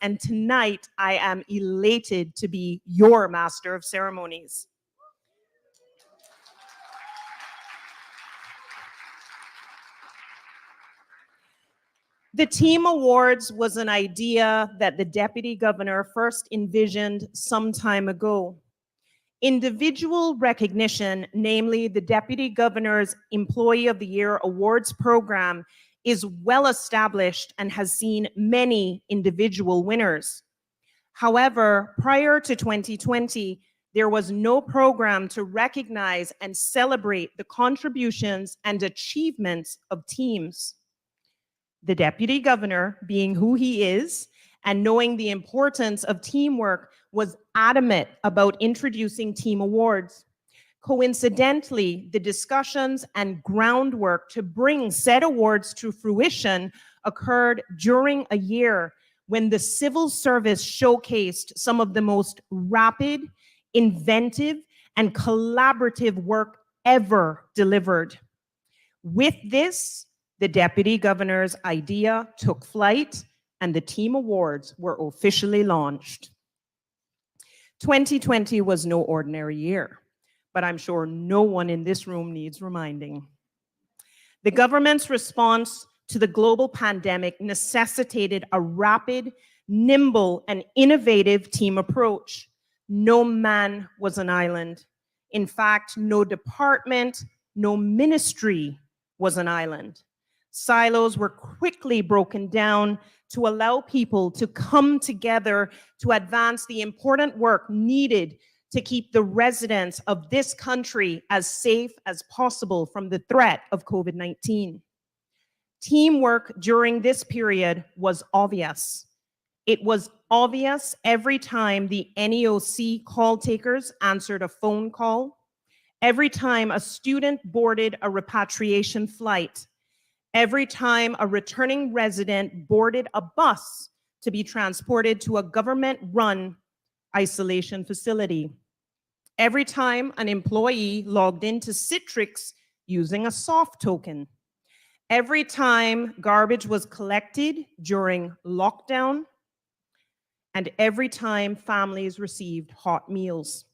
and tonight I am elated to be your Master of Ceremonies. The Team Awards was an idea that the Deputy Governor first envisioned some time ago. Individual recognition, namely the Deputy Governor's Employee of the Year Awards program, is well established and has seen many individual winners. However, prior to 2020, there was no program to recognize and celebrate the contributions and achievements of teams. The Deputy Governor, being who he is, and knowing the importance of teamwork, was adamant about introducing team awards. Coincidentally, the discussions and groundwork to bring said awards to fruition occurred during a year when the civil service showcased some of the most rapid, inventive, and collaborative work ever delivered. With this, the Deputy Governor's idea took flight and the Team Awards were officially launched. 2020 was no ordinary year, but I'm sure no one in this room needs reminding. The government's response to the global pandemic necessitated a rapid, nimble, and innovative team approach. No man was an island. In fact, no department, no ministry was an island. Silos were quickly broken down to allow people to come together to advance the important work needed to keep the residents of this country as safe as possible from the threat of COVID-19. Teamwork during this period was obvious. It was obvious every time the NEOC call takers answered a phone call, every time a student boarded a repatriation flight, every time a returning resident boarded a bus to be transported to a government-run isolation facility, every time an employee logged into Citrix using a soft token, every time garbage was collected during lockdown, and every time families received hot meals.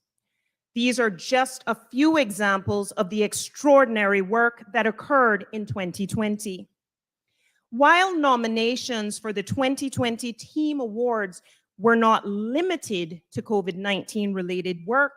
These are just a few examples of the extraordinary work that occurred in 2020. While nominations for the 2020 Team Awards were not limited to COVID-19 related work,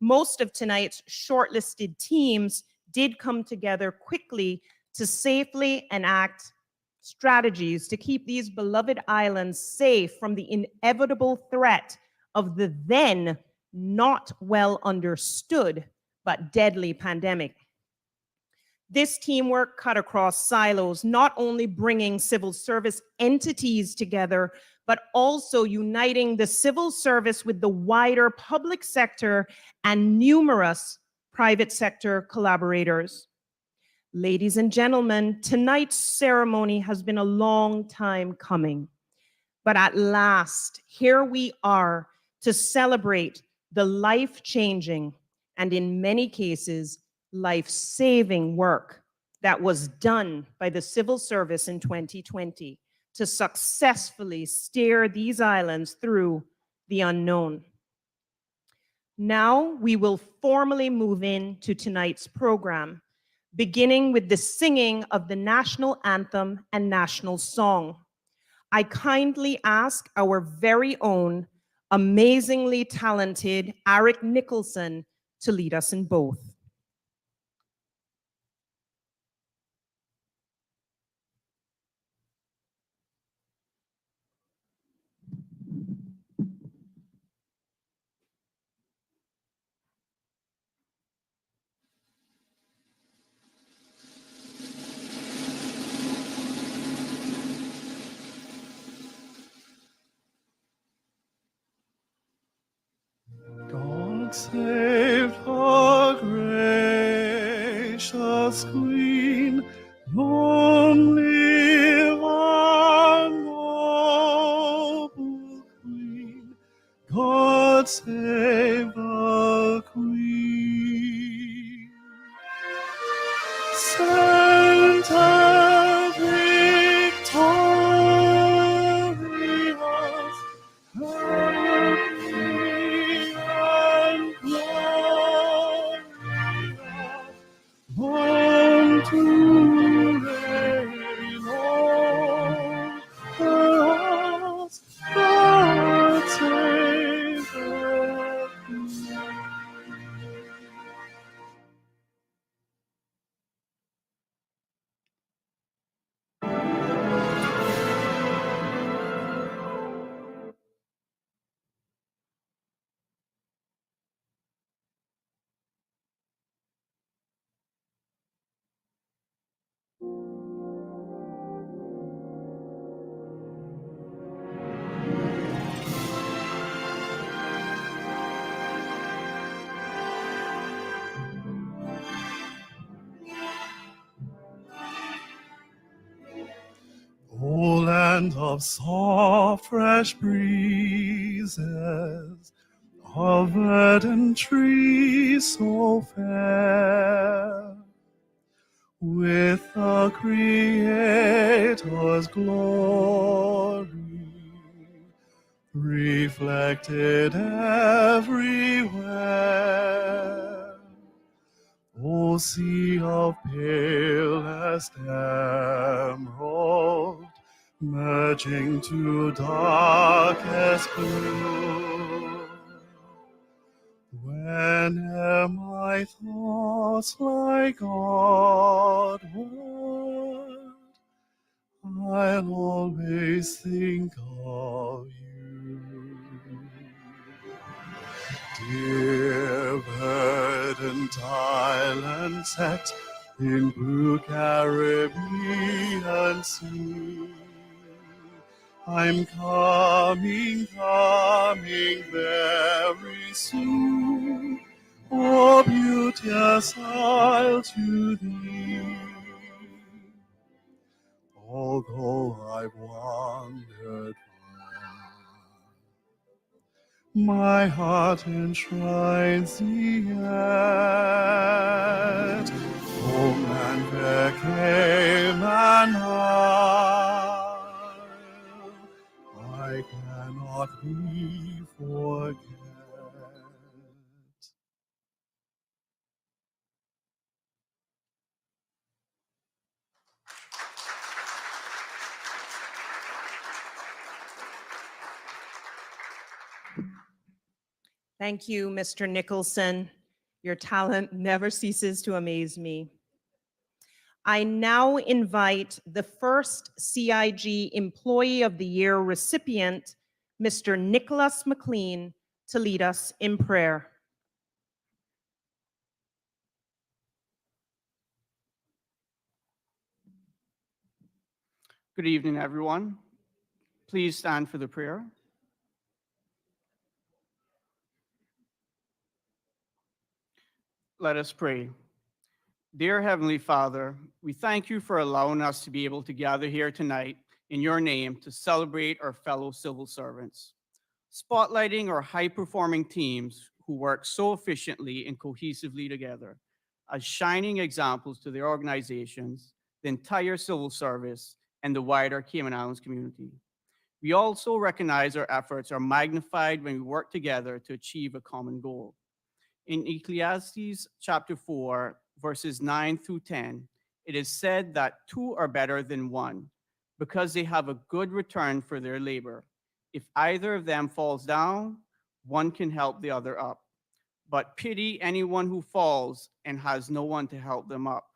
most of tonight's shortlisted teams did come together quickly to safely enact strategies to keep these beloved islands safe from the inevitable threat of the then not well understood but deadly pandemic. This teamwork cut across silos, not only bringing civil service entities together, but also uniting the civil service with the wider public sector and numerous private sector collaborators. Ladies and gentlemen, tonight's ceremony has been a long time coming, but at last, here we are to celebrate the life-changing and in many cases, life-saving work that was done by the civil service in 2020 to successfully steer these islands through the unknown. Now we will formally move into tonight's program, beginning with the singing of the national anthem and national song. I kindly ask our very own amazingly talented Eric Nicholson to lead us in both. God save our gracious Queen, long live our noble Queen. God save the Queen. Santa Victoria, and of soft, fresh breezes, of verdant trees so fair, with the Creator's glory reflected everywhere. O sea of palest emerald, merging to darkest blue. Whene'er my thoughts like Godward, I'll always think of you. Dear verdant island set in blue Caribbean sea, I'm coming very soon, oh beauteous isle, to thee. Although I've wandered far, my heart enshrines thee yet. Home and fair Cayman Isle, I cannot thee forget. Thank you, Mr. Nicholson. Your talent never ceases to amaze me. I now invite the first CIG Employee of the Year recipient, Mr. Nicholas McLean, to lead us in prayer. Good evening, everyone. Please stand for the prayer. Let us pray. Dear Heavenly Father, we thank you for allowing us to be able to gather here tonight in your name to celebrate our fellow civil servants, spotlighting our high-performing teams who work so efficiently and cohesively together as shining examples to their organizations, the entire civil service, and the wider Cayman Islands community. We also recognize our efforts are magnified when we work together to achieve a common goal. In Ecclesiastes chapter 4, verses 9 through 10, it is said that two are better than one because they have a good return for their labor. If either of them falls down, one can help the other up. But pity anyone who falls and has no one to help them up.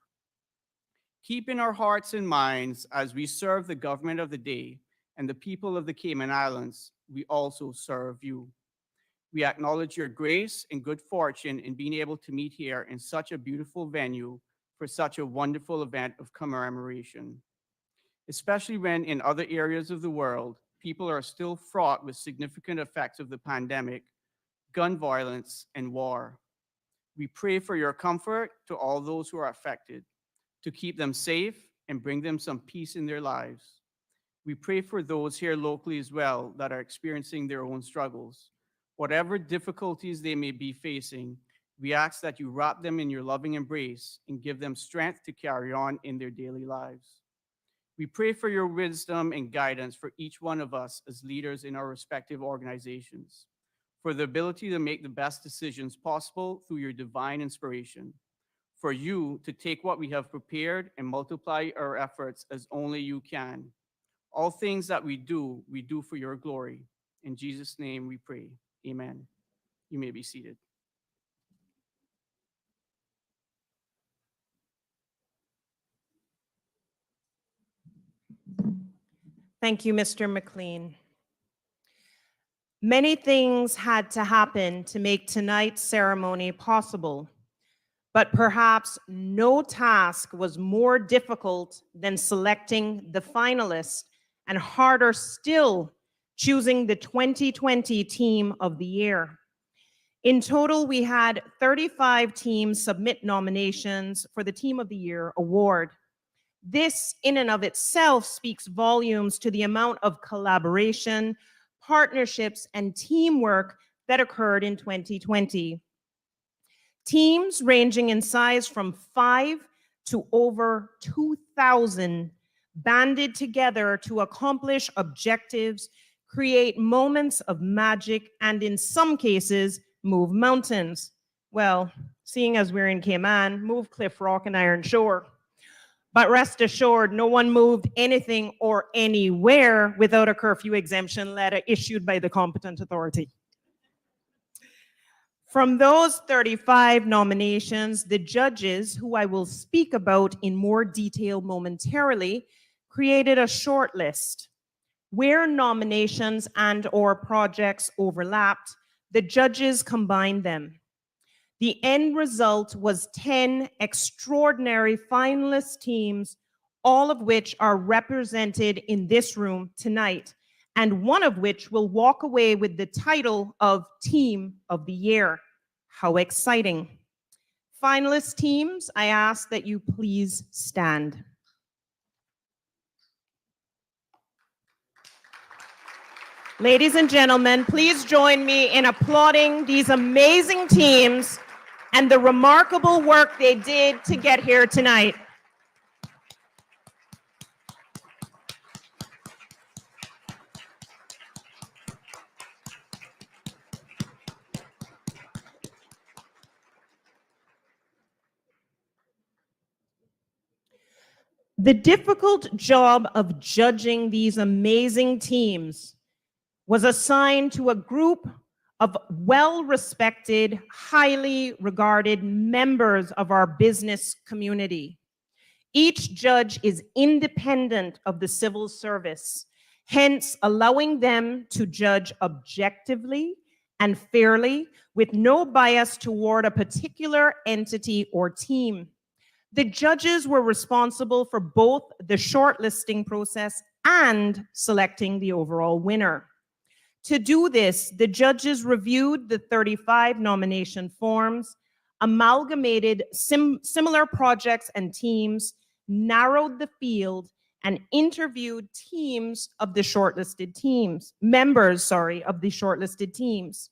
Keep in our hearts and minds as we serve the government of the day and the people of the Cayman Islands, we also serve you. We acknowledge your grace and good fortune in being able to meet here in such a beautiful venue for such a wonderful event of commemoration, especially when in other areas of the world, people are still fraught with significant effects of the pandemic, gun violence, and war. We pray for your comfort to all those who are affected, to keep them safe and bring them some peace in their lives. We pray for those here locally as well that are experiencing their own struggles. Whatever difficulties they may be facing, we ask that you wrap them in your loving embrace and give them strength to carry on in their daily lives. We pray for your wisdom and guidance for each one of us as leaders in our respective organizations, for the ability to make the best decisions possible through your divine inspiration, for you to take what we have prepared and multiply our efforts as only you can. All things that we do for your glory. In Jesus' name we pray. Amen. You may be seated. Thank you, Mr. McLean. Many things had to happen to make tonight's ceremony possible, but perhaps no task was more difficult than selecting the finalists, and harder still, choosing the 2020 Team of the Year. In total, we had 35 teams submit nominations for the Team of the Year award. This, in and of itself, speaks volumes to the amount of collaboration, partnerships, and teamwork that occurred in 2020. Teams ranging in size from 5 to over 2,000 banded together to accomplish objectives, create moments of magic, and in some cases, move mountains. Well, seeing as we're in Cayman, move Cliff Rock and Iron Shore. But rest assured, no one moved anything or anywhere without a curfew exemption letter issued by the competent authority. From those 35 nominations, the judges, who I will speak about in more detail momentarily, created a short list. Where nominations and/or projects overlapped, the judges combined them. The end result was 10 extraordinary finalist teams, all of which are represented in this room tonight, and one of which will walk away with the title of Team of the Year. How exciting. Finalist teams, I ask that you please stand. Ladies and gentlemen, please join me in applauding these amazing teams and the remarkable work they did to get here tonight. The difficult job of judging these amazing teams was assigned to a group of well-respected, highly regarded members of our business community. Each judge is independent of the civil service, hence allowing them to judge objectively and fairly with no bias toward a particular entity or team. The judges were responsible for both the shortlisting process and selecting the overall winner. To do this, the judges reviewed the 35 nomination forms, amalgamated similar projects and teams, narrowed the field, and interviewed teams of the shortlisted teams, members of the shortlisted teams.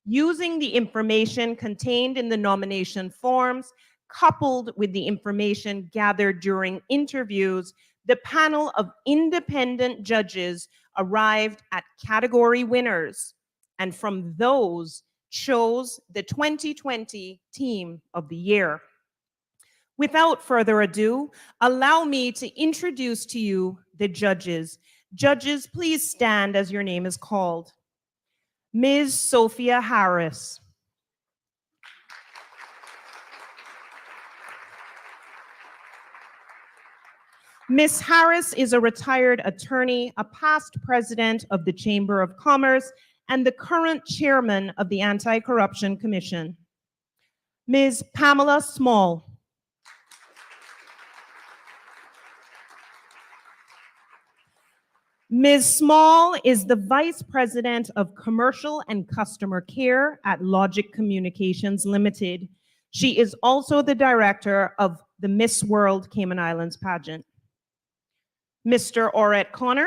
Using the information contained in the nomination forms, coupled with the information gathered during interviews, the panel of independent judges arrived at category winners, and from those chose the 2020 Team of the Year. Without further ado, allow me to introduce to you the judges. Judges, please stand as your name is called. Ms. Sophia Harris. Ms. Harris is a retired attorney, a past president of the Chamber of Commerce, and the current chairman of the Anti-Corruption Commission. Ms. Pamela Small. Ms. Small is the Vice President of Commercial and Customer Care at Logic Communications Limited. She is also the director of the Miss World Cayman Islands pageant. Mr. Orette Connor.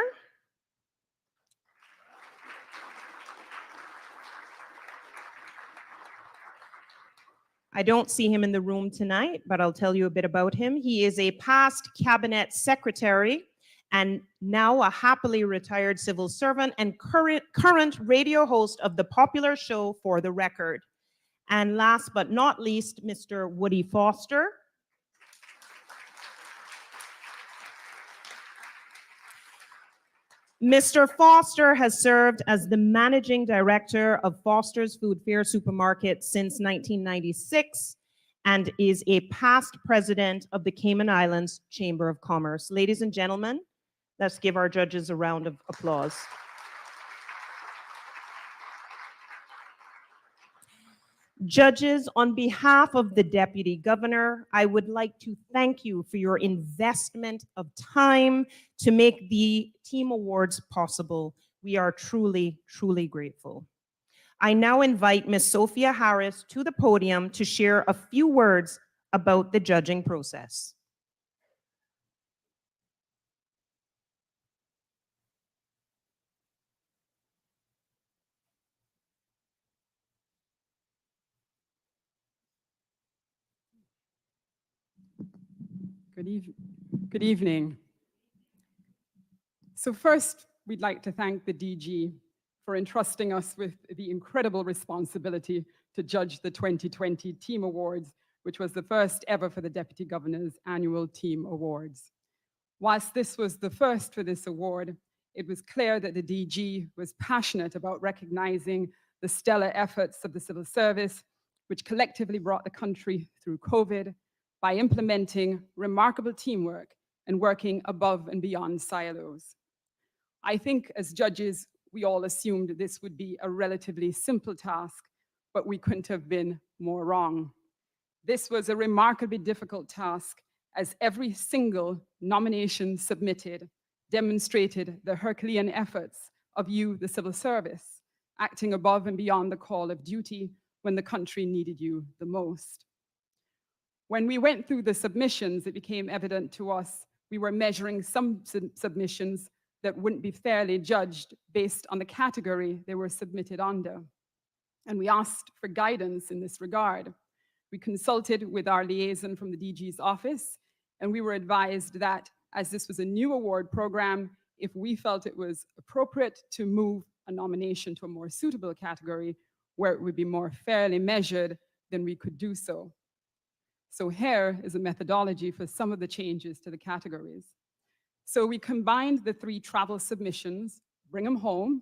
I don't see him in the room tonight, but I'll tell you a bit about him. He is a past cabinet secretary and now a happily retired civil servant and current radio host of the popular show For the Record. And last but not least, Mr. Woody Foster. Mr. Foster has served as the managing director of Foster's Food Fair Supermarket since 1996 and is a past president of the Cayman Islands Chamber of Commerce. Ladies and gentlemen, let's give our judges a round of applause. Judges, on behalf of the Deputy Governor, I would like to thank you for your investment of time to make the Team Awards possible. We are truly, truly grateful. I now invite Ms. Sophia Harris to the podium to share a few words about the judging process. Good evening. So first, we'd like to thank the DG for entrusting us with the incredible responsibility to judge the 2020 Team Awards, which was the first ever for the Deputy Governor's annual Team Awards. Whilst this was the first for this award, it was clear that the DG was passionate about recognizing the stellar efforts of the civil service, which collectively brought the country through COVID by implementing remarkable teamwork and working above and beyond silos. I think as judges, we all assumed this would be a relatively simple task, but we couldn't have been more wrong. This was a remarkably difficult task, as every single nomination submitted demonstrated the Herculean efforts of you, the civil service, acting above and beyond the call of duty when the country needed you the most. When we went through the submissions, it became evident to us we were measuring some submissions that wouldn't be fairly judged based on the category they were submitted under. And we asked for guidance in this regard. We consulted with our liaison from the DG's office, and we were advised that as this was a new award program, if we felt it was appropriate to move a nomination to a more suitable category where it would be more fairly measured, then we could do so. So here is a methodology for some of the changes to the categories. So we combined the 3 travel submissions, Bring 'em Home,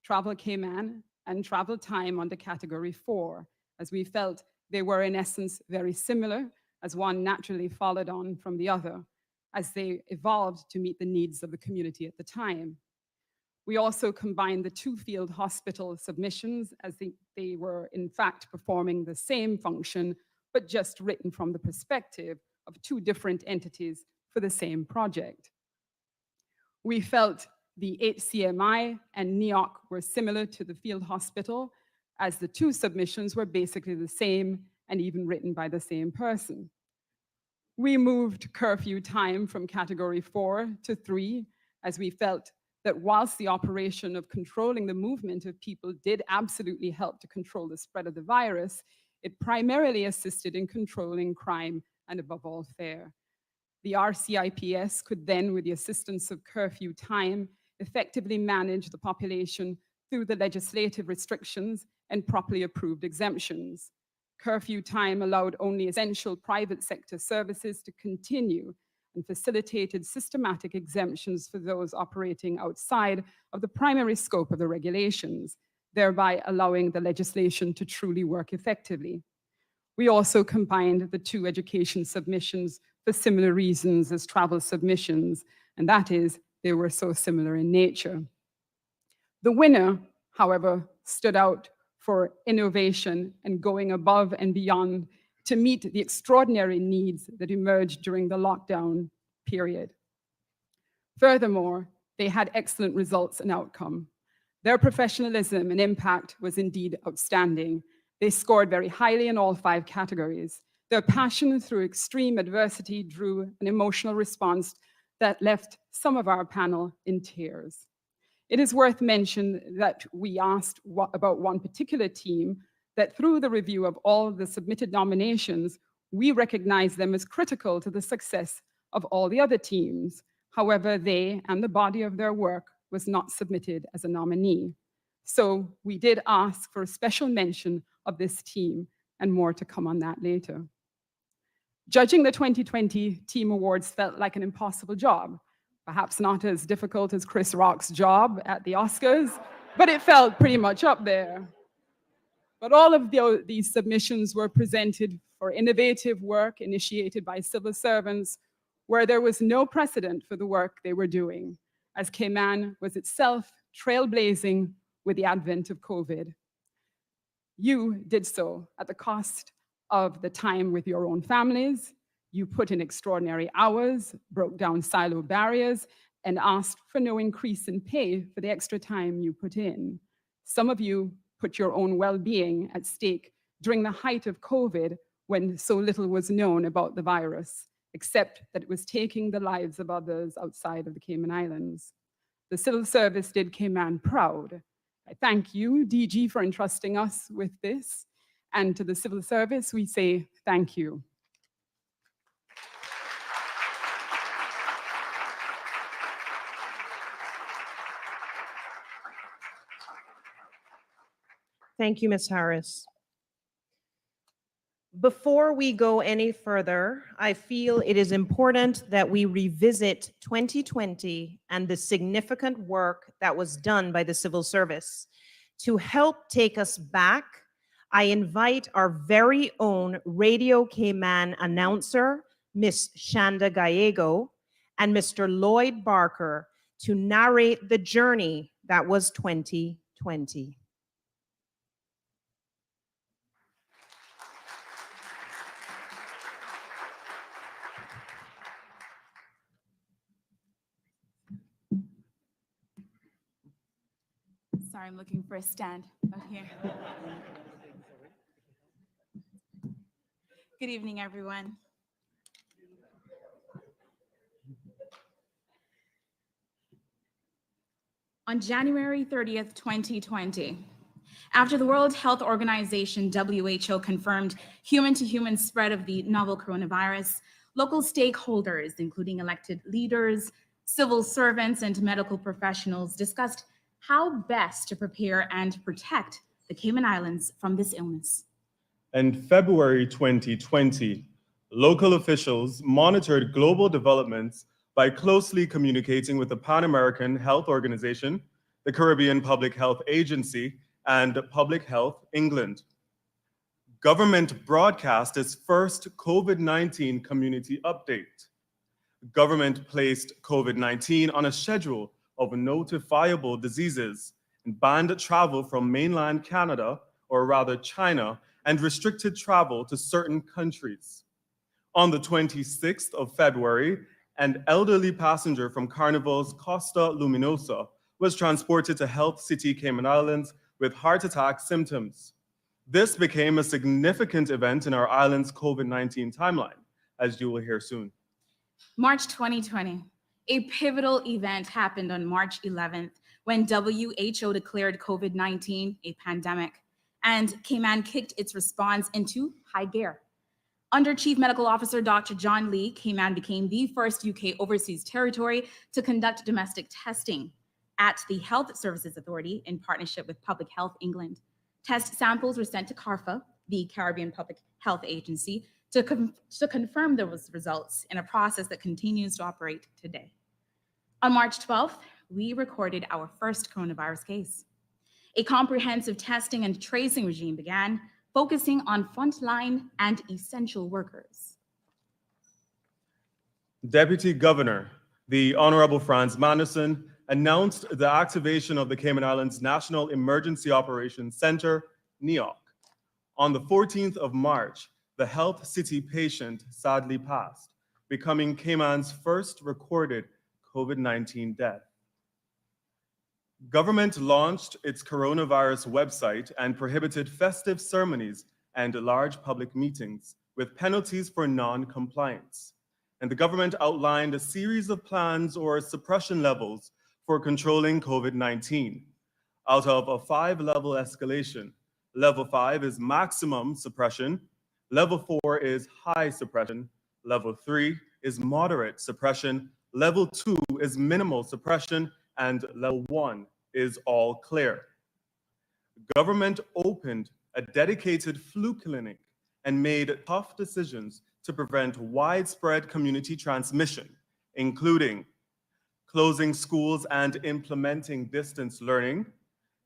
Travel Cayman, and Travel Time under category 4, as we felt they were in essence very similar, as one naturally followed on from the other, as they evolved to meet the needs of the community at the time. We also combined the 2 field hospital submissions, as they were in fact performing the same function, but just written from the perspective of 2 different entities for the same project. We felt the HCMI and NEOC were similar to the field hospital, as the 2 submissions were basically the same and even written by the same person. We moved curfew time from category 4 to 3, as we felt that whilst the operation of controlling the movement of people did absolutely help to control the spread of the virus, it primarily assisted in controlling crime and above all fare. The RCIPS could then, with the assistance of curfew time, effectively manage the population through the legislative restrictions and properly approved exemptions. Curfew time allowed only essential private sector services to continue and facilitated systematic exemptions for those operating outside of the primary scope of the regulations, thereby allowing the legislation to truly work effectively. We also combined the 2 education submissions for similar reasons as travel submissions, and that is, they were so similar in nature. The winner, however, stood out for innovation and going above and beyond to meet the extraordinary needs that emerged during the lockdown period. Furthermore, they had excellent results and outcome. Their professionalism and impact was indeed outstanding. They scored very highly in all 5 categories. Their passion through extreme adversity drew an emotional response that left some of our panel in tears. It is worth mentioning that we asked about one particular team that through the review of all the submitted nominations, we recognize them as critical to the success of all the other teams. However, they and the body of their work was not submitted as a nominee. So we did ask for a special mention of this team, and more to come on that later. Judging the 2020 Team Awards felt like an impossible job. Perhaps not as difficult as Chris Rock's job at the Oscars, but it felt pretty much up there. But all of these submissions were presented for innovative work initiated by civil servants where there was no precedent for the work they were doing, as Cayman was itself trailblazing with the advent of COVID. You did so at the cost of the time with your own families. You put in extraordinary hours, broke down silo barriers, and asked for no increase in pay for the extra time you put in. Some of you put your own well-being at stake during the height of COVID, when so little was known about the virus, except that it was taking the lives of others outside of the Cayman Islands. The civil service did Cayman proud. I thank you, DG, for entrusting us with this. And to the civil service, we say thank you. Thank you, Ms. Harris. Before we go any further, I feel it is important that we revisit 2020 and the significant work that was done by the civil service. To help take us back, I invite our very own Radio Cayman announcer, Ms. Shanda Gallego, and Mr. Lloyd Barker to narrate the journey that was 2020. Sorry, I'm looking for a stand. Oh, here. Good evening, everyone. On January 30th, 2020, after the World Health Organization, WHO, confirmed human-to-human spread of the novel coronavirus, local stakeholders, including elected leaders, civil servants, and medical professionals, discussed how best to prepare and protect the Cayman Islands from this illness. In February 2020, local officials monitored global developments by closely communicating with the Pan American Health Organization, the Caribbean Public Health Agency, and Public Health England. Government broadcast its first COVID-19 community update. Government placed COVID-19 on a schedule of notifiable diseases and banned travel from mainland Canada, or rather China, and restricted travel to certain countries. On the 26th of February, an elderly passenger from Carnival's Costa Luminosa was transported to Health City Cayman Islands with heart attack symptoms. This became a significant event in our island's COVID-19 timeline, as you will hear soon. March 2020, a pivotal event happened on March 11th when WHO declared COVID-19 a pandemic, and Cayman kicked its response into high gear. Under Chief Medical Officer Dr. John Lee, Cayman became the first UK overseas territory to conduct domestic testing at the Health Services Authority in partnership with Public Health England. Test samples were sent to CARPHA, the Caribbean Public Health Agency, to confirm those results in a process that continues to operate today. On March 12th, we recorded our first coronavirus case. A comprehensive testing and tracing regime began, focusing on frontline and essential workers. Deputy Governor, the Honorable Franz Manderson, announced the activation of the Cayman Islands National Emergency Operations Center, NEOC. On the 14th of March, the Health City patient sadly passed, becoming Cayman's first recorded COVID-19 death. Government launched its coronavirus website and prohibited festive ceremonies and large public meetings with penalties for non-compliance. And the government outlined a series of plans or suppression levels for controlling COVID-19. Out of a 5-level escalation, level 5 is maximum suppression, level 4 is high suppression, level 3 is moderate suppression, level 2 is minimal suppression, and level 1 is all clear. Government opened a dedicated flu clinic and made tough decisions to prevent widespread community transmission, including closing schools and implementing distance learning,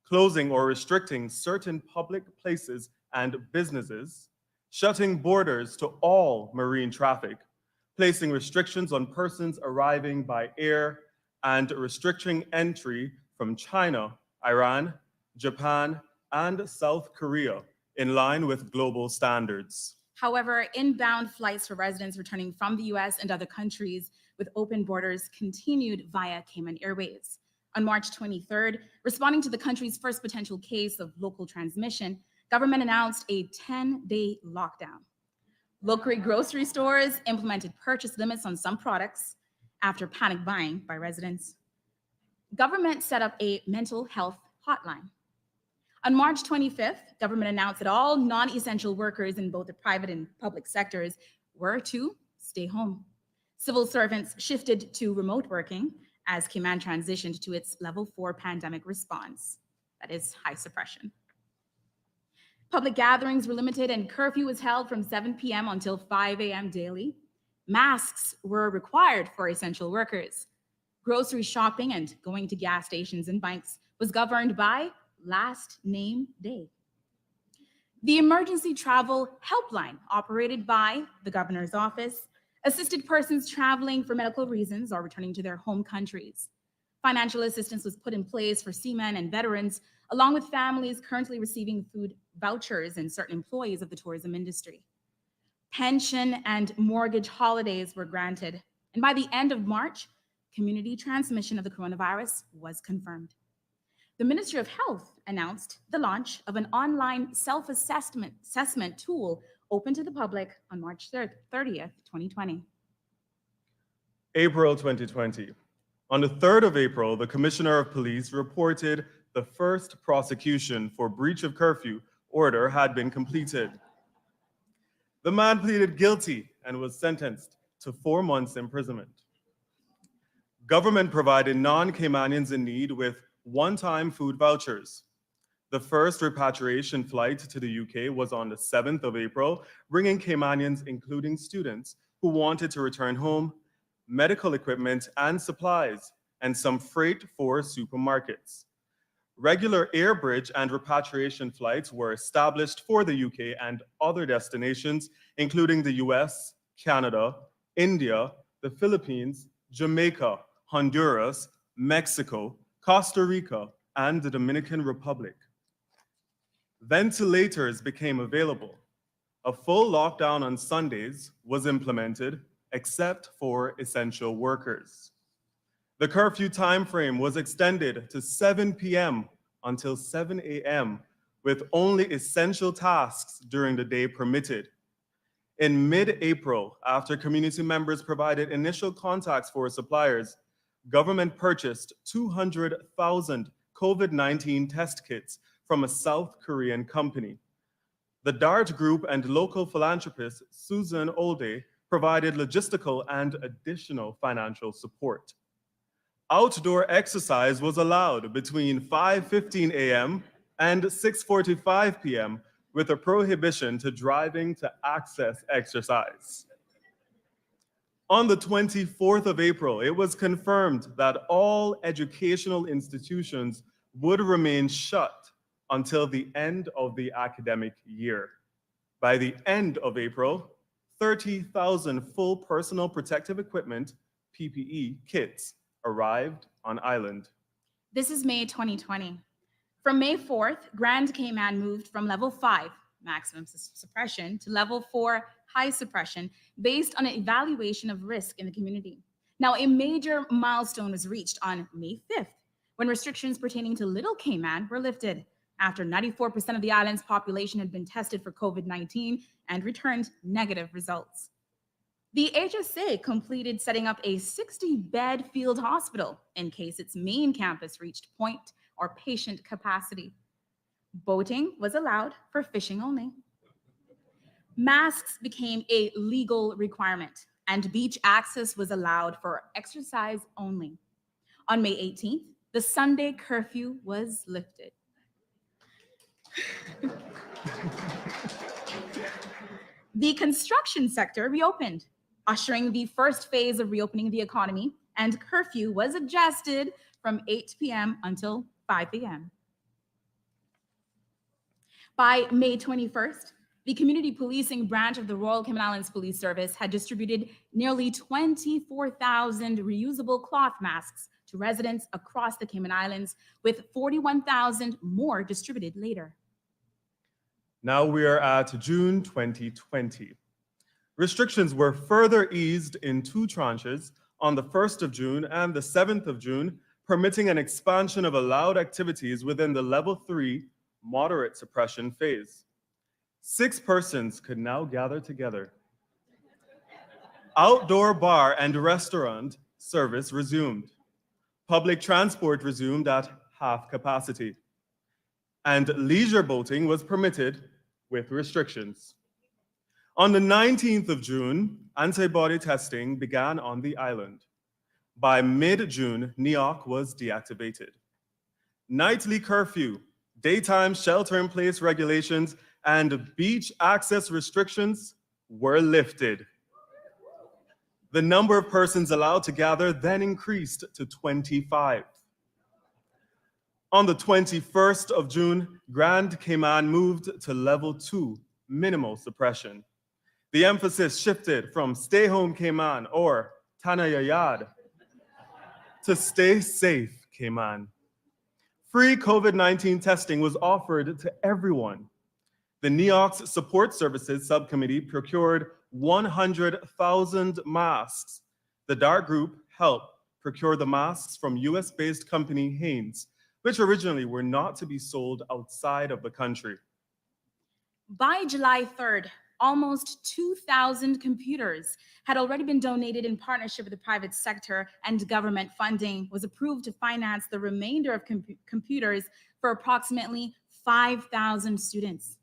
closing or restricting certain public places and businesses, shutting borders to all marine traffic, placing restrictions on persons arriving by air, and restricting entry from China, Iran, Japan, and South Korea in line with global standards. However, inbound flights for residents returning from the US and other countries with open borders continued via Cayman Airways. On March 23rd, responding to the country's first potential case of local transmission, government announced a 10-day lockdown. Local grocery stores implemented purchase limits on some products after panic buying by residents. Government set up a mental health hotline. On March 25th, government announced that all non-essential workers in both the private and public sectors were to stay home. Civil servants shifted to remote working as Cayman transitioned to its level 4 pandemic response, that is high suppression. Public gatherings were limited and curfew was held from 7 p.m. until 5 a.m. daily. Masks were required for essential workers. Grocery shopping and going to gas stations and banks was governed by last name day. The emergency travel helpline operated by the governor's office assisted persons traveling for medical reasons or returning to their home countries. Financial assistance was put in place for seamen and veterans, along with families currently receiving food vouchers and certain employees of the tourism industry. Pension and mortgage holidays were granted, and by the end of March, community transmission of the coronavirus was confirmed. The Ministry of Health announced the launch of an online self-assessment tool open to the public on March 30th, 2020. April 2020. On the 3rd of April, the Commissioner of Police reported the first prosecution for breach of curfew order had been completed. The man pleaded guilty and was sentenced to 4 months imprisonment. Government provided non-Caymanians in need with one-time food vouchers. The first repatriation flight to the UK was on the 7th of April, bringing Caymanians, including students, who wanted to return home, medical equipment and supplies, and some freight for supermarkets. Regular air bridge and repatriation flights were established for the UK and other destinations, including the US, Canada, India, the Philippines, Jamaica, Honduras, Mexico, Costa Rica, and the Dominican Republic. Ventilators became available. A full lockdown on Sundays was implemented, except for essential workers. The curfew timeframe was extended to 7 p.m. until 7 a.m., with only essential tasks during the day permitted. In mid-April, after community members provided initial contacts for suppliers, government purchased 200,000 COVID-19 test kits from a South Korean company. The DART Group and local philanthropist Susan Olde provided logistical and additional financial support. Outdoor exercise was allowed between 5:15 a.m. and 6:45 p.m. with a prohibition to driving to access exercise. On the 24th of April, it was confirmed that all educational institutions would remain shut until the end of the academic year. By the end of April, 30,000 full personal protective equipment, PPE, kits arrived on island. This is May 2020. From May 4th, Grand Cayman moved from level 5, maximum suppression, to level 4, high suppression, based on an evaluation of risk in the community. Now, a major milestone was reached on May 5th, when restrictions pertaining to Little Cayman were lifted, after 94% of the island's population had been tested for COVID-19 and returned negative results. The HSA completed setting up a 60-bed field hospital in case its main campus reached point or patient capacity. Boating was allowed for fishing only. Masks became a legal requirement, and beach access was allowed for exercise only. On May 18th, the Sunday curfew was lifted. The construction sector reopened, ushering the first phase of reopening the economy, and curfew was adjusted from 8 p.m. until 5 p.m. By May 21st, the community policing branch of the Royal Cayman Islands Police Service had distributed nearly 24,000 reusable cloth masks to residents across the Cayman Islands, with 41,000 more distributed later. Now we are at June 2020. Restrictions were further eased in 2 tranches on the 1st of June and the 7th of June, permitting an expansion of allowed activities within the level 3 moderate suppression phase. 6 persons could now gather together. Outdoor bar and restaurant service resumed. Public transport resumed at half capacity. And leisure boating was permitted with restrictions. On the 19th of June, antibody testing began on the island. By mid-June, NEOC was deactivated. Nightly curfew, daytime shelter-in-place regulations, and beach access restrictions were lifted. The number of persons allowed to gather then increased to 25. On the 21st of June, Grand Cayman moved to level 2, minimal suppression. The emphasis shifted from stay home Cayman or Tanayayad to stay safe Cayman. Free COVID-19 testing was offered to everyone. The NEOX Support Services Subcommittee procured 100,000 masks. The DART group helped procure the masks from US-based company Hanes, which originally were not to be sold outside of the country. By July 3rd, almost 2,000 computers had already been donated in partnership with the private sector, and government funding was approved to finance the remainder of computers for approximately 5,000 students.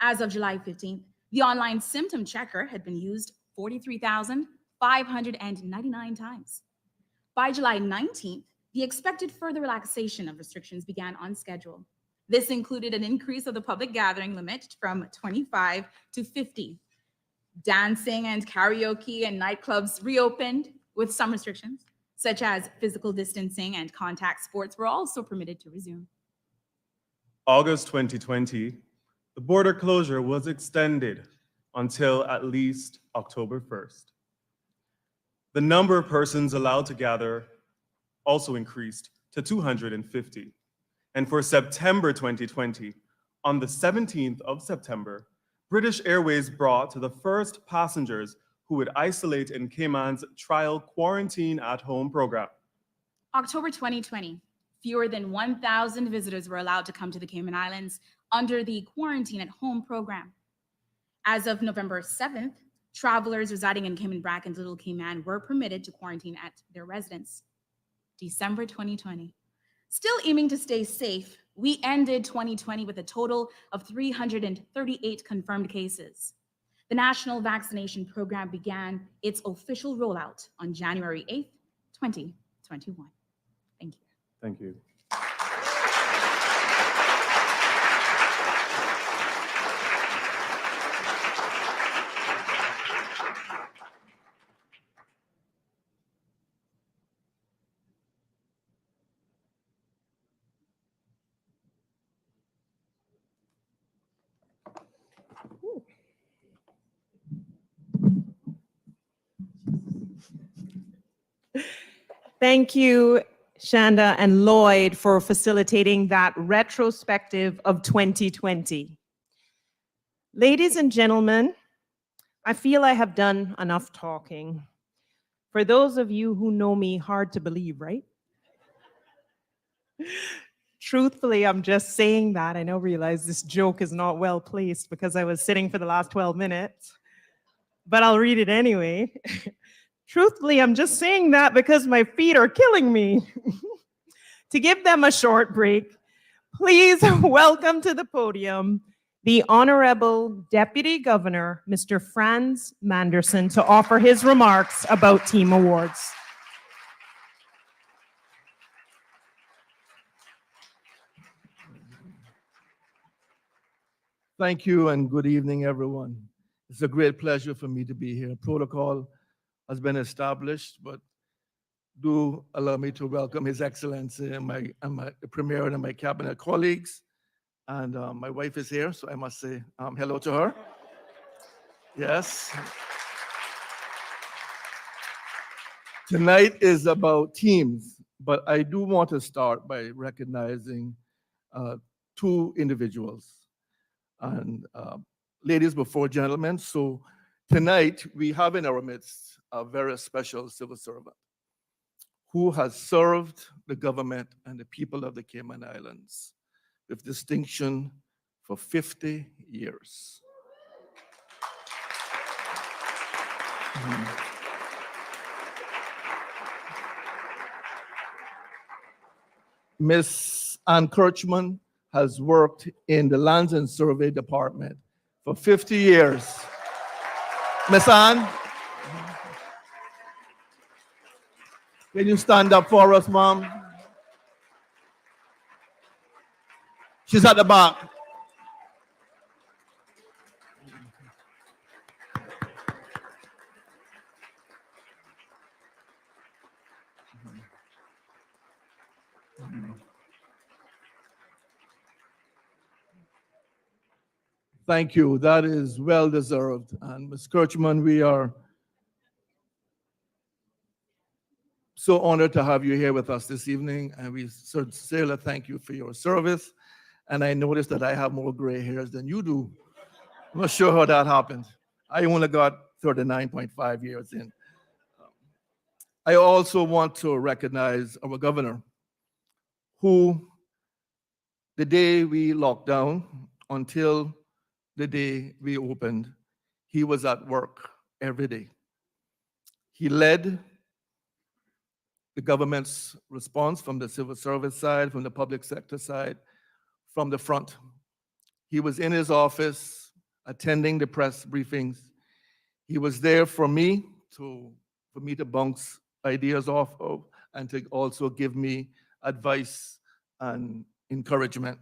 As of July 15th, the online symptom checker had been used 43,599 times. By July 19th, the expected further relaxation of restrictions began on schedule. This included an increase of the public gathering limit from 25 to 50. Dancing and karaoke and nightclubs reopened with some restrictions, such as physical distancing, and contact sports were also permitted to resume. August 2020, the border closure was extended until at least October 1st. The number of persons allowed to gather also increased to 250. And for September 2020, on the 17th of September, British Airways brought to the first passengers who would isolate in Cayman's trial quarantine at home program. October 2020, fewer than 1,000 visitors were allowed to come to the Cayman Islands under the quarantine at home program. As of November 7th, travelers residing in Cayman Brac and Little Cayman were permitted to quarantine at their residence. December 2020. Still aiming to stay safe, we ended 2020 with a total of 338 confirmed cases. The national vaccination program began its official rollout on January 8th, 2021. Thank you. Thank you. Thank you, Shanda and Lloyd, for facilitating that retrospective of 2020. Ladies and gentlemen, I feel I have done enough talking. For those of you who know me, hard to believe, right? Truthfully, I'm just saying that. I now realize this joke is not well placed because I was sitting for the last 12 minutes, but I'll read it anyway. Truthfully, I'm just saying that because my feet are killing me. To give them a short break, please welcome to the podium the Honorable Deputy Governor, Mr. Frans Manderson, to offer his remarks about Team Awards. Thank you and good evening, everyone. It's a great pleasure for me to be here. Protocol has been established, but do allow me to welcome His Excellency and the Premier and my cabinet colleagues. And my wife is here, so I must say hello to her. Yes. Tonight is about teams, but I do want to start by recognizing two individuals. And ladies before gentlemen, so tonight we have in our midst a very special civil servant who has served the government and the people of the Cayman Islands with distinction for 50 years. Miss Ann Kirchman has worked in the Lands and Survey Department for 50 years. Miss Ann, can you stand up for us, Mom? She's at the back. Thank you. That is well deserved. And Ms. Kirchman, we are so honored to have you here with us this evening, and we sincerely thank you for your service. And I noticed that I have more gray hairs than you do. I'm not sure how that happened. I only got 39.5 years in. I also want to recognize our governor, who the day we locked down until the day we opened, he was at work every day. He led the government's response from the civil service side, from the public sector side, from the front. He was in his office attending the press briefings. He was there for me to bounce ideas off of and to also give me advice and encouragement.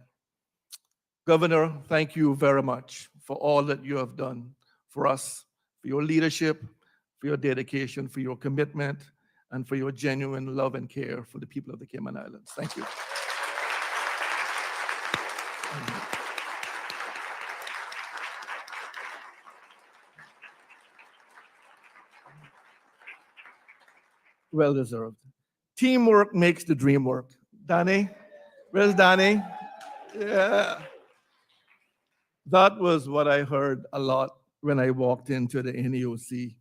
Governor, thank you very much for all that you have done for us, for your leadership, for your dedication, for your commitment, and for your genuine love and care for the people of the Cayman Islands. Thank you. Well deserved. Teamwork makes the dream work. Danny, where's Danny? Yeah. That was what I heard a lot when I walked into the NEOC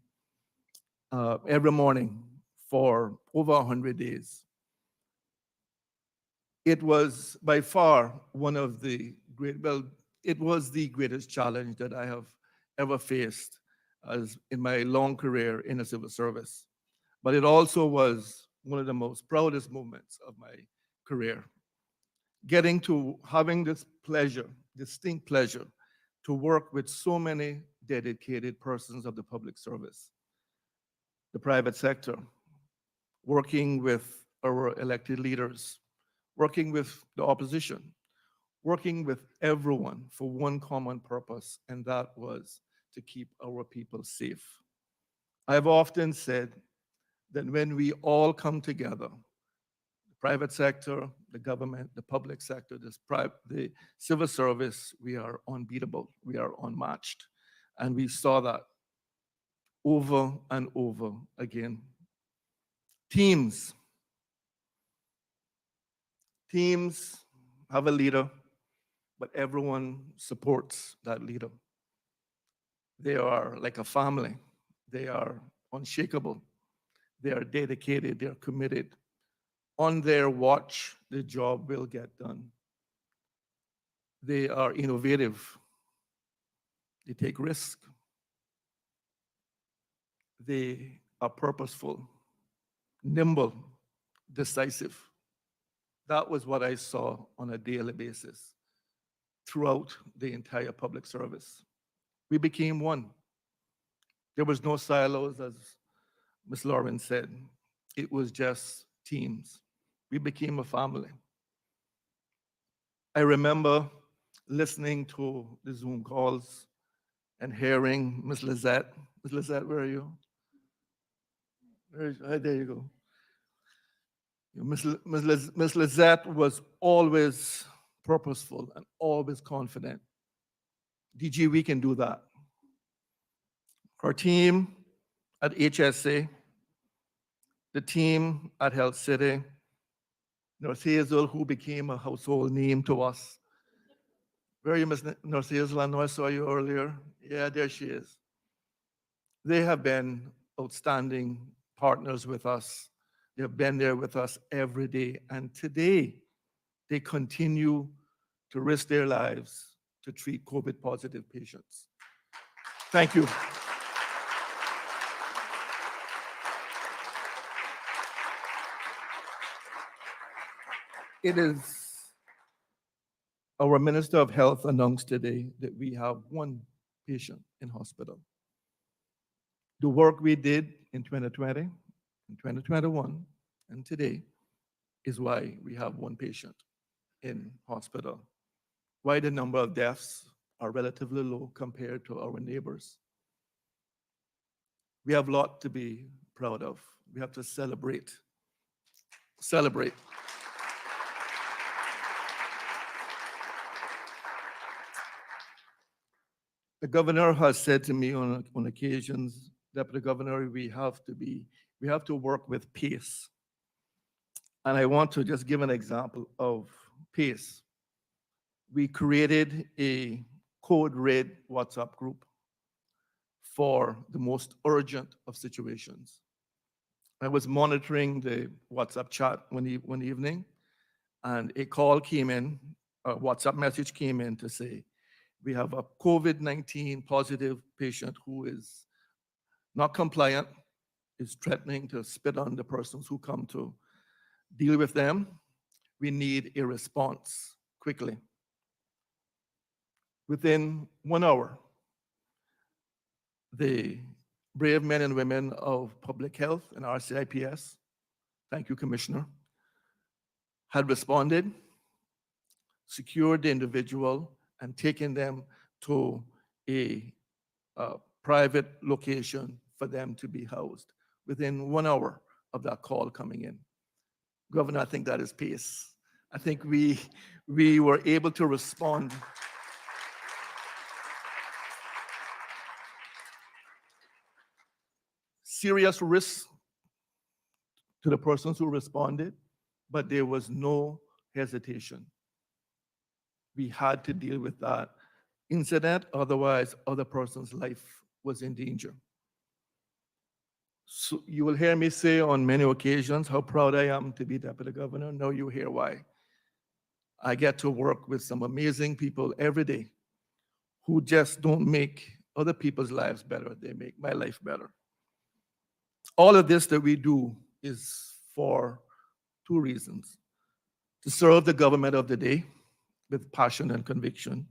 every morning for over 100 days. It was by far one of the it was the greatest challenge that I have ever faced as in my long career in the civil service. But it also was one of the most proudest moments of my career. Getting to having this pleasure, distinct pleasure, to work with so many dedicated persons of the public service, the private sector, working with our elected leaders, working with the opposition, working with everyone for one common purpose, and that was to keep our people safe. I've often said that when we all come together, the private sector, the government, the public sector, the civil service, we are unbeatable, we are unmatched. And we saw that over and over again. Teams have a leader, but everyone supports that leader. They are like a family. They are unshakable. They are dedicated. They are committed. On their watch, the job will get done. They are innovative. They take risks. They are purposeful, nimble, decisive. That was what I saw on a daily basis throughout the entire public service. We became one. There was no silos, as Ms. Lauren said. It was just teams. We became a family. I remember listening to the Zoom calls and hearing Ms. Lizette. Ms. Lizette, where are you? There you go. Ms. Lizette was always purposeful and always confident. DG, we can do that. Her team at HSA, the team at Health City, Nurse Hazel, who became a household name to us. Where are you, Ms. Nurse Hazel? I know I saw you earlier. Yeah, there she is. They have been outstanding partners with us. They have been there with us every day. And today, they continue to risk their lives to treat COVID-positive patients. Thank you. It is our Minister of Health announced today that we have one patient in hospital. The work we did in 2020, in 2021, and today is why we have one patient in hospital, why the number of deaths are relatively low compared to our neighbors. We have a lot to be proud of. We have to celebrate. Celebrate. The governor has said to me on occasions, Deputy Governor, we have to work with pace. And I want to just give an example of pace. We created a code red WhatsApp group for the most urgent of situations. I was monitoring the WhatsApp chat one evening, and a call came in, a WhatsApp message came in to say, we have a COVID-19 positive patient who is not compliant, is threatening to spit on the persons who come to deal with them. We need a response quickly. Within 1 hour, the brave men and women of public health and RCIPS, thank you, Commissioner, had responded, secured the individual, and taken them to a private location for them to be housed within 1 hour of that call coming in. Governor, I think that is pace. I think we were able to respond. Serious risk to the persons who responded, but there was no hesitation. We had to deal with that incident, otherwise other person's life was in danger. So you will hear me say on many occasions how proud I am to be Deputy Governor. Now you hear why. I get to work with some amazing people every day who just don't make other people's lives better, they make my life better. All of this that we do is for two reasons: to serve the government of the day with passion and conviction,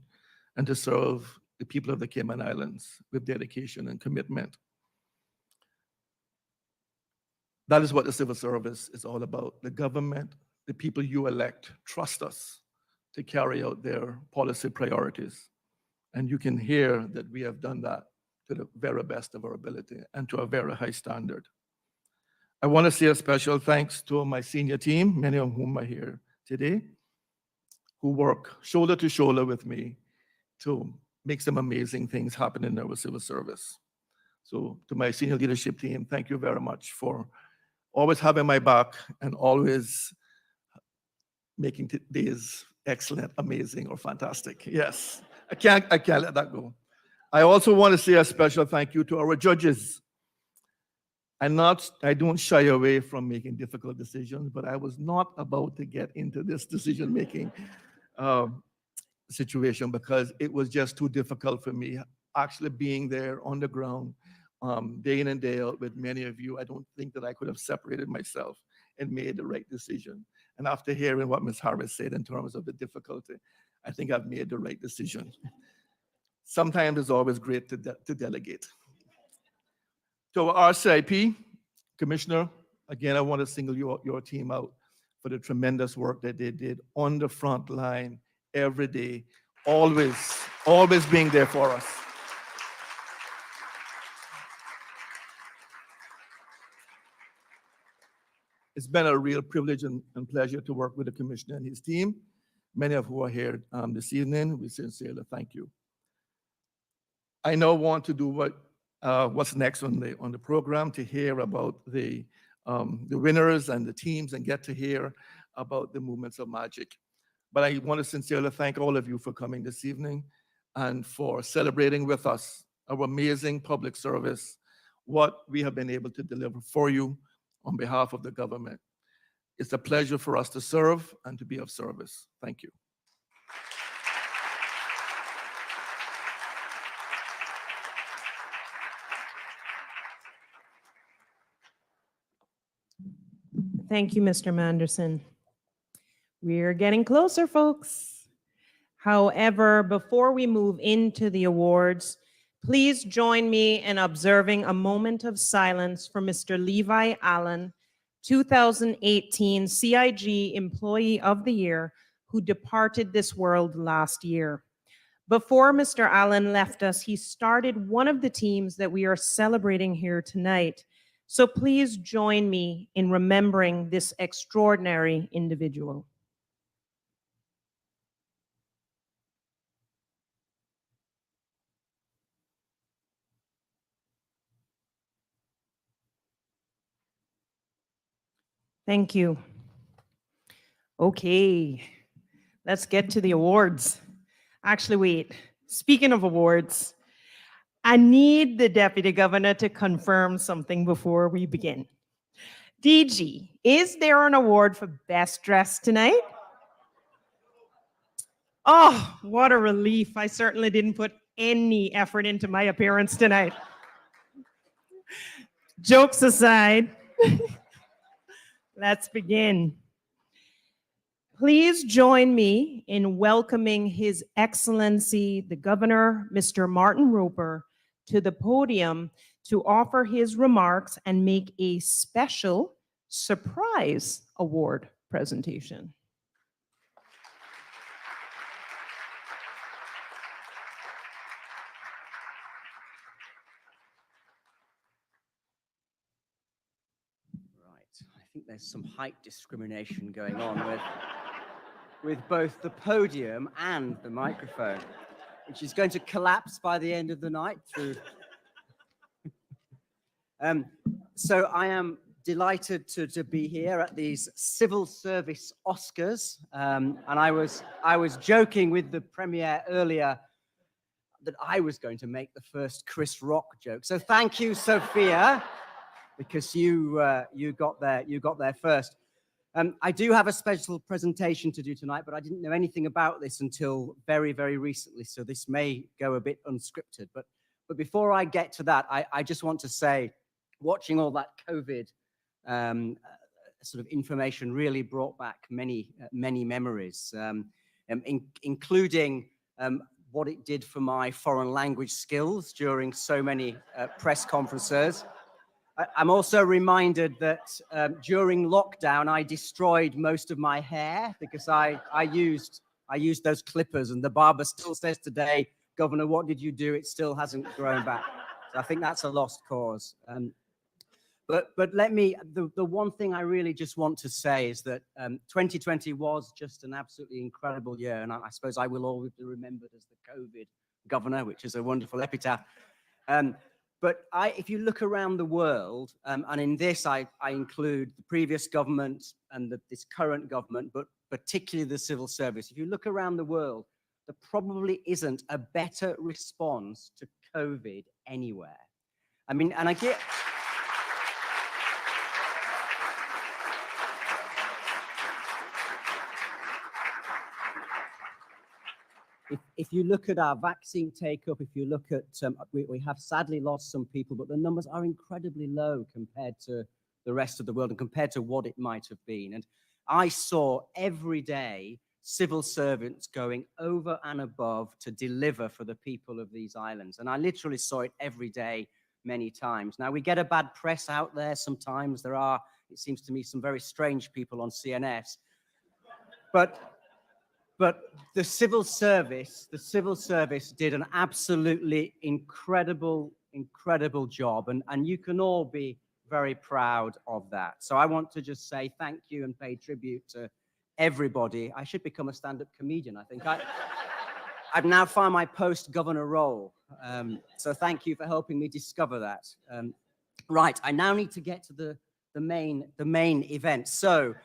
and to serve the people of the Cayman Islands with dedication and commitment. That is what the civil service is all about. The government, the people you elect, trust us to carry out their policy priorities. And you can hear that we have done that to the very best of our ability and to a very high standard. I want to say a special thanks to my senior team, many of whom are here today, who work shoulder to shoulder with me to make some amazing things happen in our civil service. So to my senior leadership team, thank you very much for always having my back and always making days excellent, amazing, or fantastic. Yes, I can't let that go. I also want to say a special thank you to our judges. I don't shy away from making difficult decisions, but I was not about to get into this decision-making situation because it was just too difficult for me. Actually being there on the ground, day in and day out with many of you, I don't think that I could have separated myself and made the right decision. And after hearing what Ms. Harris said in terms of the difficulty, I think I've made the right decision. Sometimes it's always great to delegate. To our RCIP, Commissioner, again, I want to single your team out for the tremendous work that they did on the front line every day, always being there for us. It's been a real privilege and pleasure to work with the Commissioner and his team, many of who are here this evening. We sincerely thank you. I now want to do what's next on the program, to hear about the winners and the teams and get to hear about the Movements of Magic. But I want to sincerely thank all of you for coming this evening and for celebrating with us our amazing public service, what we have been able to deliver for you on behalf of the government. It's a pleasure for us to serve and to be of service. Thank you. Thank you, Mr. Manderson. We're getting closer, folks. However, before we move into the awards, please join me in observing a moment of silence for Mr. Levi Allen, 2018 CIG Employee of the Year, who departed this world last year. Before Mr. Allen left us, he started one of the teams that we are celebrating here tonight. So please join me in remembering this extraordinary individual. Thank you. Okay, let's get to the awards. Actually, wait. Speaking of awards, I need the Deputy Governor to confirm something before we begin. DG, is there an award for Best Dressed tonight? Oh, what a relief. I certainly didn't put any effort into my appearance tonight. Jokes aside, let's begin. Please join me in welcoming His Excellency, the Governor, Mr. Martin Roper, to the podium to offer his remarks and make a special surprise award presentation. Right, I think there's some height discrimination going on with both the podium and the microphone, which is going to collapse by the end of the night through. So I am delighted to be here at these Civil Service Oscars. And I was joking with the Premier earlier that I was going to make the first Chris Rock joke. So thank you, Sophia, because you got there first. I do have a special presentation to do tonight, but I didn't know anything about this until very, very recently, so this may go a bit unscripted. But before I get to that, I just want to say, watching all that COVID sort of information really brought back many memories, including what it did for my foreign language skills during so many press conferences. I'm also reminded that during lockdown, I destroyed most of my hair because I used those clippers, and the barber still says today, "Governor, what did you do?" It still hasn't grown back. So I think that's a lost cause. But let me, the one thing I really just want to say is that 2020 was just an absolutely incredible year, and I suppose I will always be remembered as the COVID governor, which is a wonderful epitaph. But if you look around the world, and in this I include the previous government and this current government, but particularly the civil service, if you look around the world, there probably isn't a better response to COVID anywhere. I mean, and I get... If you look at our vaccine take-up, if you look at, we have sadly lost some people, but the numbers are incredibly low compared to the rest of the world and compared to what it might have been. And I saw every day civil servants going over and above to deliver for the people of these islands. And I literally saw it every day, many times. Now, we get a bad press out there sometimes. There are, it seems to me, some very strange people on CNS. But the civil service did an absolutely incredible job, and you can all be very proud of that. So I want to just say thank you and pay tribute to everybody. I should become a stand-up comedian, I think. I've now found my post-governor role, so thank you for helping me discover that. Right, I now need to get to the main event. So.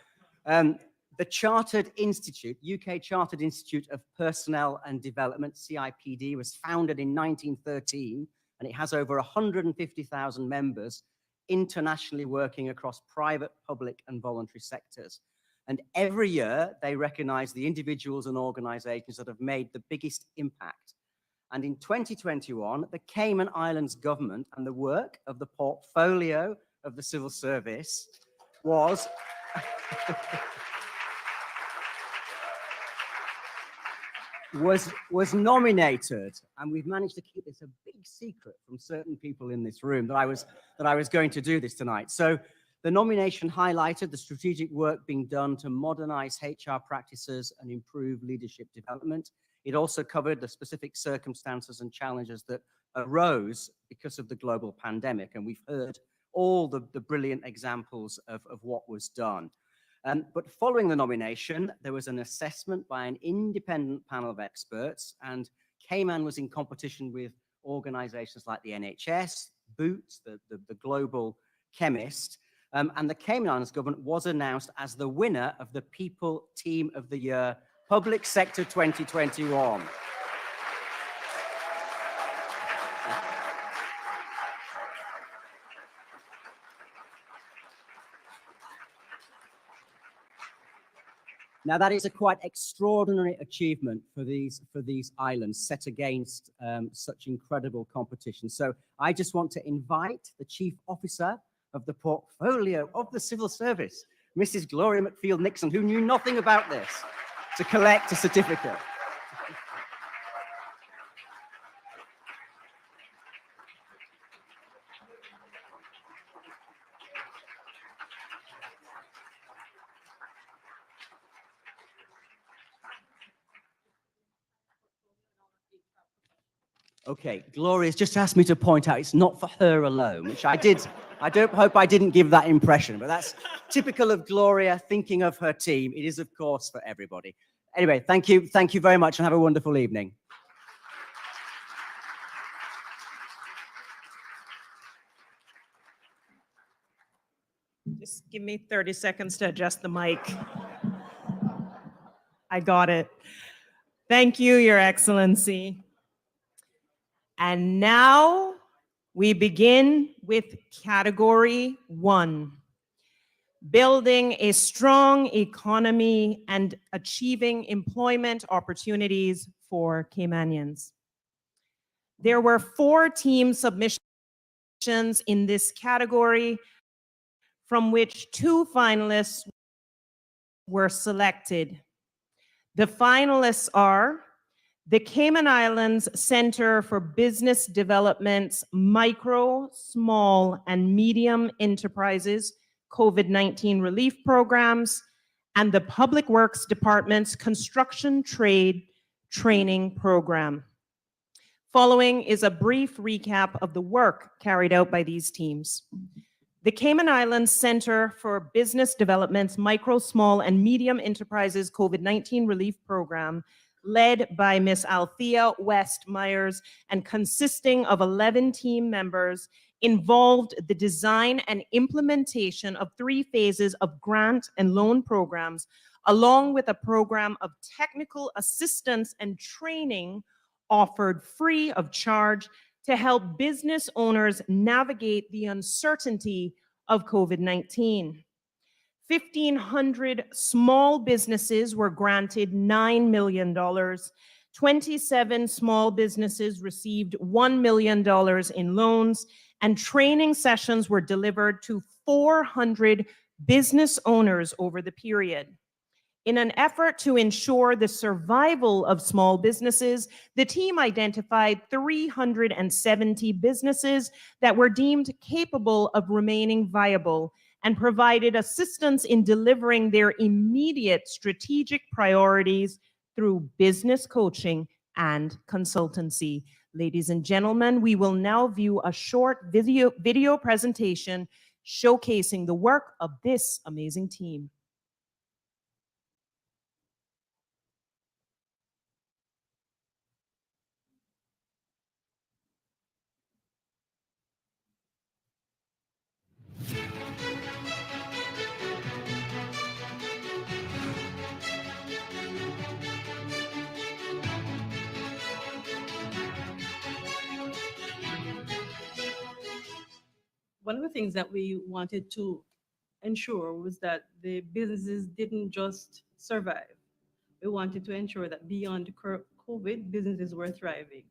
The Chartered Institute, UK Chartered Institute of Personnel and Development, CIPD, was founded in 1913, and it has over 150,000 members internationally working across private, public, and voluntary sectors. And every year, they recognize the individuals and organizations that have made the biggest impact. And in 2021, the Cayman Islands government and the work of the portfolio of the civil service was... was nominated, and we've managed to keep this a big secret from certain people in this room that I was going to do this tonight. So the nomination highlighted the strategic work being done to modernize HR practices and improve leadership development. It also covered the specific circumstances and challenges that arose because of the global pandemic, and we've heard all the brilliant examples of what was done. But following the nomination, there was an assessment by an independent panel of experts, and Cayman was in competition with organizations like the NHS, Boots, the global chemist, And the Cayman Islands government was announced as the winner of the People Team of the Year Public Sector 2021. Now, that is a quite extraordinary achievement for these islands set against such incredible competition. So I just want to invite the Chief Officer of the Portfolio of the Civil Service, Mrs. Gloria McField Nixon, who knew nothing about this, to collect a certificate. Okay, Gloria's just asked me to point out it's not for her alone, which I did. I don't hope I didn't give that impression, but that's typical of Gloria thinking of her team. It is, of course, for everybody. Anyway, thank you very much, and have a wonderful evening. Just give me 30 seconds to adjust the mic. I got it. Thank you, Your Excellency. And now we begin with Category 1, building a strong economy and achieving employment opportunities for Caymanians. There were 4 team submissions in this category, from which 2 finalists were selected. The finalists are the Cayman Islands Center for Business Development's Micro, Small, and Medium Enterprises COVID-19 Relief Programs and the Public Works Department's Construction Trade Training Program. Following is a brief recap of the work carried out by these teams. The Cayman Islands Center for Business Development's Micro, Small, and Medium Enterprises COVID-19 Relief Program, led by Ms. Althea West Myers and consisting of 11 team members, involved the design and implementation of 3 phases of grant and loan programs, along with a program of technical assistance and training offered free of charge to help business owners navigate the uncertainty of COVID-19. 1,500 small businesses were granted $9 million. 27 small businesses received $1 million in loans, and training sessions were delivered to 400 business owners over the period. In an effort to ensure the survival of small businesses, the team identified 370 businesses that were deemed capable of remaining viable and provided assistance in delivering their immediate strategic priorities through business coaching and consultancy. Ladies and gentlemen, we will now view a short video presentation showcasing the work of this amazing team. One of the things that we wanted to ensure was that the businesses didn't just survive. We wanted to ensure that beyond COVID, businesses were thriving.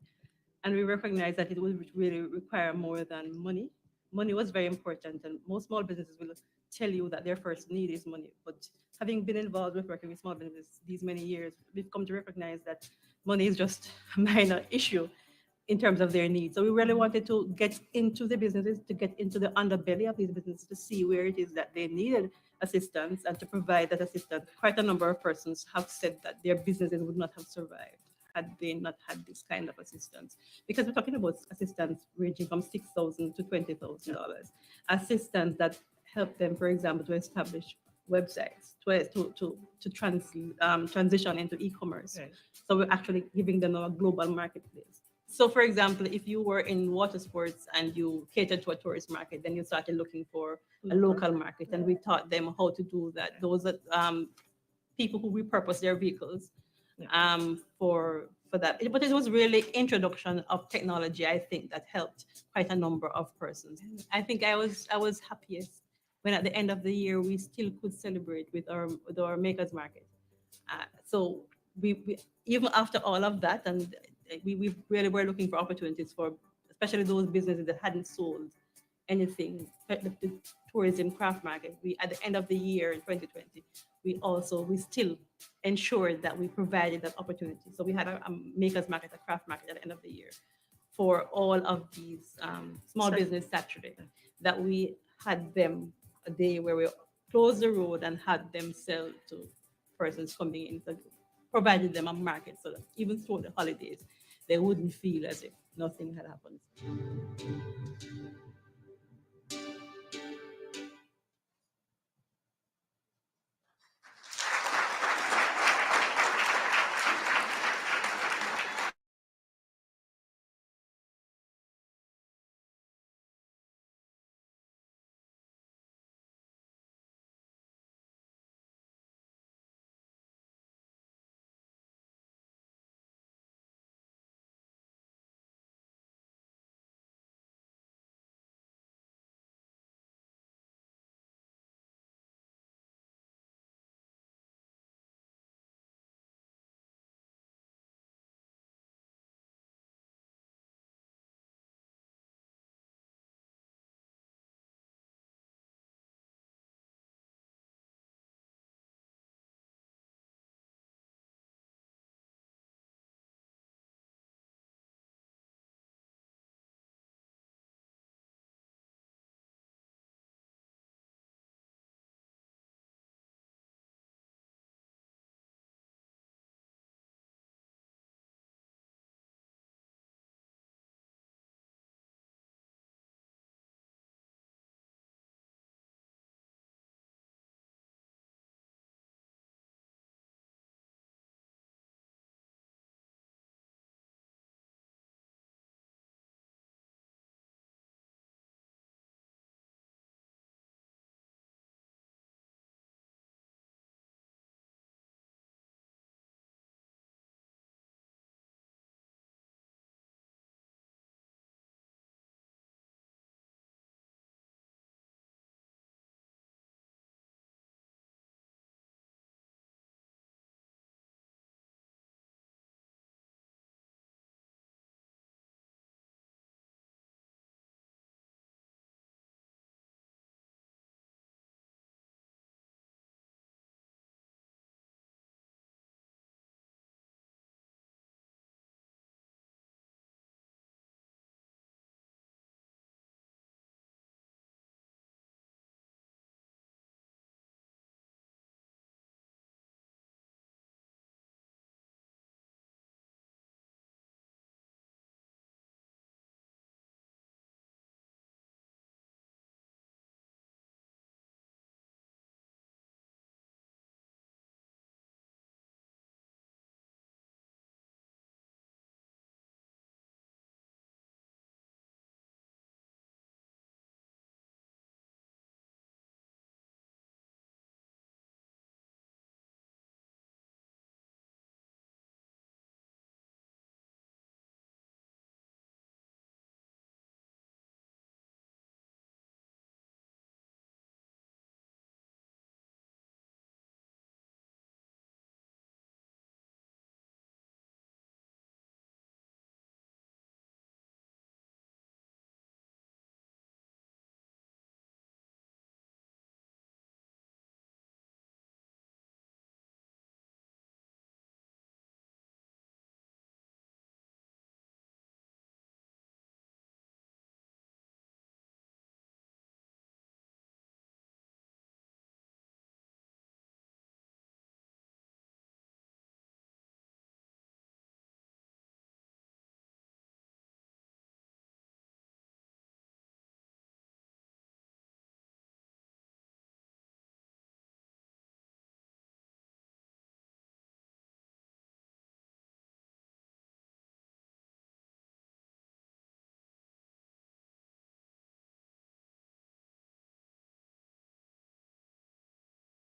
And we recognized that it would really require more than money. Money was very important, and most small businesses will tell you that their first need is money. But having been involved with working with small businesses these many years, we've come to recognize that money is just a minor issue in terms of their needs. So we really wanted to get into the businesses, to get into the underbelly of these businesses, to see where it is that they needed assistance and to provide that assistance. Quite a number of persons have said that their businesses would not have survived had they not had this kind of assistance. Because we're talking about assistance ranging from $6,000 to $20,000. Assistance that help them, for example, to establish websites, to transition into e-commerce. Right. So we're actually giving them a global marketplace. So for example, if you were in water sports and you catered to a tourist market, then you started looking for a local market, and we taught them how to do that. Those are people who repurpose their vehicles for that. But it was really introduction of technology, I think, that helped quite a number of persons. I think I was happiest when at the end of the year we still could celebrate with our makers market. So we even after all of that, and we really were looking for opportunities for especially those businesses that hadn't sold anything, the tourism craft market. We at the end of the year in 2020, we still ensured that we provided that opportunity. So we had a makers market, a craft market at the end of the year for all of these small business Saturday, that we had them a day where we closed the road and had them sell to persons coming in. So provided them a market so that even through the holidays, they wouldn't feel as if nothing had happened.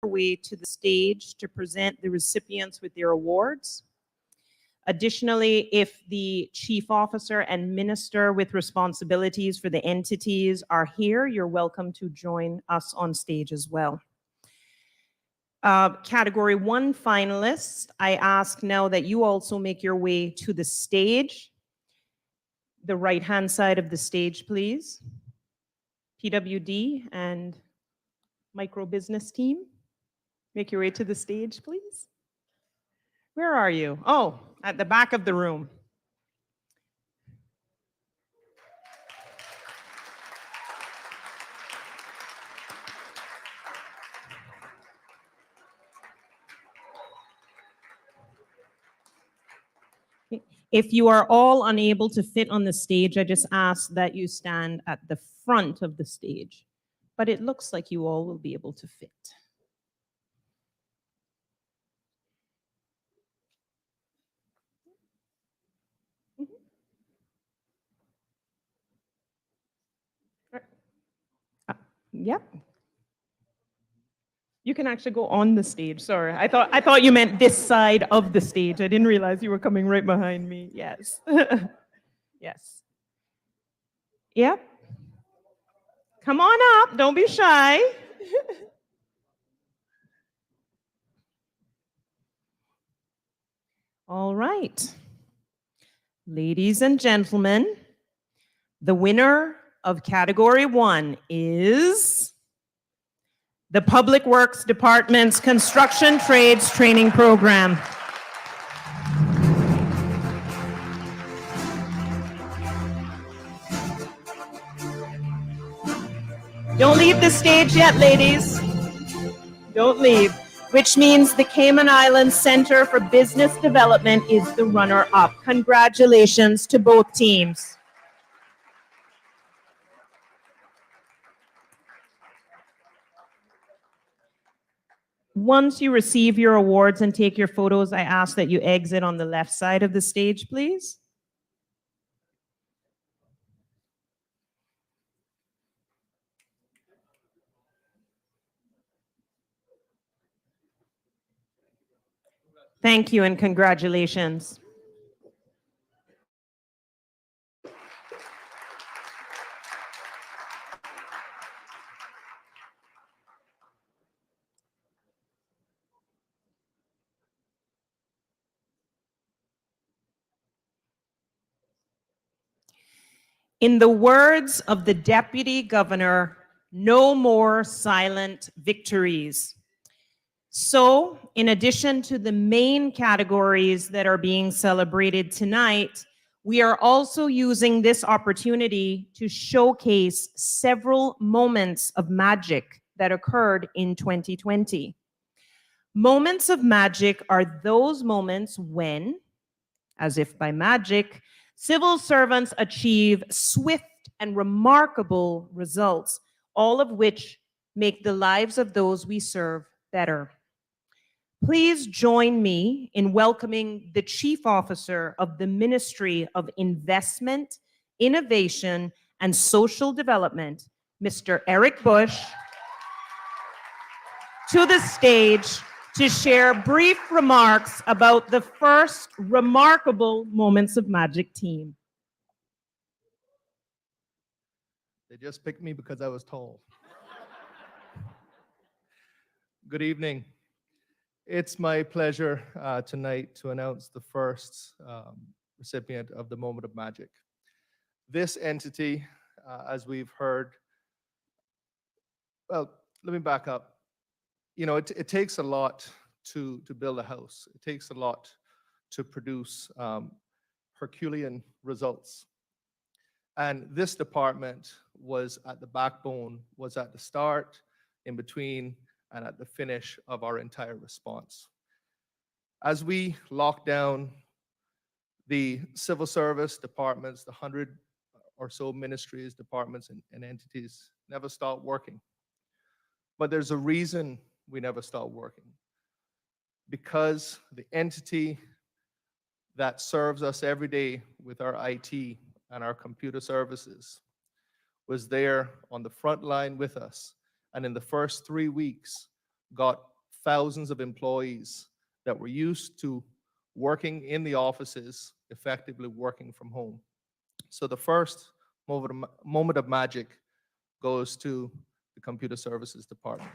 way to the stage to present the recipients with their awards. Additionally, if the chief officer and minister with responsibilities for the entities are here, you're welcome to join us on stage as well. Category 1 finalists, I ask now that you also make your way to the stage. The right-hand side of the stage, please. PWD and micro business team, make your way to the stage, please. Where are you? Oh, at the back of the room. If you are all unable to fit on the stage, I just ask that you stand at the front of the stage. But it looks like you all will be able to fit. Yep. You can actually go on the stage. Sorry, I thought you meant this side of the stage. I didn't realize you were coming right behind me. Yes. Yes. Yep. Come on up. Don't be shy. All right. Ladies and gentlemen, the winner of category 1 is the Public Works Department's Construction Trades Training Program. Don't leave the stage yet, ladies. Don't leave. Which means the Cayman Islands Center for Business Development is the runner-up. Congratulations to both teams. Once you receive your awards and take your photos, I ask that you exit on the left side of the stage, please. Thank you and congratulations. In the words of the Deputy Governor, no more silent victories. So, in addition to the main categories that are being celebrated tonight, we are also using this opportunity to showcase several moments of magic that occurred in 2020. Moments of magic are those moments when, as if by magic, civil servants achieve swift and remarkable results, all of which make the lives of those we serve better. Please join me in welcoming the Chief Officer of the Ministry of Investment, Innovation, and Social Development, Mr. Eric Bush, to the stage to share brief remarks about the first remarkable Moments of Magic team. They just picked me because I was tall. Good evening. It's my pleasure tonight to announce the first recipient of the Moment of Magic. This entity, as we've heard, well, let me back up. You know, it takes a lot to build a house. It takes a lot to produce Herculean results. And this department was at the backbone, was at the start, in between, and at the finish of our entire response. As we locked down, the civil service departments, the 100 or so ministries, departments, and entities never stopped working. But there's a reason we never stopped working. Because the entity that serves us every day with our IT and our computer services was there on the front line with us, and in the first 3 weeks got thousands of employees that were used to working in the offices, effectively working from home. So the first moment of magic goes to the Computer Services Department.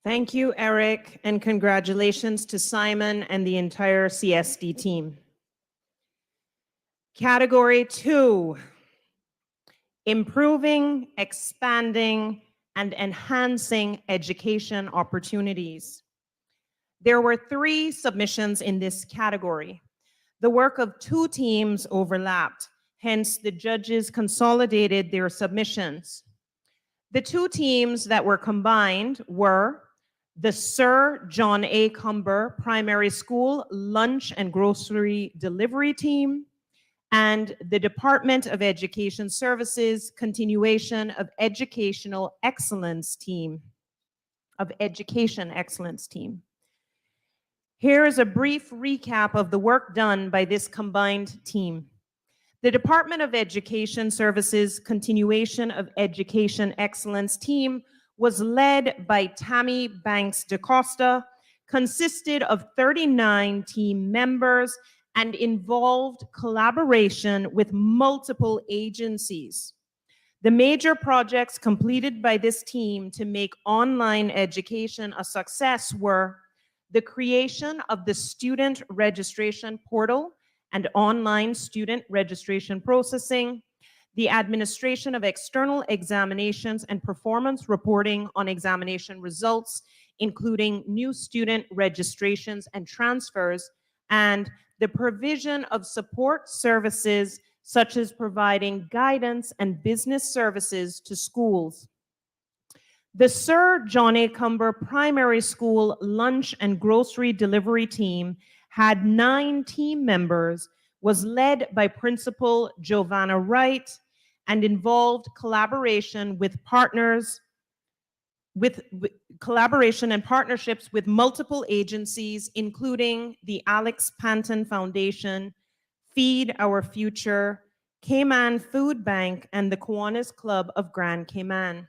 Thank you, Eric, and congratulations to Simon and the entire CSD team. Category 2, improving, expanding, and enhancing education opportunities. There were 3 submissions in this category. The work of 2 teams overlapped, hence the judges consolidated their submissions. The 2 teams that were combined were the Sir John A. Cumber Primary School Lunch and Grocery Delivery Team and the Department of Education Services Continuation of Educational Excellence Team. Here is a brief recap of the work done by this combined team. The Department of Education Services Continuation of Education Excellence team was led by Tammy Banks DaCosta, consisted of 39 team members, and involved collaboration with multiple agencies. The major projects completed by this team to make online education a success were the creation of the student registration portal and online student registration processing, the administration of external examinations and performance reporting on examination results, including new student registrations and transfers, and the provision of support services such as providing guidance and business services to schools. The Sir John A. Cumber Primary School Lunch and Grocery Delivery Team had 9 team members, was led by Principal Giovanna Wright, and involved collaboration with partners, collaboration and partnerships with multiple agencies, including the Alex Panton Foundation, Feed Our Future, Cayman Food Bank, and the Kiwanis Club of Grand Cayman.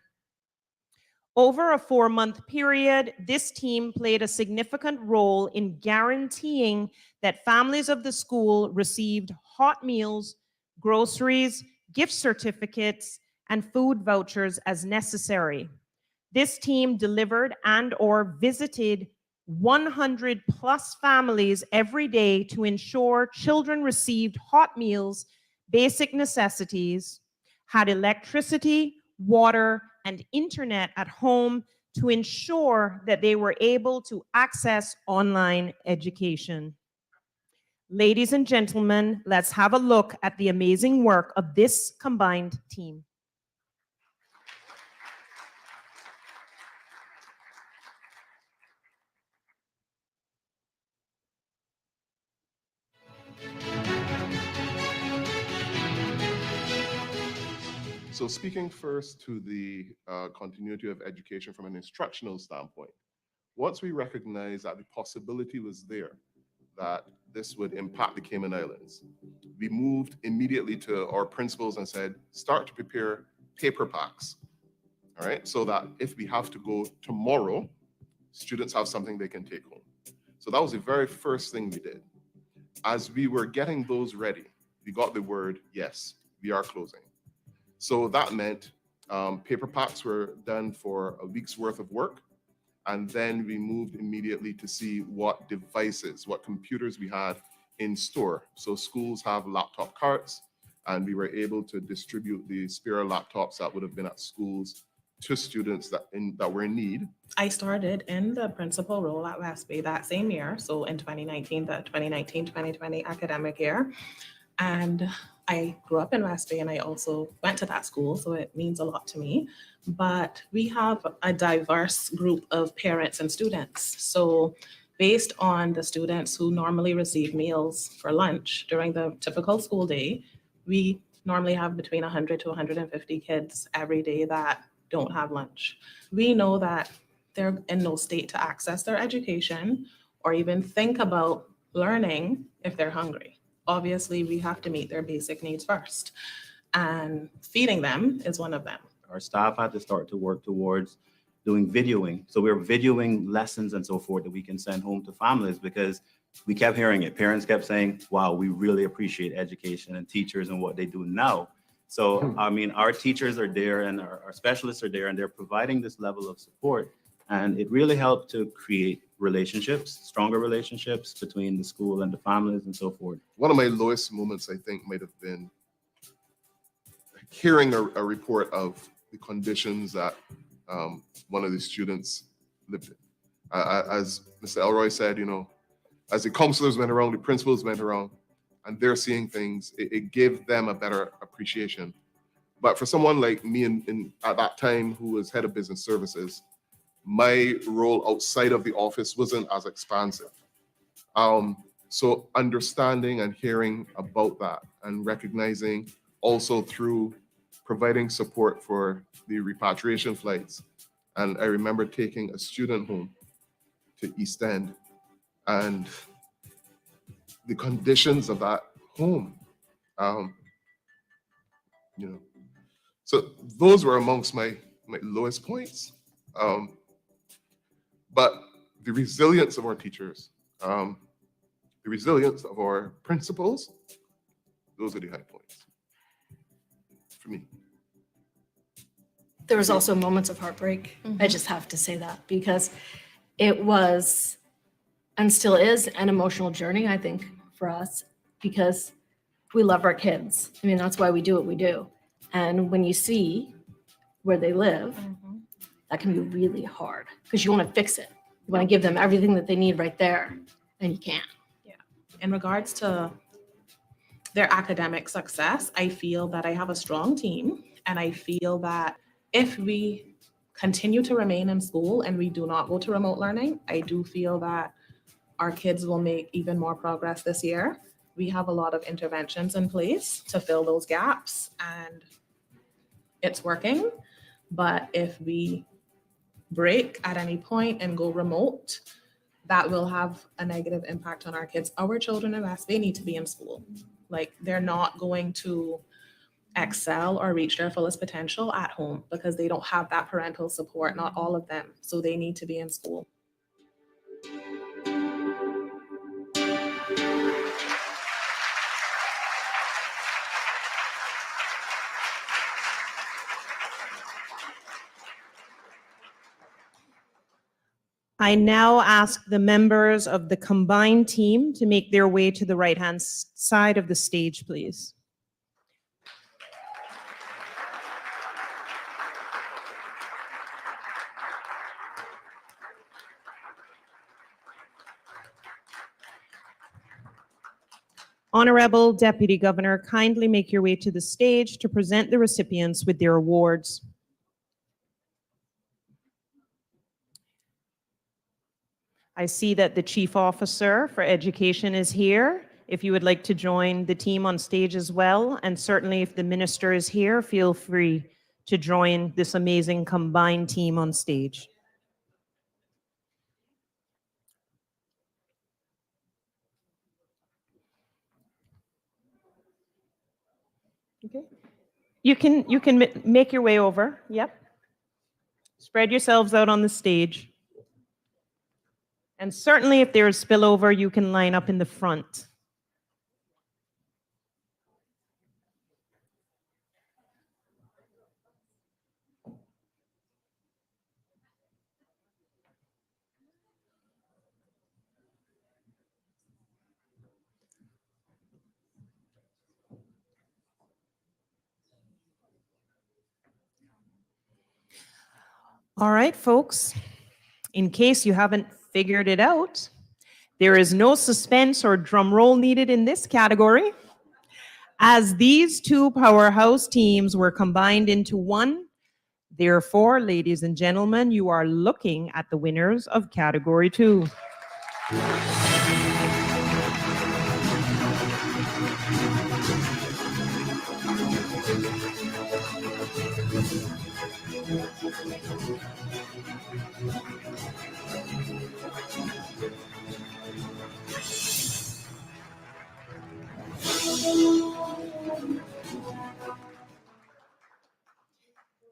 Over a 4-month period, this team played a significant role in guaranteeing that families of the school received hot meals, groceries, gift certificates, and food vouchers as necessary. This team delivered and/or visited 100 plus families every day to ensure children received hot meals, basic necessities, had electricity, water, and internet at home to ensure that they were able to access online education. Ladies and gentlemen, let's have a look at the amazing work of this combined team. So speaking first to the continuity of education from an instructional standpoint, once we recognized that the possibility was there that this would impact the Cayman Islands, we moved immediately to our principals and said, start to prepare paper packs, all right? So that if we have to go tomorrow, students have something they can take home. So that was the very first thing we did. As we were getting those ready, we got the word, yes, we are closing. So that meant paper packs were done for a week's worth of work. And then we moved immediately to see what devices, what computers we had in store. So schools have laptop carts. and we were able to distribute the spare laptops that would have been at schools to students that were in need. I started in the principal role at West Bay that same year, so in 2019, the 2019-2020 academic year. And I grew up in West Bay and I also went to that school, so it means a lot to me. But we have a diverse group of parents and students. So based on the students who normally receive meals for lunch during the typical school day, we normally have between 100 to 150 kids every day that don't have lunch. We know that they're in no state to access their education or even think about learning if they're hungry. Obviously, we have to meet their basic needs first, and feeding them is one of them. Our staff had to start to work towards doing videoing. So we were videoing lessons and so forth that we can send home to families, because we kept hearing it. Parents kept saying, wow, we really appreciate education and teachers and what they do now. So, I mean, our teachers are there and our specialists are there, and they're providing this level of support. And it really helped to create relationships, stronger relationships between the school and the families and so forth. One of my lowest moments, I think, might have been hearing a report of the conditions that one of the students lived in. As Mr. Elroy said, you know, as the counselors went around, the principals went around, and they're seeing things, it gave them a better appreciation. But for someone like me at that time, who was head of business services, my role outside of the office wasn't as expansive. So understanding and hearing about that and recognizing also through providing support for the repatriation flights. And I remember taking a student home to East End, and the conditions of that home, you know, so those were amongst my lowest points. But the resilience of our teachers, the resilience of our principals, those are the high points for me. There was also moments of heartbreak. I just have to say that, because it was and still is an emotional journey, I think, for us, because we love our kids. I mean, that's why we do what we do. And when you see where they live, that can be really hard, because you want to fix it. You want to give them everything that they need right there, and you can't. Yeah. In regards to their academic success, I feel that I have a strong team, and I feel that if we continue to remain in school and we do not go to remote learning, I do feel that our kids will make even more progress this year. We have a lot of interventions in place to fill those gaps, and it's working. But if we break at any point and go remote, that will have a negative impact on our kids. Our children in West Bay need to be in school. Like, they're not going to excel or reach their fullest potential at home because they don't have that parental support, not all of them. So they need to be in school. I now ask the members of the combined team to make their way to the right-hand side of the stage, please. Honorable Deputy Governor, kindly make your way to the stage to present the recipients with their awards. I see that the Chief Officer for Education is here. If you would like to join the team on stage as well, and certainly if the Minister is here, feel free to join this amazing combined team on stage. Okay. You can make your way over. Yep. Spread yourselves out on the stage. And certainly if there is spillover, you can line up in the front. All right, folks, in case you haven't figured it out, there is no suspense or drum roll needed in this category, as these two powerhouse teams were combined into one. Therefore, ladies and gentlemen, you are looking at the winners of Category 2.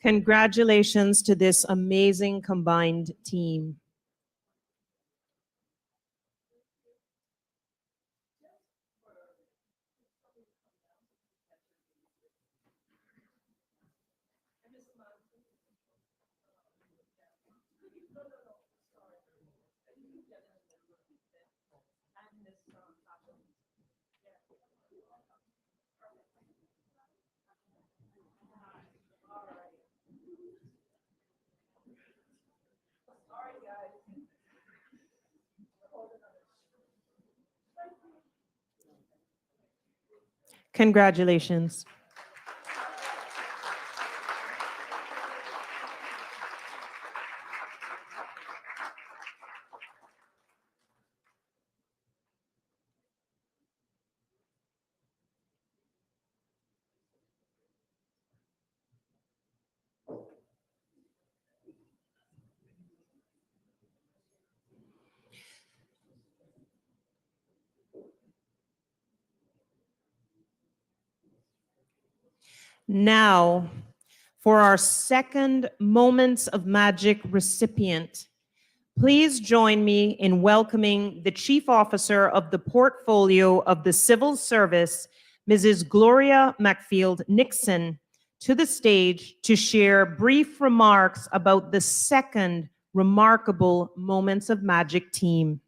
Congratulations to this amazing combined team. Congratulations. Now, for our second Moments of Magic recipient, please join me in welcoming the Chief Officer of the Portfolio of the Civil Service, Mrs. Gloria Macfield Nixon, to the stage to share brief remarks about the second remarkable Moments of Magic team.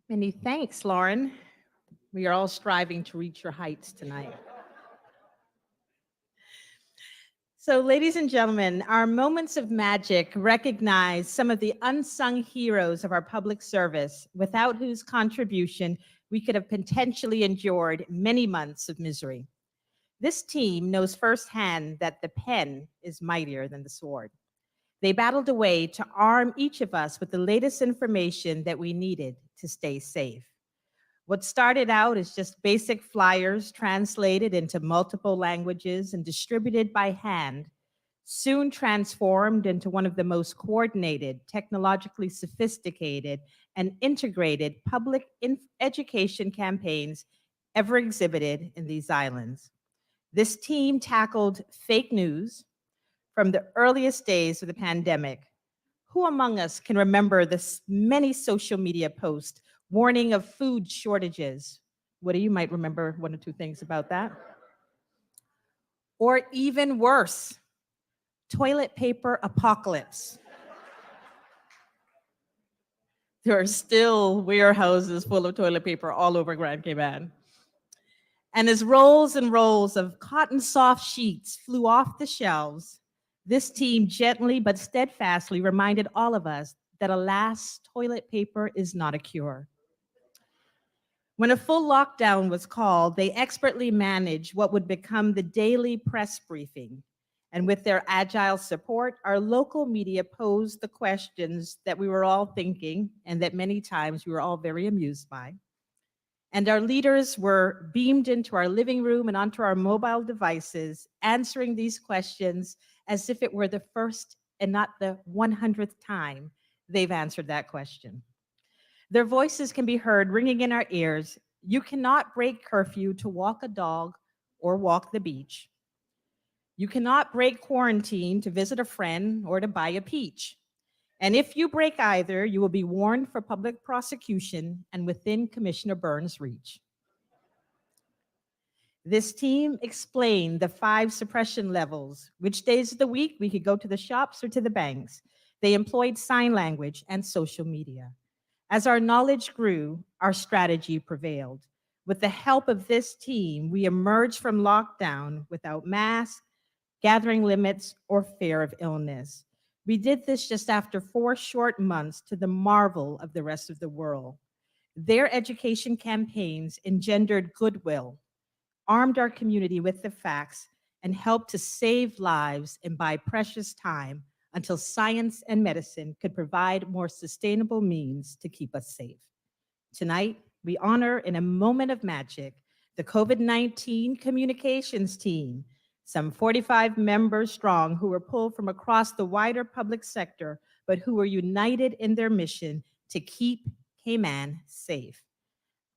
Many thanks, Lauren. We are all striving to reach your heights tonight. So, ladies and gentlemen, our Moments of Magic recognize some of the unsung heroes of our public service, without whose contribution we could have potentially endured many months of misery. This team knows firsthand that the pen is mightier than the sword. They battled away to arm each of us with the latest information that we needed to stay safe. What started out as just basic flyers translated into multiple languages and distributed by hand soon transformed into one of the most coordinated, technologically sophisticated, and integrated public education campaigns ever exhibited in these islands. This team tackled fake news from the earliest days of the pandemic. Who among us can remember the many social media posts warning of food shortages? What you might remember one or two things about that. Or even worse, toilet paper apocalypse. There are still warehouses full of toilet paper all over Grand Cayman. And as rolls and rolls of cotton soft sheets flew off the shelves, this team gently but steadfastly reminded all of us that, alas, toilet paper is not a cure. When a full lockdown was called, they expertly managed what would become the daily press briefing. And with their agile support, our local media posed the questions that we were all thinking and that many times we were all very amused by. And our leaders were beamed into our living room and onto our mobile devices, answering these questions as if it were the first and not the 100th time they've answered that question. Their voices can be heard ringing in our ears. You cannot break curfew to walk a dog or walk the beach. You cannot break quarantine to visit a friend or to buy a peach. And if you break either, you will be warned for public prosecution and within Commissioner Burns' reach. This team explained the 5 suppression levels, which days of the week we could go to the shops or to the banks. They employed sign language and social media. As our knowledge grew, our strategy prevailed. With the help of this team, we emerged from lockdown without masks, gathering limits, or fear of illness. We did this just after 4 short months, to the marvel of the rest of the world. Their education campaigns engendered goodwill, armed our community with the facts, and helped to save lives and buy precious time until science and medicine could provide more sustainable means to keep us safe. Tonight, we honor, in a moment of magic, the COVID-19 communications team, some 45 members strong, who were pulled from across the wider public sector, but who were united in their mission to keep Cayman safe.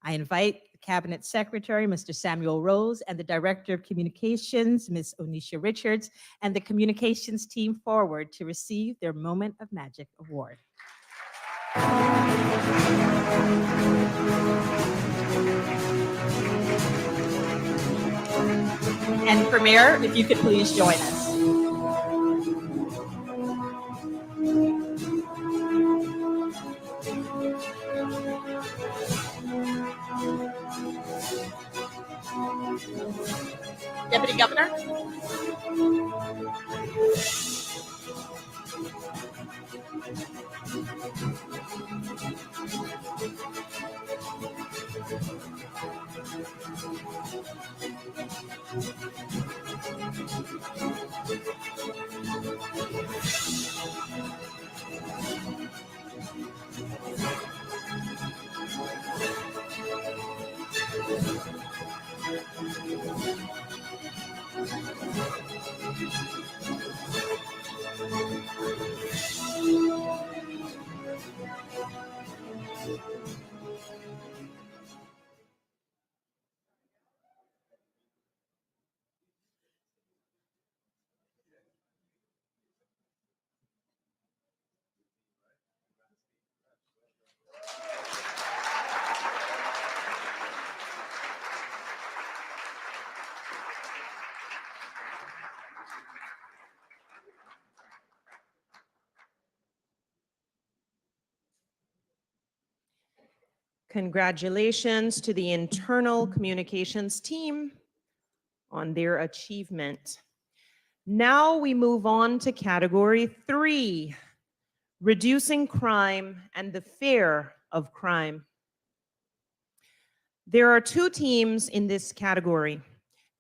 I invite the Cabinet Secretary, Mr. Samuel Rose, and the Director of Communications, Ms. Onisha Richards, and the communications team forward to receive their Moment of Magic Award. And Premier, if you could please join us. Deputy Governor. Congratulations to the internal communications team on their achievement. Now we move on to category 3, reducing crime and the fear of crime. There are 2 teams in this category: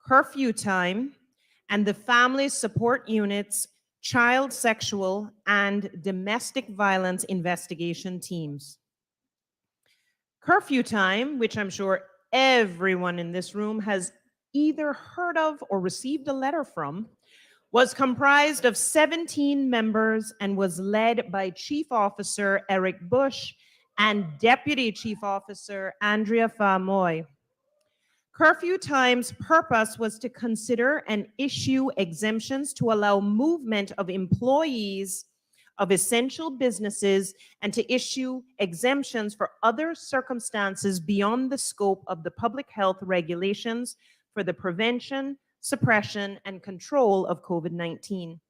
Curfew Time and the Family Support Unit's Child Sexual and Domestic Violence Investigation teams. Curfew Time, which I'm sure everyone in this room has either heard of or received a letter from, was comprised of 17 members and was led by Chief Officer Eric Bush and Deputy Chief Officer Andrea Famoy. Curfew Time's purpose was to consider and issue exemptions to allow movement of employees of essential businesses and to issue exemptions for other circumstances beyond the scope of the public health regulations for the prevention, suppression, and control of COVID-19.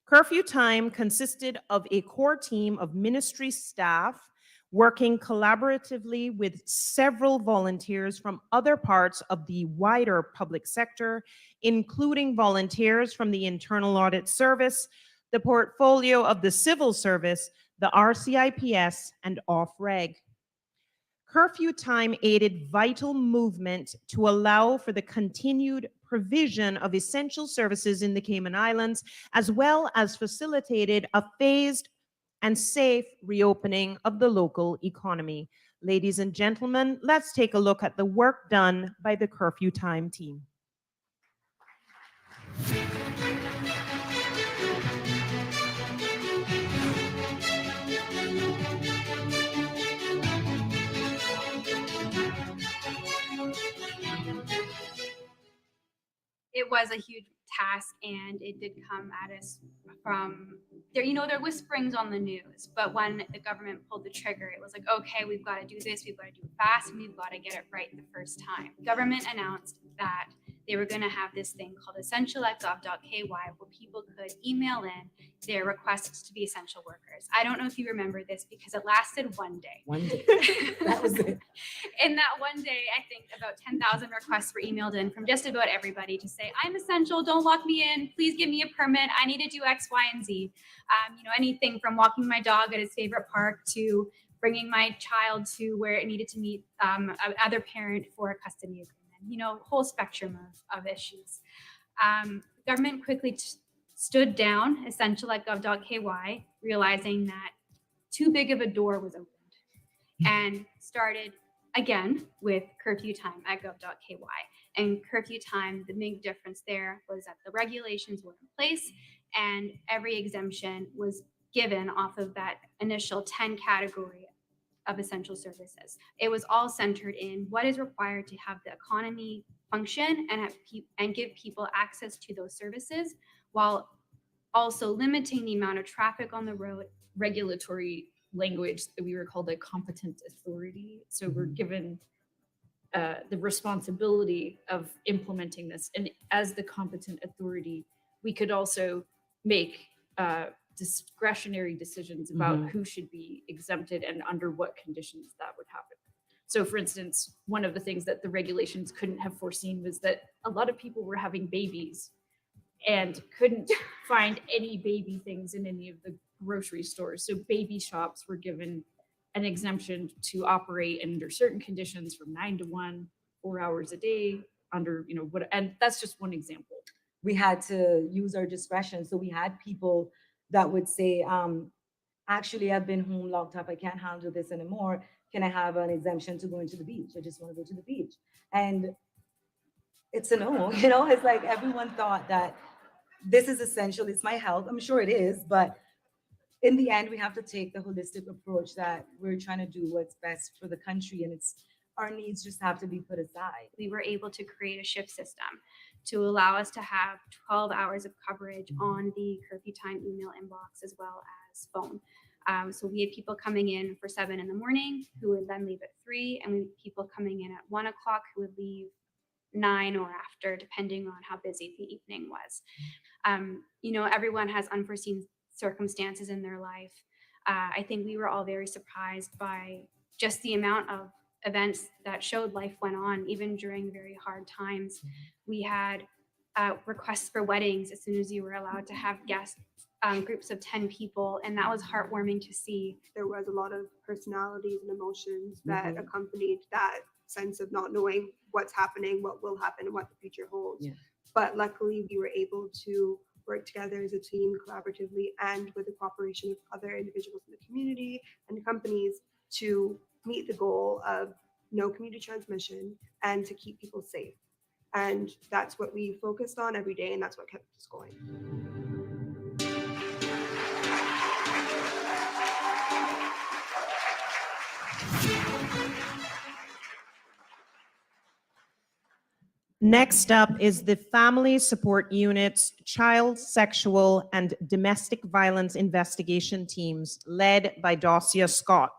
Curfew Time consisted of a core team of ministry staff working collaboratively with several volunteers from other parts of the wider public sector, including volunteers from the Internal Audit Service, the portfolio of the Civil Service, the RCIPS, and OFREG. Curfew Time aided vital movement to allow for the continued provision of essential services in the Cayman Islands, as well as facilitated a phased and safe reopening of the local economy. Ladies and gentlemen, let's take a look at the work done by the Curfew Time team. It was a huge task, and it did come at us from there. You know, there are whisperings on the news, but when the government pulled the trigger, it was like, okay, we've got to do this, we've got to do it fast, and we've got to get it right the first time. Government announced that they were going to have this thing called essential@gov.ky where people could email in their requests to be essential workers. I don't know if you remember this because it lasted one day. One day. That was it. In that one day, I think about 10,000 requests were emailed in from just about everybody to say, I'm essential, don't lock me in, please give me a permit, I need to do X, Y, and Z. Anything from walking my dog at his favorite park to bringing my child to where it needed to meet other parent for a custody agreement, whole spectrum of issues. Government quickly stood down essential@gov.ky, realizing that too big of a door was opened, and started again with curfew time at gov.ky. And curfew time, the big difference there was that the regulations were in place and every exemption was given off of that initial 10 category of essential services. It was all centered in what is required to have the economy function and give people access to those services, while also limiting the amount of traffic on the road. Regulatory language that we were called a competent authority. So we're given the responsibility of implementing this. And as the competent authority, we could also make discretionary decisions about who should be exempted and under what conditions that would happen. So for instance, one of the things that the regulations couldn't have foreseen was that a lot of people were having babies and couldn't find any baby things in any of the grocery stores. So baby shops were given an exemption to operate under certain conditions from 9 to 1, 4 hours a day under, and that's just one example. We had to use our discretion. So we had people that would say, actually, I've been home locked up. I can't handle this anymore. Can I have an exemption to go into the beach? I just want to go to the beach. And it's a no, it's like everyone thought that this is essential. It's my health. I'm sure it is, but in the end, we have to take the holistic approach that we're trying to do what's best for the country, and our needs just have to be put aside. We were able to create a shift system to allow us to have 12 hours of coverage on the curfew time email inbox as well as phone. So we had people coming in for 7 in the morning who would then leave at 3, and we had people coming in at 1 o'clock who would leave 9 or after, depending on how busy the evening was. Everyone has unforeseen circumstances in their life. I think we were all very surprised by just the amount of events that showed life went on, even during very hard times. We had requests for weddings as soon as you were allowed to have guests, groups of 10 people, and that was heartwarming to see. There was a lot of personalities and emotions that accompanied that sense of not knowing what's happening, what will happen, and what the future holds. Yeah. But luckily, we were able to work together as a team collaboratively and with the cooperation of other individuals in the community and companies to meet the goal of no community transmission and to keep people safe. And that's what we focused on every day, and that's what kept us going. Next up is the Family Support Unit's Child Sexual and Domestic Violence Investigation Teams, led by Dacia Scott.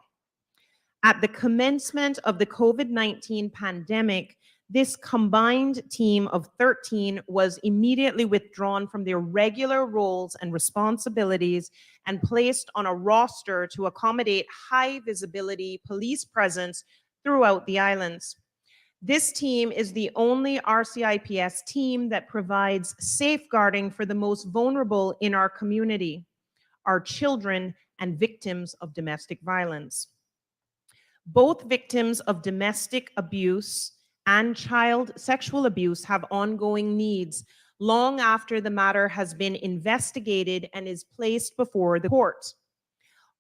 At the commencement of the COVID-19 pandemic, this combined team of 13 was immediately withdrawn from their regular roles and responsibilities and placed on a roster to accommodate high visibility police presence throughout the islands. This team is the only RCIPS team that provides safeguarding for the most vulnerable in our community, our children and victims of domestic violence. Both victims of domestic abuse and child sexual abuse have ongoing needs long after the matter has been investigated and is placed before the court.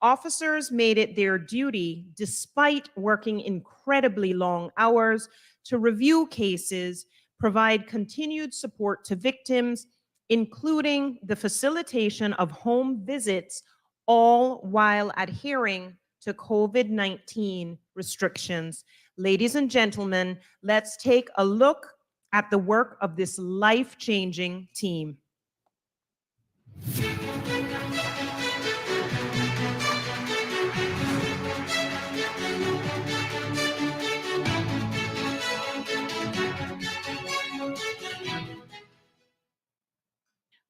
Officers made it their duty, despite working incredibly long hours, to review cases, provide continued support to victims, including the facilitation of home visits, all while adhering to COVID-19 restrictions. Ladies and gentlemen, let's take a look at the work of this life-changing team.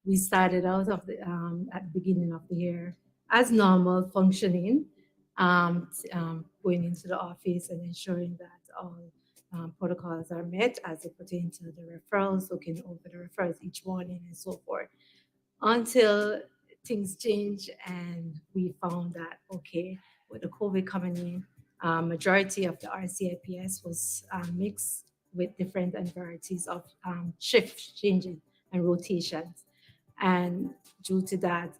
we started out of the at the beginning of the year as normal functioning, going into the office and ensuring that all protocols are met as it pertains to the referrals, looking over the referrals each morning and so forth, until things changed and we found that, okay, with the COVID coming in, majority of the RCIPS was mixed with different and varieties of shift changing and rotations. And due to that,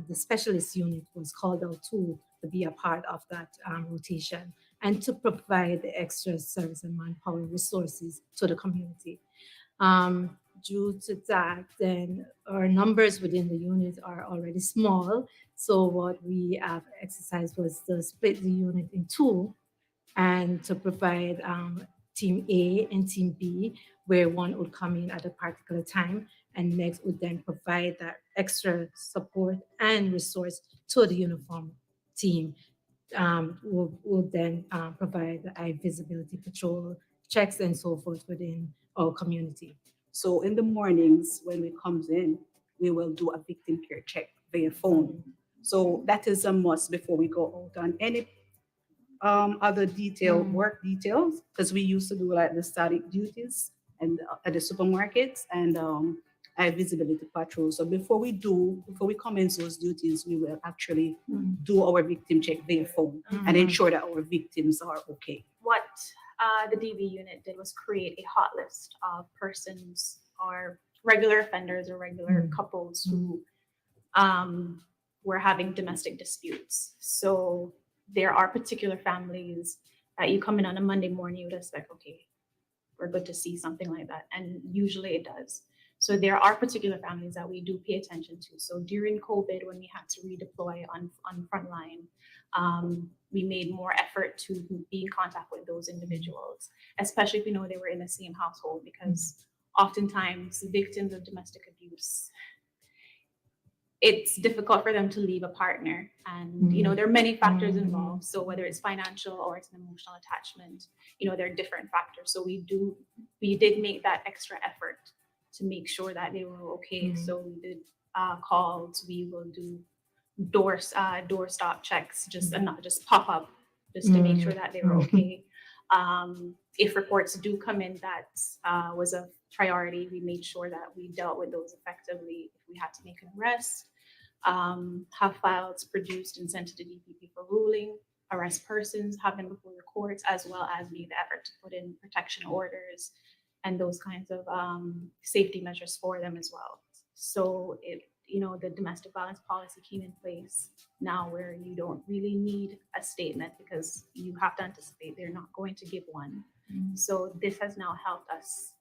the specialist unit was called out to be a part of that rotation and to provide the extra service and manpower resources to the community. Due to that, then our numbers within the unit are already small. So what we have exercised was to split the unit in two and to provide Team A and Team B, where one would come in at a particular time and next would then provide that extra support and resource to the uniform team. Will then provide the eye visibility patrol checks and so forth within our community. So in the mornings when we comes in, we will do a victim care check via phone. So that is a must before we go out on any other work details, because we used to do like the static duties and at the supermarkets and eye visibility patrol. So before we come in those duties, we will actually do our victim check via phone and ensure that our victims are okay. What the DV unit did was create a hot list of persons or regular offenders or regular couples who were having domestic disputes. So there are particular families that you come in on a Monday morning, you would expect, okay, we're good to see something like that. And usually it does. So there are particular families that we do pay attention to. So during COVID, when we had to redeploy on frontline, we made more effort to be in contact with those individuals, especially if we know they were in the same household, because oftentimes victims of domestic abuse, it's difficult for them to leave a partner. And, there are many factors involved. So whether it's financial or it's an emotional attachment, there are different factors. So we did make that extra effort to make sure that they were okay. So we did calls, we will do door stop checks, and not just pop up, just to make sure that they were okay. If reports do come in that was a priority, we made sure that we dealt with those effectively. If we had to make an arrest, have files produced and sent to the DPP for ruling, arrest persons, have them before the courts, as well as make the effort to put in protection orders and those kinds of safety measures for them as well. So the domestic violence policy came in place now where you don't really need a statement because you have to anticipate they're not going to give one. So this has now helped us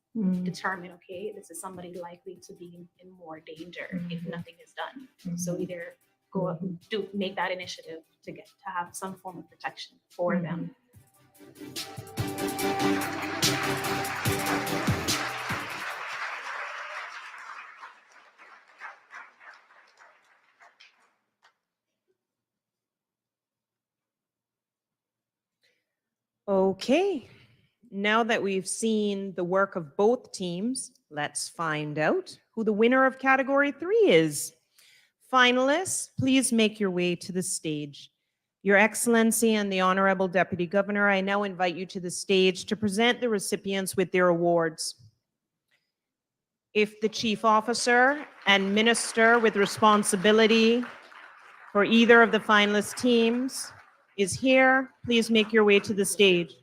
determine, okay, this is somebody likely to be in more danger if nothing is done. So either go up and make that initiative to have some form of protection for them. Okay, now that we've seen the work of both teams, let's find out who the winner of Category 3 is. Finalists, please make your way to the stage. Your Excellency and the Honorable Deputy Governor, I now invite you to the stage to present the recipients with their awards. If the Chief Officer and Minister with responsibility for either of the finalist teams is here, please make your way to the stage.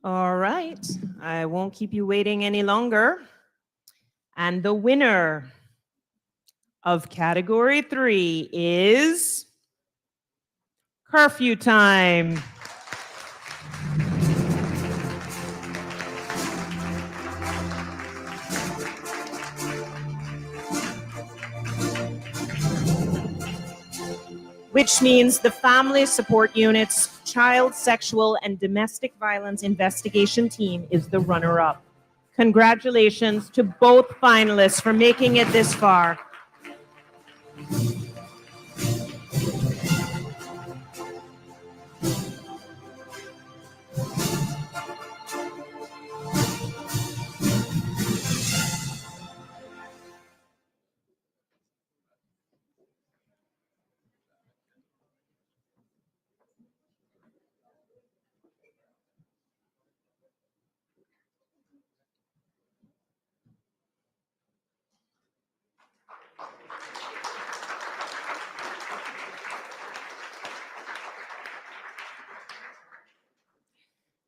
All right, I won't keep you waiting any longer. And the winner of Category 3 is Curfew Time. which means the Family Support Unit's Child Sexual and Domestic Violence Investigation Team is the runner-up. Congratulations to both finalists for making it this far.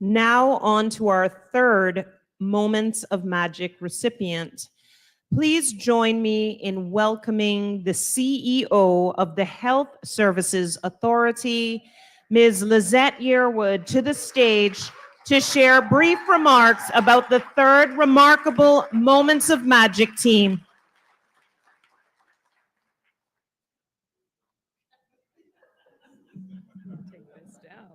Now on to our third Moments of Magic recipient. Please join me in welcoming the CEO of the Health Services Authority, Ms. Lizette Yearwood, to the stage to share brief remarks about the third remarkable Moments of Magic team. Take this down.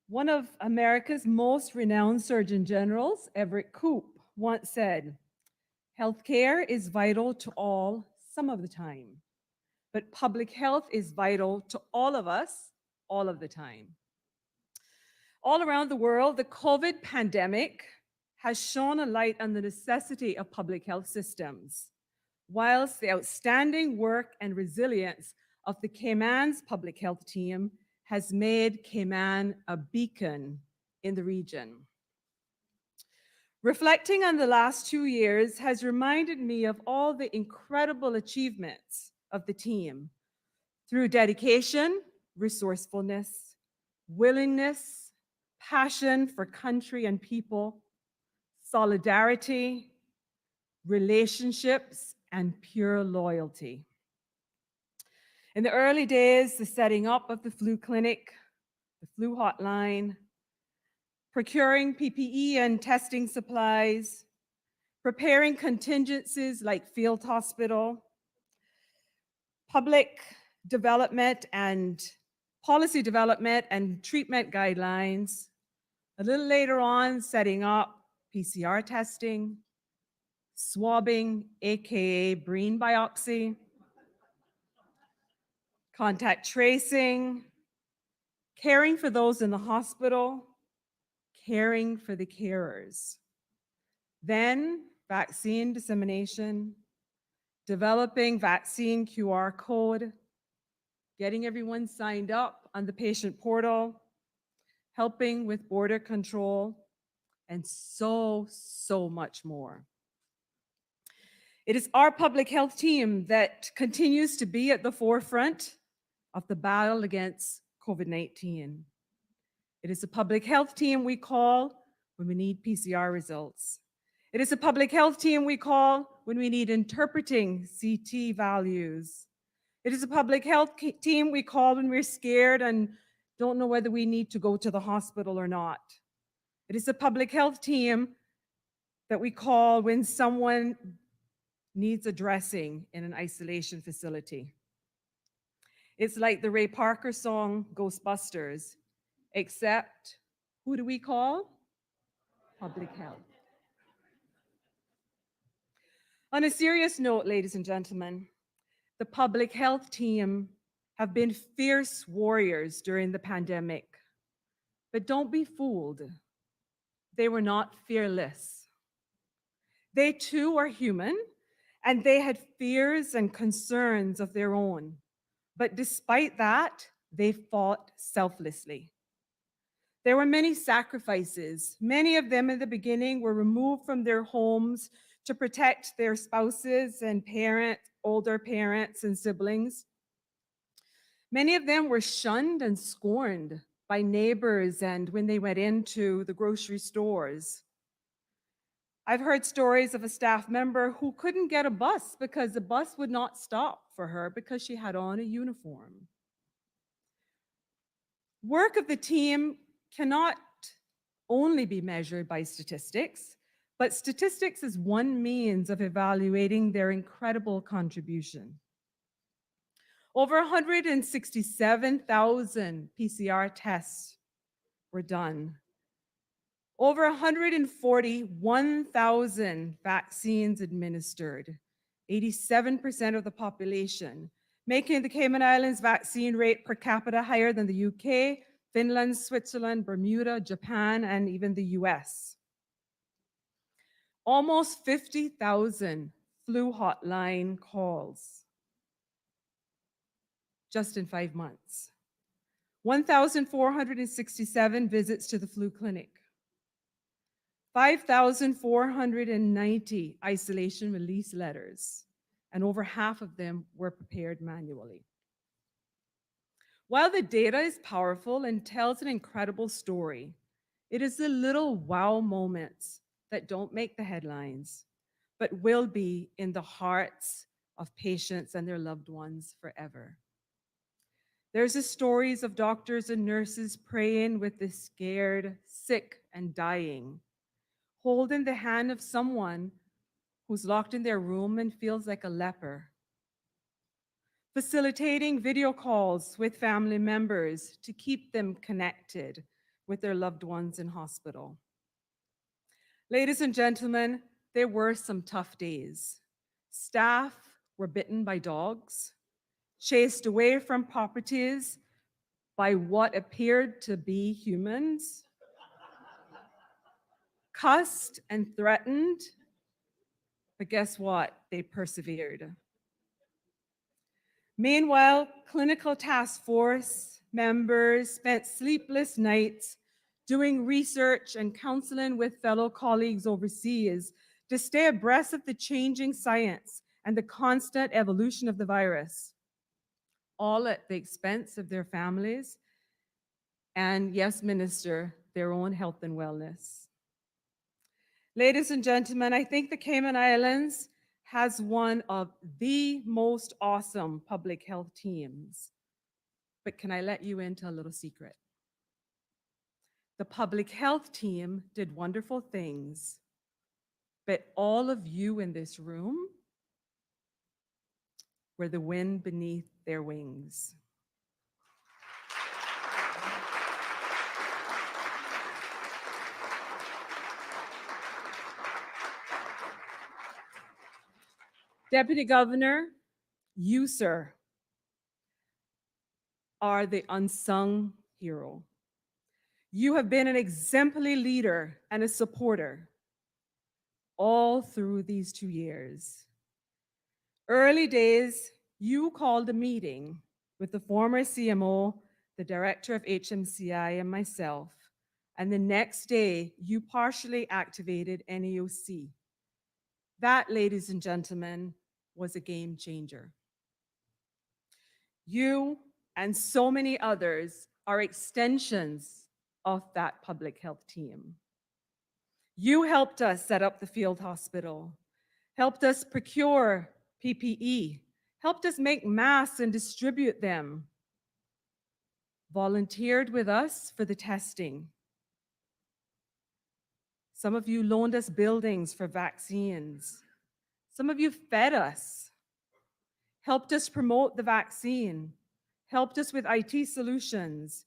One of America's most renowned Surgeon Generals, Everett Koop, once said, "Healthcare is vital to all some of the time, but public health is vital to all of us all of the time." All around the world, the COVID pandemic has shone a light on the necessity of public health systems, whilst the outstanding work and resilience of the Cayman's public health team has made Cayman a beacon in the region. Reflecting on the last 2 years has reminded me of all the incredible achievements of the team through dedication, resourcefulness, willingness, passion for country and people, solidarity, relationships, and pure loyalty. In the early days, the setting up of the flu clinic, the flu hotline, procuring PPE and testing supplies, preparing contingencies like field hospital, public development and policy development and treatment guidelines. A little later on, setting up PCR testing, swabbing, AKA brain biopsy, contact tracing, caring for those in the hospital, caring for the carers. Then vaccine dissemination, developing vaccine QR code, getting everyone signed up on the patient portal, helping with border control, and so much more. It is our public health team that continues to be at the forefront of the battle against COVID-19. It is a public health team we call when we need PCR results. It is a public health team we call when we need interpreting CT values. It is a public health team we call when we're scared and don't know whether we need to go to the hospital or not. It is a public health team that we call when someone needs a dressing in an isolation facility. It's like the Ray Parker song, Ghostbusters, except who do we call? Public health. On a serious note, ladies and gentlemen, the public health team have been fierce warriors during the pandemic. But don't be fooled. They were not fearless. They too are human, and they had fears and concerns of their own. But despite that, they fought selflessly. There were many sacrifices. Many of them in the beginning were removed from their homes to protect their spouses and parents, older parents and siblings. Many of them were shunned and scorned by neighbors and when they went into the grocery stores. I've heard stories of a staff member who couldn't get a bus because the bus would not stop for her because she had on a uniform. Work of the team cannot only be measured by statistics, but statistics is one means of evaluating their incredible contribution. Over 167,000 PCR tests were done. Over 141,000 vaccines administered, 87% of the population, making the Cayman Islands vaccine rate per capita higher than the UK, Finland, Switzerland, Bermuda, Japan, and even the US. Almost 50,000 flu hotline calls just in 5 months. 1,467 visits to the flu clinic. 5,490 isolation release letters, and over half of them were prepared manually. While the data is powerful and tells an incredible story, it is the little wow moments that don't make the headlines, but will be in the hearts of patients and their loved ones forever. There's the stories of doctors and nurses praying with the scared, sick, and dying, holding the hand of someone who's locked in their room and feels like a leper, facilitating video calls with family members to keep them connected with their loved ones in hospital. Ladies and gentlemen, there were some tough days. Staff were bitten by dogs, chased away from properties by what appeared to be humans, cussed and threatened, but guess what? They persevered. Meanwhile, clinical task force members spent sleepless nights doing research and counseling with fellow colleagues overseas to stay abreast of the changing science and the constant evolution of the virus, all at the expense of their families and, yes, Minister, their own health and wellness. Ladies and gentlemen, I think the Cayman Islands has one of the most awesome public health teams. But can I let you into a little secret? The public health team did wonderful things, but all of you in this room were the wind beneath their wings. Deputy Governor, you, sir, are the unsung hero. You have been an exemplary leader and a supporter all through these 2 years. Early days, you called a meeting with the former CMO, the director of HMCI, and myself, and the next day, you partially activated NEOC. That, ladies and gentlemen, was a game changer. You and so many others are extensions of that public health team. You helped us set up the field hospital, helped us procure PPE, helped us make masks and distribute them, volunteered with us for the testing. Some of you loaned us buildings for vaccines. Some of you fed us, helped us promote the vaccine, helped us with IT solutions,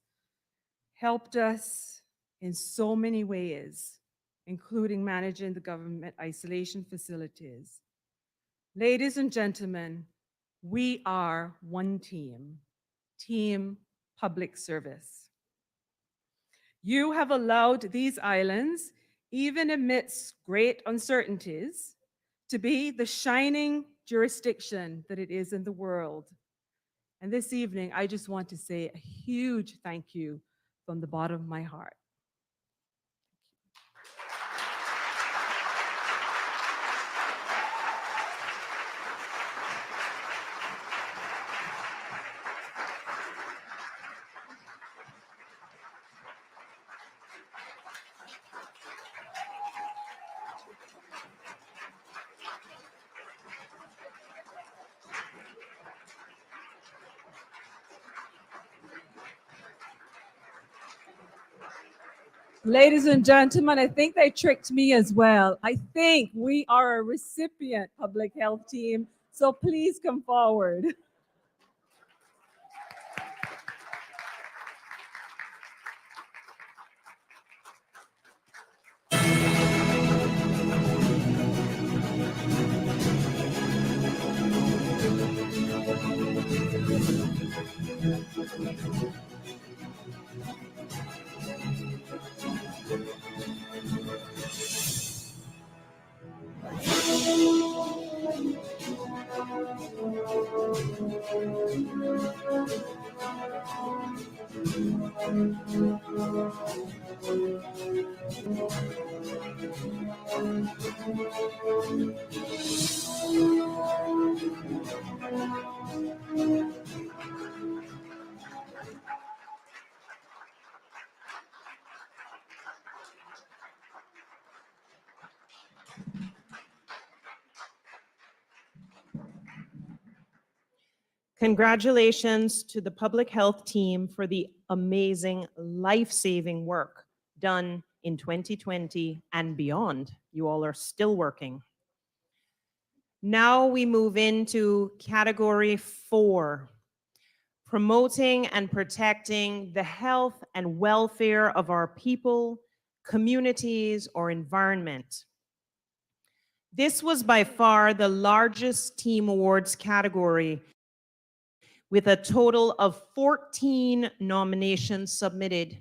helped us in so many ways, including managing the government isolation facilities. Ladies and gentlemen, we are one team, Team Public Service. You have allowed these islands, even amidst great uncertainties, to be the shining jurisdiction that it is in the world. And this evening, I just want to say a huge thank you from the bottom of my heart. Ladies and gentlemen, I think they tricked me as well. I think we are a recipient public health team, so please come forward. Congratulations to the public health team for the amazing life-saving work done in 2020 and beyond. You all are still working. Now we move into category 4, promoting and protecting the health and welfare of our people, communities, or environment. This was by far the largest team awards category, with a total of 14 nominations submitted.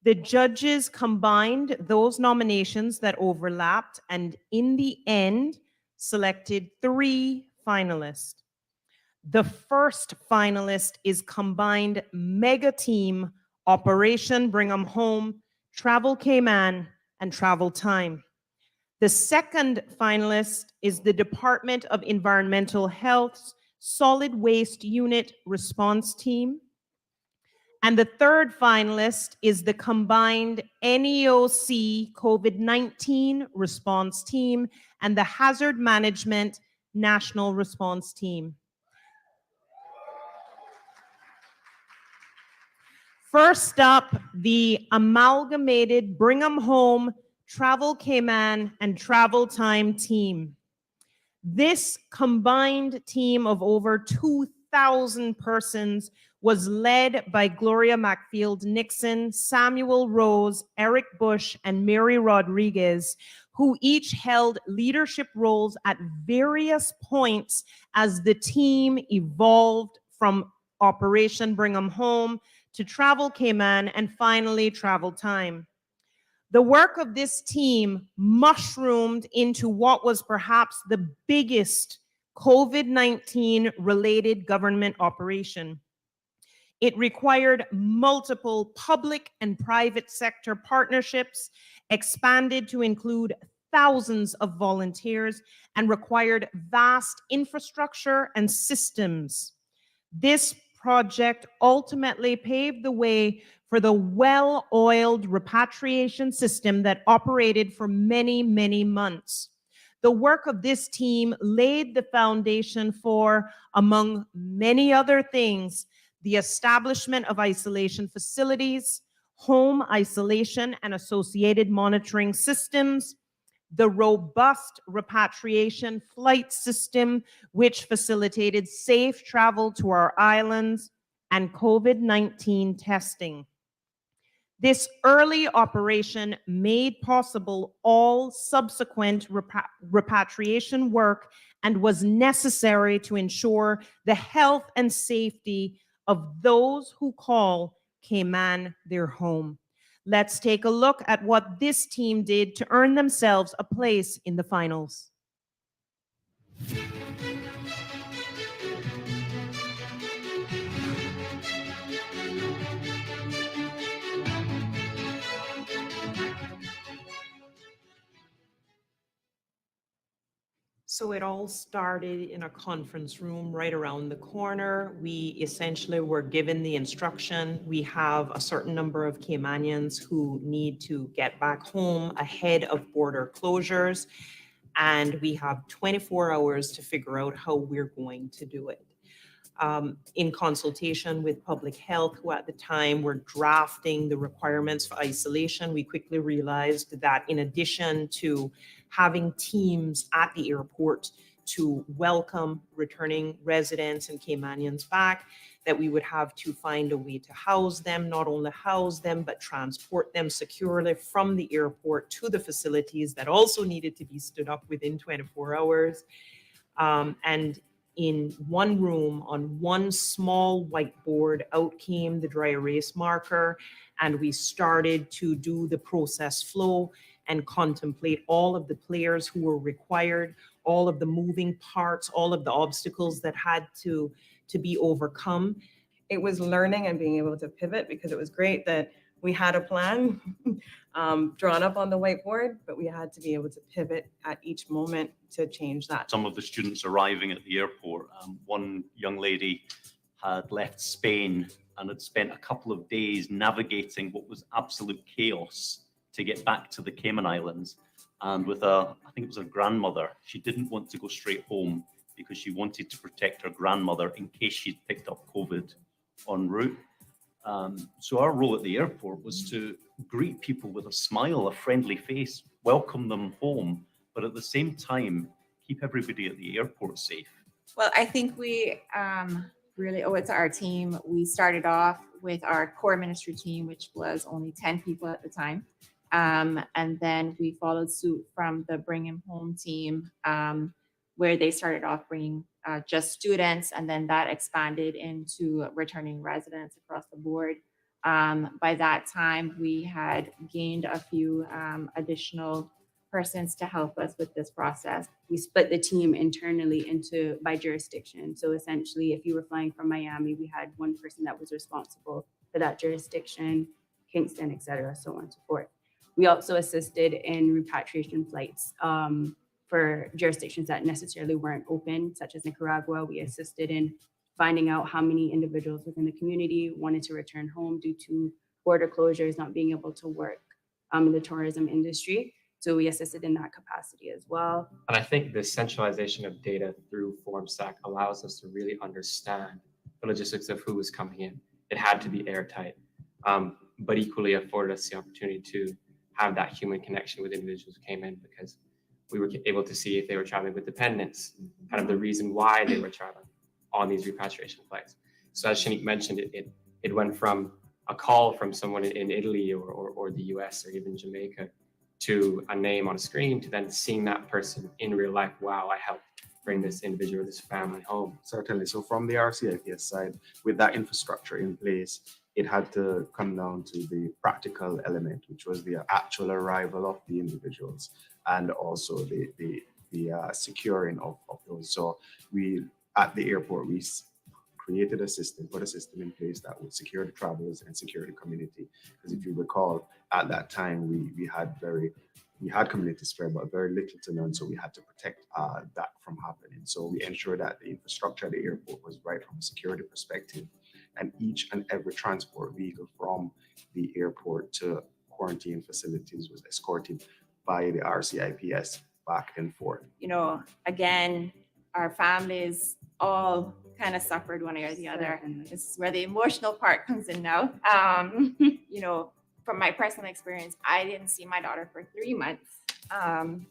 The judges combined those nominations that overlapped and in the end selected 3 finalists. The first finalist is combined mega team Operation Bring 'em Home, Travel Cayman, and Travel Time. The second finalist is the Department of Environmental Health's Solid Waste Unit Response Team. And the third finalist is the combined NEOC COVID-19 Response Team and the Hazard Management National Response Team. First up, the amalgamated Bring 'em Home, Travel Cayman, and Travel Time team. This combined team of over 2,000 persons was led by Gloria McField Nixon, Samuel Rose, Eric Bush, and Mary Rodriguez, who each held leadership roles at various points as the team evolved from Operation Bring 'em Home to Travel Cayman and finally Travel Time. The work of this team mushroomed into what was perhaps the biggest COVID-19 related government operation. It required multiple public and private sector partnerships, expanded to include thousands of volunteers, and required vast infrastructure and systems. This project ultimately paved the way for the well-oiled repatriation system that operated for many, many months. The work of this team laid the foundation for, among many other things, the establishment of isolation facilities, home isolation and associated monitoring systems, the robust repatriation flight system, which facilitated safe travel to our islands, and COVID-19 testing. This early operation made possible all subsequent repatriation work and was necessary to ensure the health and safety of those who call Cayman their home. Let's take a look at what this team did to earn themselves a place in the finals. So it all started in a conference room right around the corner. We essentially were given the instruction. We have a certain number of Caymanians who need to get back home ahead of border closures, and we have 24 hours to figure out how we're going to do it. in consultation with public health, who at the time were drafting the requirements for isolation. We quickly realized that in addition to having teams at the airport to welcome returning residents and Caymanians back, that we would have to find a way to house them, not only house them, but transport them securely from the airport to the facilities that also needed to be stood up within 24 hours. And in one room on one small whiteboard, out came the dry erase marker, and we started to do the process flow and contemplate all of the players who were required, all of the moving parts, all of the obstacles that had to be overcome. It was learning and being able to pivot, because it was great that we had a plan drawn up on the whiteboard, but we had to be able to pivot at each moment to change that. Some of the students arriving at the airport, one young lady had left Spain and had spent a couple of days navigating what was absolute chaos to get back to the Cayman Islands. And with I think it was her grandmother, she didn't want to go straight home because she wanted to protect her grandmother in case she'd picked up COVID en route. So our role at the airport was to greet people with a smile, a friendly face, welcome them home, but at the same time, keep everybody at the airport safe. Well, I think we really owe it to our team. We started off with our core ministry team, which was only 10 people at the time. And then we followed suit from the Bring Him Home team, where they started off bringing just students, and then that expanded into returning residents across the board. By that time, we had gained a few additional persons to help us with this process. We split the team internally by jurisdiction. So essentially, if you were flying from Miami, we had one person that was responsible for that jurisdiction, Kingston, et cetera, so on and so forth. We also assisted in repatriation flights for jurisdictions that necessarily weren't open, such as Nicaragua. We assisted in finding out how many individuals within the community wanted to return home due to border closures, not being able to work in the tourism industry. So we assisted in that capacity as well. And I think the centralization of data through FormSAC allows us to really understand the logistics of who was coming in. It had to be airtight, but equally afforded us the opportunity to have that human connection with individuals who came in, because we were able to see if they were traveling with dependents, kind of the reason why they were traveling on these repatriation flights. So as Shanique mentioned, it went from a call from someone in Italy or the US or even Jamaica to a name on a screen, to then seeing that person in real life. Wow, I helped bring this individual, this family home. Certainly. So from the RCIPS side, with that infrastructure in place, it had to come down to the practical element, which was the actual arrival of the individuals and also the securing of those. So we, at the airport, we created a system, put a system in place that would secure the travelers and secure the community. Because if you recall, at that time, we had community spread, but very little to none. So we had to protect that from happening. So we ensured that the infrastructure at the airport was right from a security perspective. And each and every transport vehicle from the airport to quarantine facilities was escorted by the RCIPS back and forth. You know, again, our families all kind of suffered one way or the other. This is where the emotional part comes in now. You know, from my personal experience, I didn't see my daughter for 3 months. And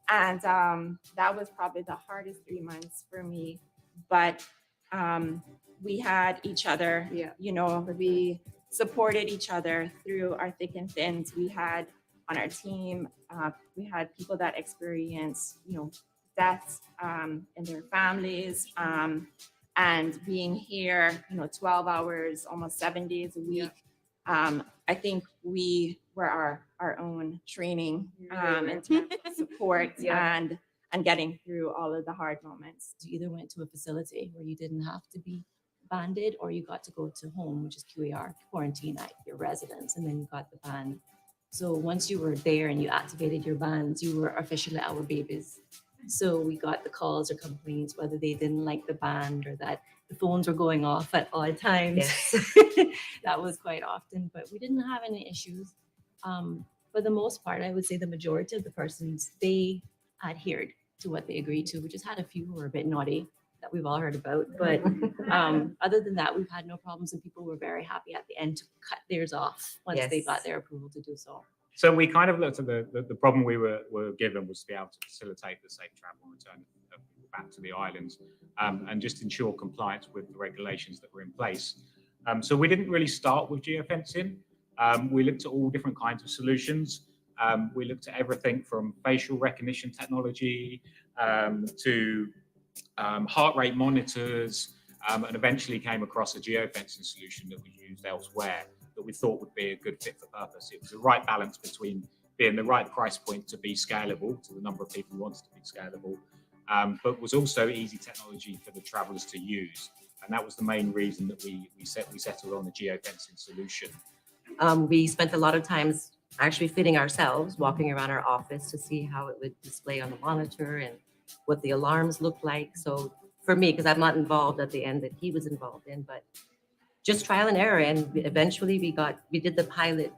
that was probably the hardest 3 months for me. But we had each other, you know, we supported each other through our thick and thins. We had on our team, we had people that experienced, you know, deaths in their families, and being here, you know, 12 hours, almost 7 days a week. I think we were our own training in terms of support and getting through all of the hard moments. You either went to a facility where you didn't have to be banded, or you got to go to home, which is QAR, quarantine at your residence, and then you got the band. So once you were there and you activated your bands, you were officially our babies. So we got the calls or complaints, whether they didn't like the band or that the phones were going off at odd times. That was quite often, but we didn't have any issues. For the most part, I would say the majority of the persons, they adhered to what they agreed to. We just had a few who were a bit naughty that we've all heard about. But other than that, we've had no problems, and people were very happy at the end to cut theirs off once they got their approval to do so. So we kind of looked at the problem we were given was to be able to facilitate the safe travel and return of people back to the islands, and just ensure compliance with the regulations that were in place. So we didn't really start with geofencing. We looked at all different kinds of solutions. We looked at everything from facial recognition technology to heart rate monitors, and eventually came across a geofencing solution that was used elsewhere that we thought would be a good fit for purpose. It was the right balance between being the right price point to be scalable to the number of people who wanted to be scalable, but was also easy technology for the travelers to use. And that was the main reason that we settled on the geofencing solution. We spent a lot of times actually fitting ourselves, walking around our office to see how it would display on the monitor and what the alarms looked like. So for me, because I'm not involved at the end that he was involved in, but just trial and error. And eventually we did the pilot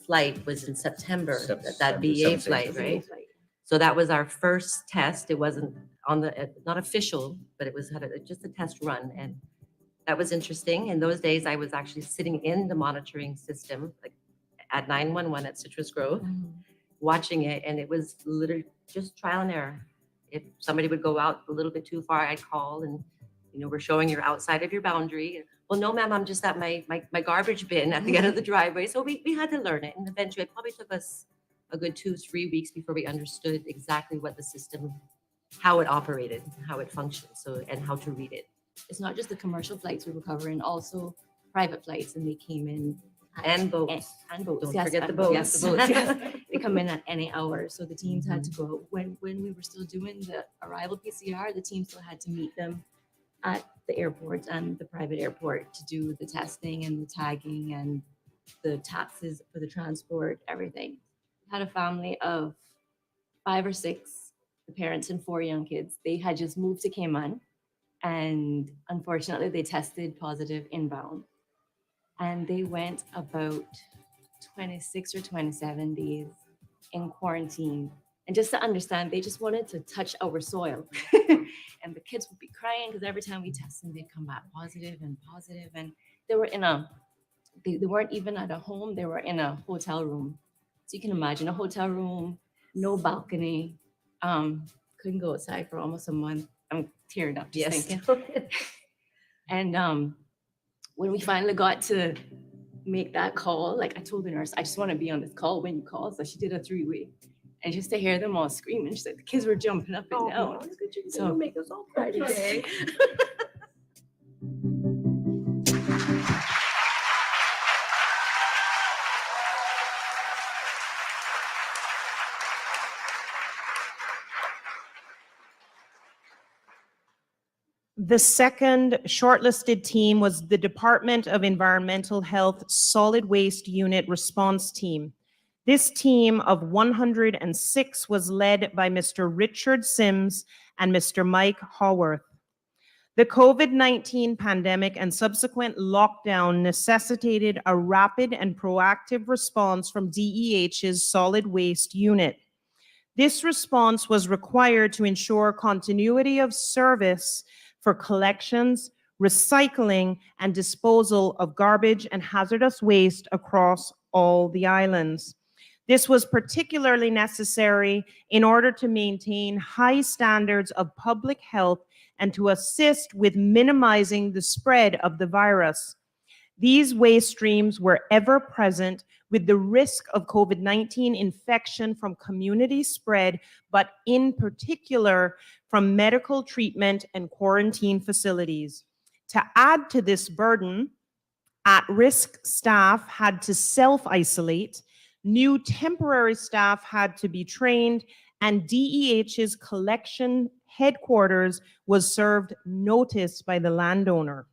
flight was in September, that BA flight, right? So that was our first test. It wasn't on the, not official, but it was just a test run. And that was interesting. In those days, I was actually sitting in the monitoring system, like at 911 at Citrus Grove, watching it. And it was literally just trial and error. If somebody would go out a little bit too far, I'd call and, we're showing you're outside of your boundary. Well, no, ma'am, I'm just at my garbage bin at the end of the driveway. So we had to learn it. And eventually it probably took us a good 2-3 weeks before we understood exactly what the system, how it operated, how it functioned, and how to read it. It's not just the commercial flights we were covering, also private flights, and they came in. And boats. And boats. Don't Yes, forget the and boats. Yes, the boats. Yes. They come in at any hour. So the teams had to go out. When we were still doing the arrival PCR, the team still had to meet them at the airport and the private airport to do the testing and the tagging and the taxes for the transport, everything. We had a family of 5 or 6, the parents and 4 young kids. They had just moved to Cayman, and unfortunately they tested positive inbound. And they went about 26 or 27 days in quarantine. And just to understand, they just wanted to touch our soil. And the kids would be crying because every time we test them, they'd come back positive. And they were they weren't even at a home, they were in a hotel room. So you can imagine a hotel room, no balcony, couldn't go outside for almost a month. I'm tearing up just thinking. And when we finally got to make that call, like I told the nurse, I just want to be on this call when you call. So she did a 3-way. And just to hear them all screaming, she said the kids were jumping up and down. So make us all cry today. The second shortlisted team was the Department of Environmental Health Solid Waste Unit Response Team. This team of 106 was led by Mr. Richard Sims and Mr. Mike Haworth. The COVID-19 pandemic and subsequent lockdown necessitated a rapid and proactive response from DEH's Solid Waste Unit. This response was required to ensure continuity of service for collections, recycling, and disposal of garbage and hazardous waste across all the islands. This was particularly necessary in order to maintain high standards of public health and to assist with minimizing the spread of the virus. These waste streams were ever present with the risk of COVID-19 infection from community spread, but in particular from medical treatment and quarantine facilities. To add to this burden, at-risk staff had to self-isolate, new temporary staff had to be trained, and DEH's collection headquarters was served notice by the landowner.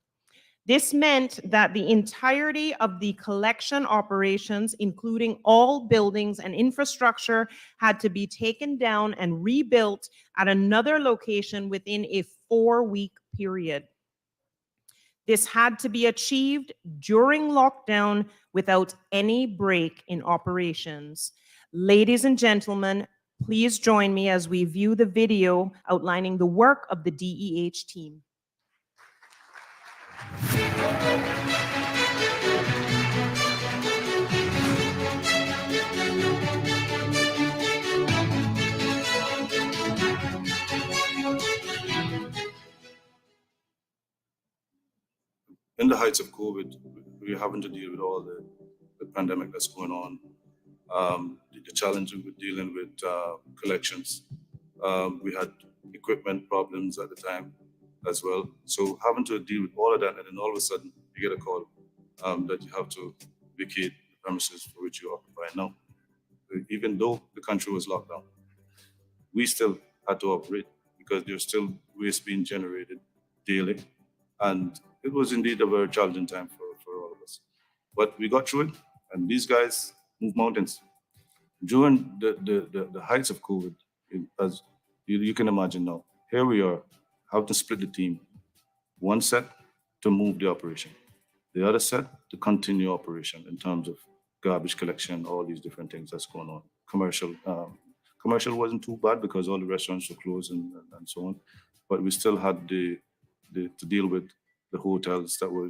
This meant that the entirety of the collection operations, including all buildings and infrastructure, had to be taken down and rebuilt at another location within a 4-week period. This had to be achieved during lockdown without any break in operations. Ladies and gentlemen, please join me as we view the video outlining the work of the DEH team. In the heights of COVID, we're having to deal with all the pandemic that's going on, the challenge with dealing with collections. We had equipment problems at the time as well. So having to deal with all of that, and then all of a sudden you get a call that you have to vacate the premises for which you occupy now. Even though the country was locked down, we still had to operate because there's still waste being generated daily. And it was indeed a very challenging time for all of us. But we got through it, and these guys moved mountains. During the heights of COVID, as you can imagine now, here we are, how to split the team. One set to move the operation, the other set to continue operation in terms of garbage collection, all these different things that's going on. Commercial wasn't too bad because all the restaurants were closed and so on, but we still had to deal with the hotels that were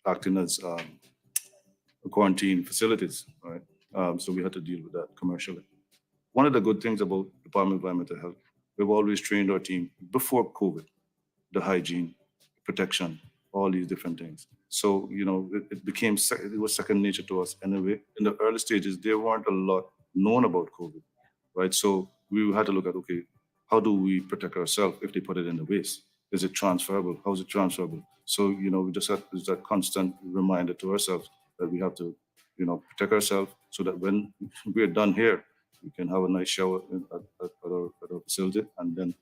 acting as quarantine facilities, right? So we had to deal with that commercially. One of the good things about Department of Environmental Health, we've always trained our team before COVID, the hygiene, protection, all these different things. So, you know, it was second nature to us anyway. In the early stages, there weren't a lot known about COVID, right? So we had to look at, okay, how do we protect ourselves if they put it in the waste? Is it transferable? How is it transferable? So, you know, we just had that constant reminder to ourselves that we have to, you know, protect ourselves so that when we're done here, you can have a nice shower at our facility and then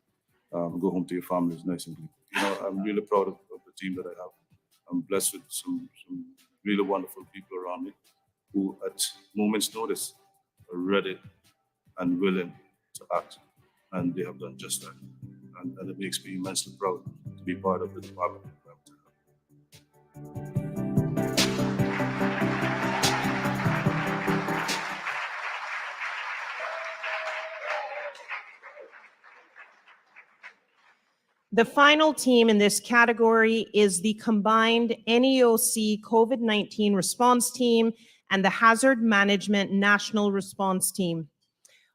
go home to your families nice and clean. You know, I'm really proud of the team that I have. I'm blessed with some really wonderful people around me who at moment's notice are ready and willing to act. And they have done just that. And it makes me immensely proud to be part of the Department of Environmental Health. The final team in this category is the combined NEOC COVID-19 response team and the Hazard Management National Response Team.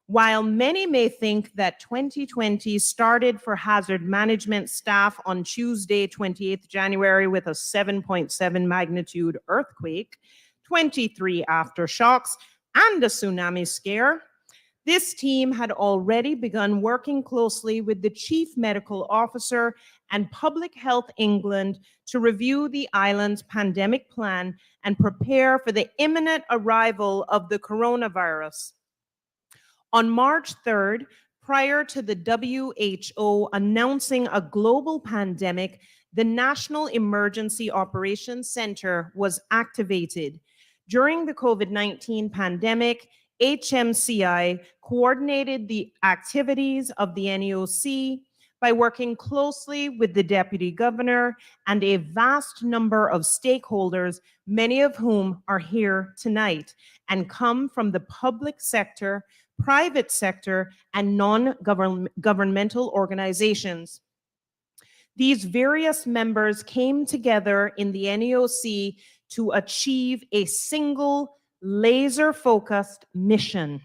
While many may think that 2020 started for hazard management staff on Tuesday, 28th January with a 7.7 magnitude earthquake, 23 aftershocks, and a tsunami scare, this team had already begun working closely with the Chief Medical Officer and Public Health England to review the island's pandemic plan and prepare for the imminent arrival of the coronavirus. On March 3rd, prior to the WHO announcing a global pandemic, the National Emergency Operations Center was activated. During the COVID-19 pandemic, HMCI coordinated the activities of the NEOC by working closely with the Deputy Governor and a vast number of stakeholders, many of whom are here tonight and come from the public sector, private sector, and non-governmental organizations. These various members came together in the NEOC to achieve a single laser-focused mission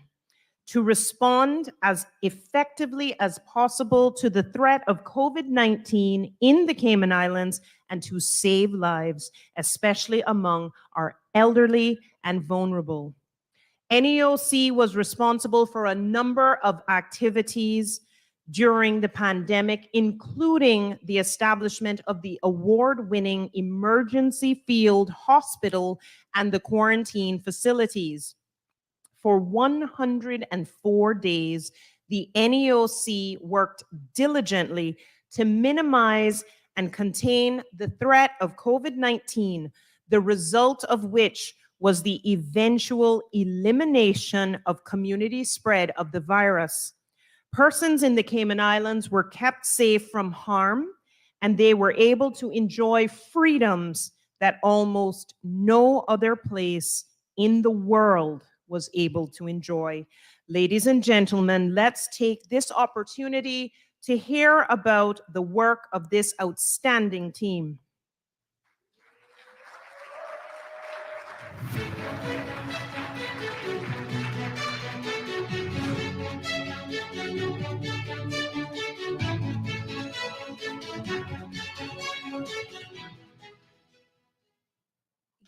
to respond as effectively as possible to the threat of COVID-19 in the Cayman Islands and to save lives, especially among our elderly and vulnerable. NEOC was responsible for a number of activities during the pandemic, including the establishment of the award-winning Emergency Field Hospital and the quarantine facilities. For 104 days, the NEOC worked diligently to minimize and contain the threat of COVID-19, the result of which was the eventual elimination of community spread of the virus. Persons in the Cayman Islands were kept safe from harm, and they were able to enjoy freedoms that almost no other place in the world was able to enjoy. Ladies and gentlemen, let's take this opportunity to hear about the work of this outstanding team.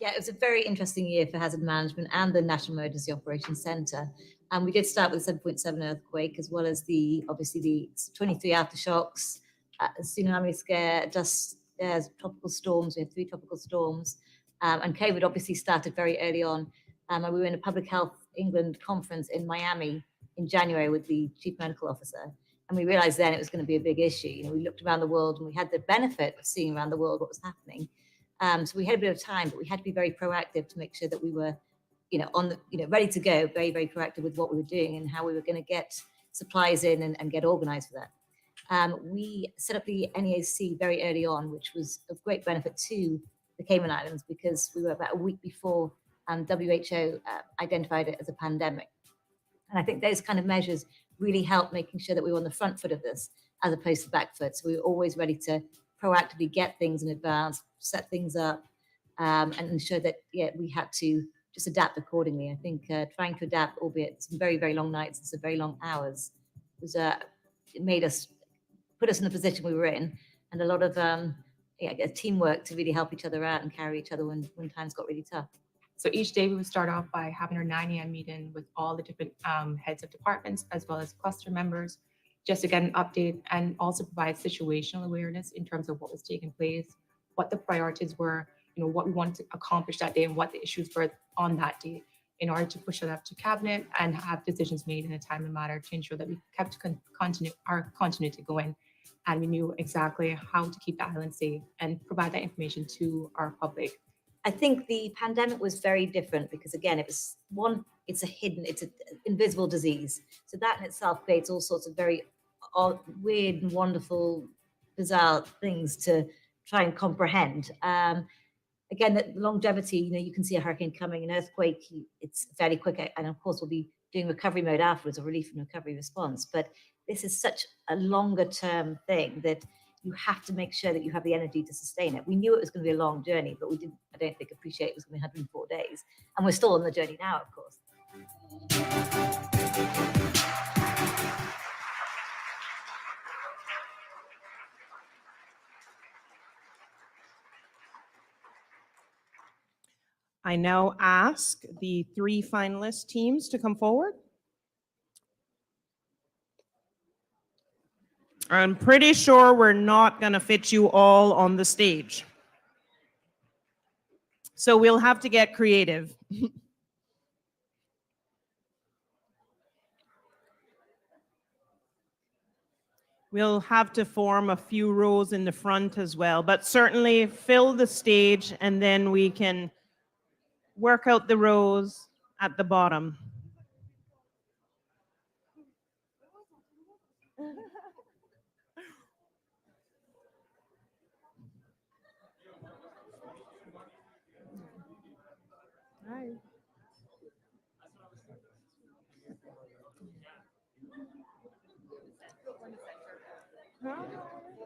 Yeah, it was a very interesting year for hazard management and the National Emergency Operations Centre. And we did start with 7.7 earthquake, as well as obviously the 23 aftershocks, tsunami scare, dust, tropical storms. We had 3 tropical storms. And COVID obviously started very early on. And we were in a Public Health England conference in Miami in January with the Chief Medical Officer. And we realized then it was going to be a big issue. You know, we looked around the world and we had the benefit of seeing around the world what was happening. So we had a bit of time, but we had to be very proactive to make sure that we were, ready to go, very, very proactive with what we were doing and how we were going to get supplies in and get organized for that. We set up the NEAC very early on, which was of great benefit to the Cayman Islands because we were about a week before WHO identified it as a pandemic. And I think those kind of measures really helped making sure that we were on the front foot of this as opposed to back foot. So we were always ready to proactively get things in advance, set things up, and ensure that, we had to just adapt accordingly. I think trying to adapt, albeit some very, very long nights and some very long hours, was it put us in the position we were in, and a lot of teamwork to really help each other out and carry each other when times got really tough. So each day we would start off by having our 9 a.m. meeting with all the different heads of departments as well as cluster members, just to get an update and also provide situational awareness in terms of what was taking place, what the priorities were, what we wanted to accomplish that day and what the issues were on that day in order to push it up to cabinet and have decisions made in a timely manner to ensure that we kept our continuity going and we knew exactly how to keep the island safe and provide that information to our public. I think the pandemic was very different because, again, it's an invisible disease. So that in itself creates all sorts of very weird and wonderful, bizarre things to try and comprehend. Again, the longevity, you can see a hurricane coming, an earthquake, it's fairly quick. And of course, we'll be doing recovery mode afterwards, or relief and recovery response. But this is such a longer term thing that you have to make sure that you have the energy to sustain it. We knew it was going to be a long journey, but we didn't, I don't think, appreciate it was going to be 104 days. And we're still on the journey now, of course. I now ask the 3 finalist teams to come forward. I'm pretty sure we're not going to fit you all on the stage. So we'll have to get creative. We'll have to form a few rows in the front as well, but certainly fill the stage and then we can work out the rows at the bottom. Hi.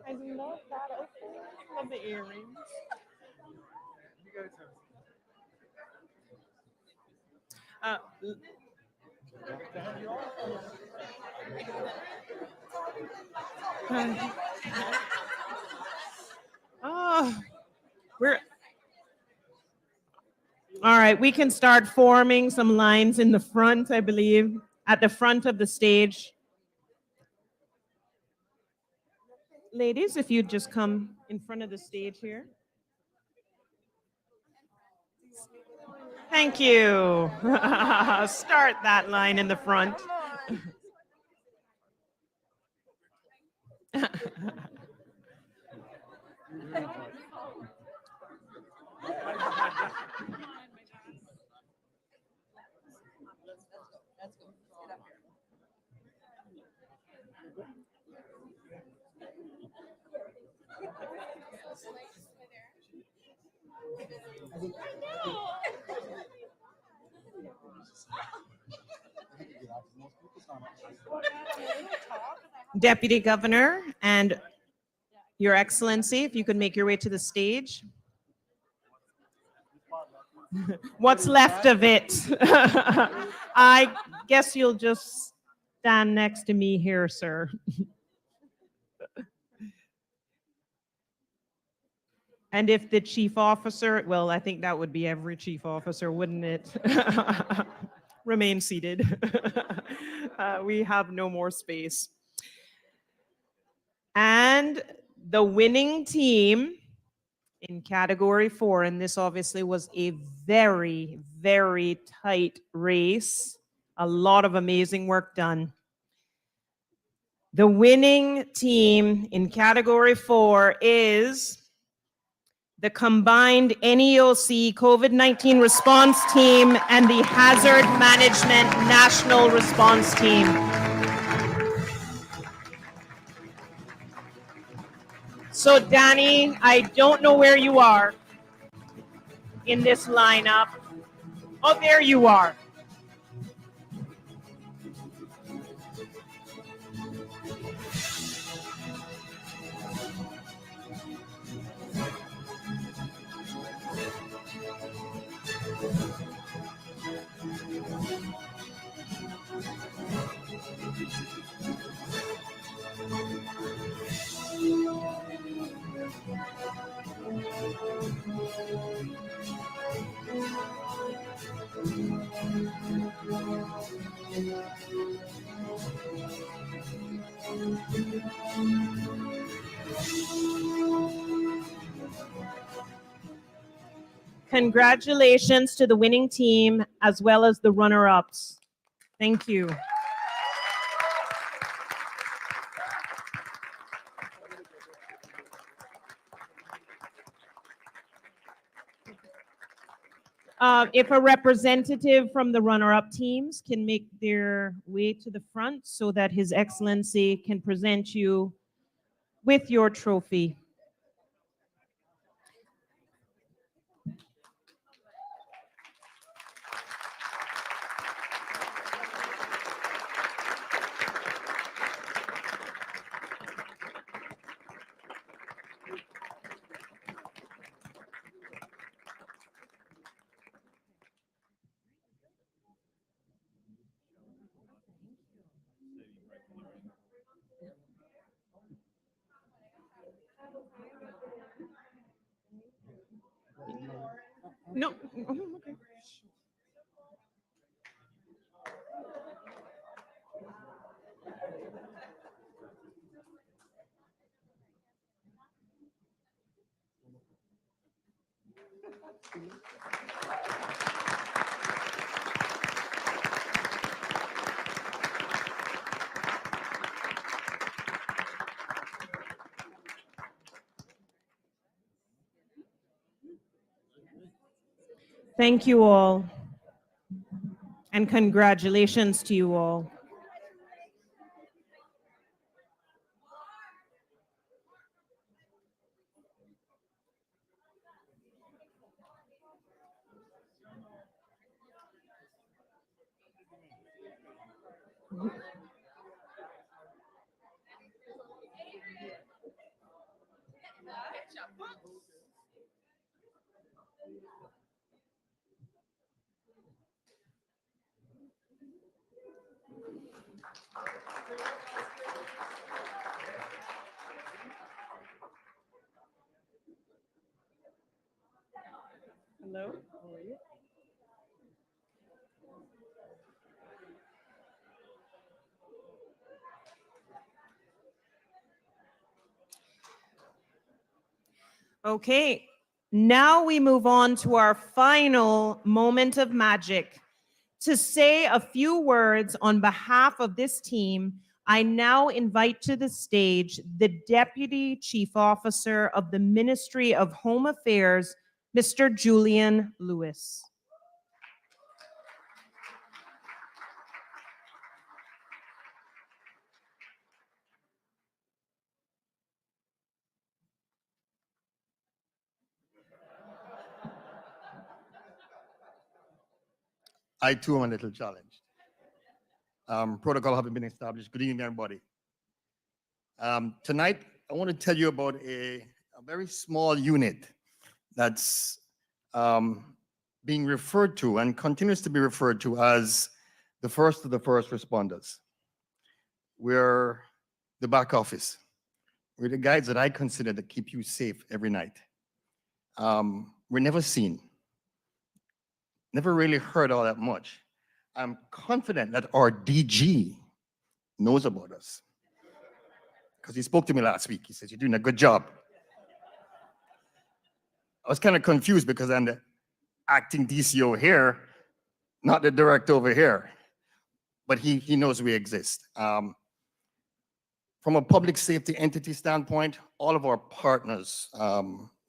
I love that outfit. I love the earrings. We're all right. We can start forming some lines in the front, I believe, at the front of the stage. Ladies, if you'd just come in front of the stage here. Thank you. Start that line in the front. Deputy Governor and Your Excellency, if you could make your way to the stage. What's left of it? I guess you'll just stand next to me here, sir. And if the chief officer, well, I think that would be every chief officer, wouldn't it? Remain seated. We have no more space. And the winning team in category 4, and this obviously was a very, very tight race, a lot of amazing work done. The winning team in category 4 is the combined NEOC COVID-19 response team and the Hazard Management National Response Team. So Danny, I don't know where you are in this lineup. Oh, there you are. Congratulations to the winning team as well as the runner-ups. Thank you. If a representative from the runner-up teams can make their way to the front so that His Excellency can present you with your trophy. No. Okay. Thank you all, and congratulations to you all. Hello, how are you? Okay, now we move on to our final moment of magic. To say a few words on behalf of this team, I now invite to the stage the Deputy Chief Officer of the Ministry of Home Affairs, Mr. Julian Lewis. I too am a little challenged. Protocol having been established. Good evening, everybody. Tonight, I want to tell you about a very small unit that's being referred to and continues to be referred to as the first of the first responders. We're the back office. We're the guys that I consider to keep you safe every night. We're never seen, never really heard all that much. I'm confident that our DG knows about us because he spoke to me last week. He says, "You're doing a good job." I was kind of confused because I'm the acting DCO here, not the director over here, but he knows we exist. From a public safety entity standpoint, all of our partners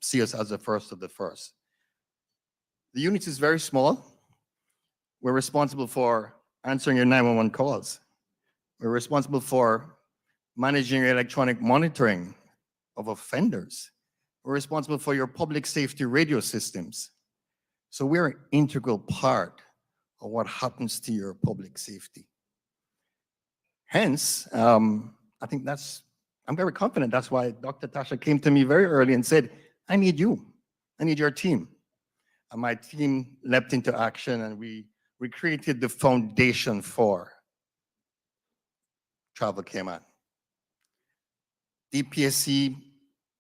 see us as the first of the first. The unit is very small. We're responsible for answering your 911 calls. We're responsible for managing your electronic monitoring of offenders. We're responsible for your public safety radio systems. So we're an integral part of what happens to your public safety. Hence, I think I'm very confident that's why Dr. Tasha came to me very early and said, "I need you. I need your team." And my team leapt into action and we created the foundation for Travel Cayman. DPSC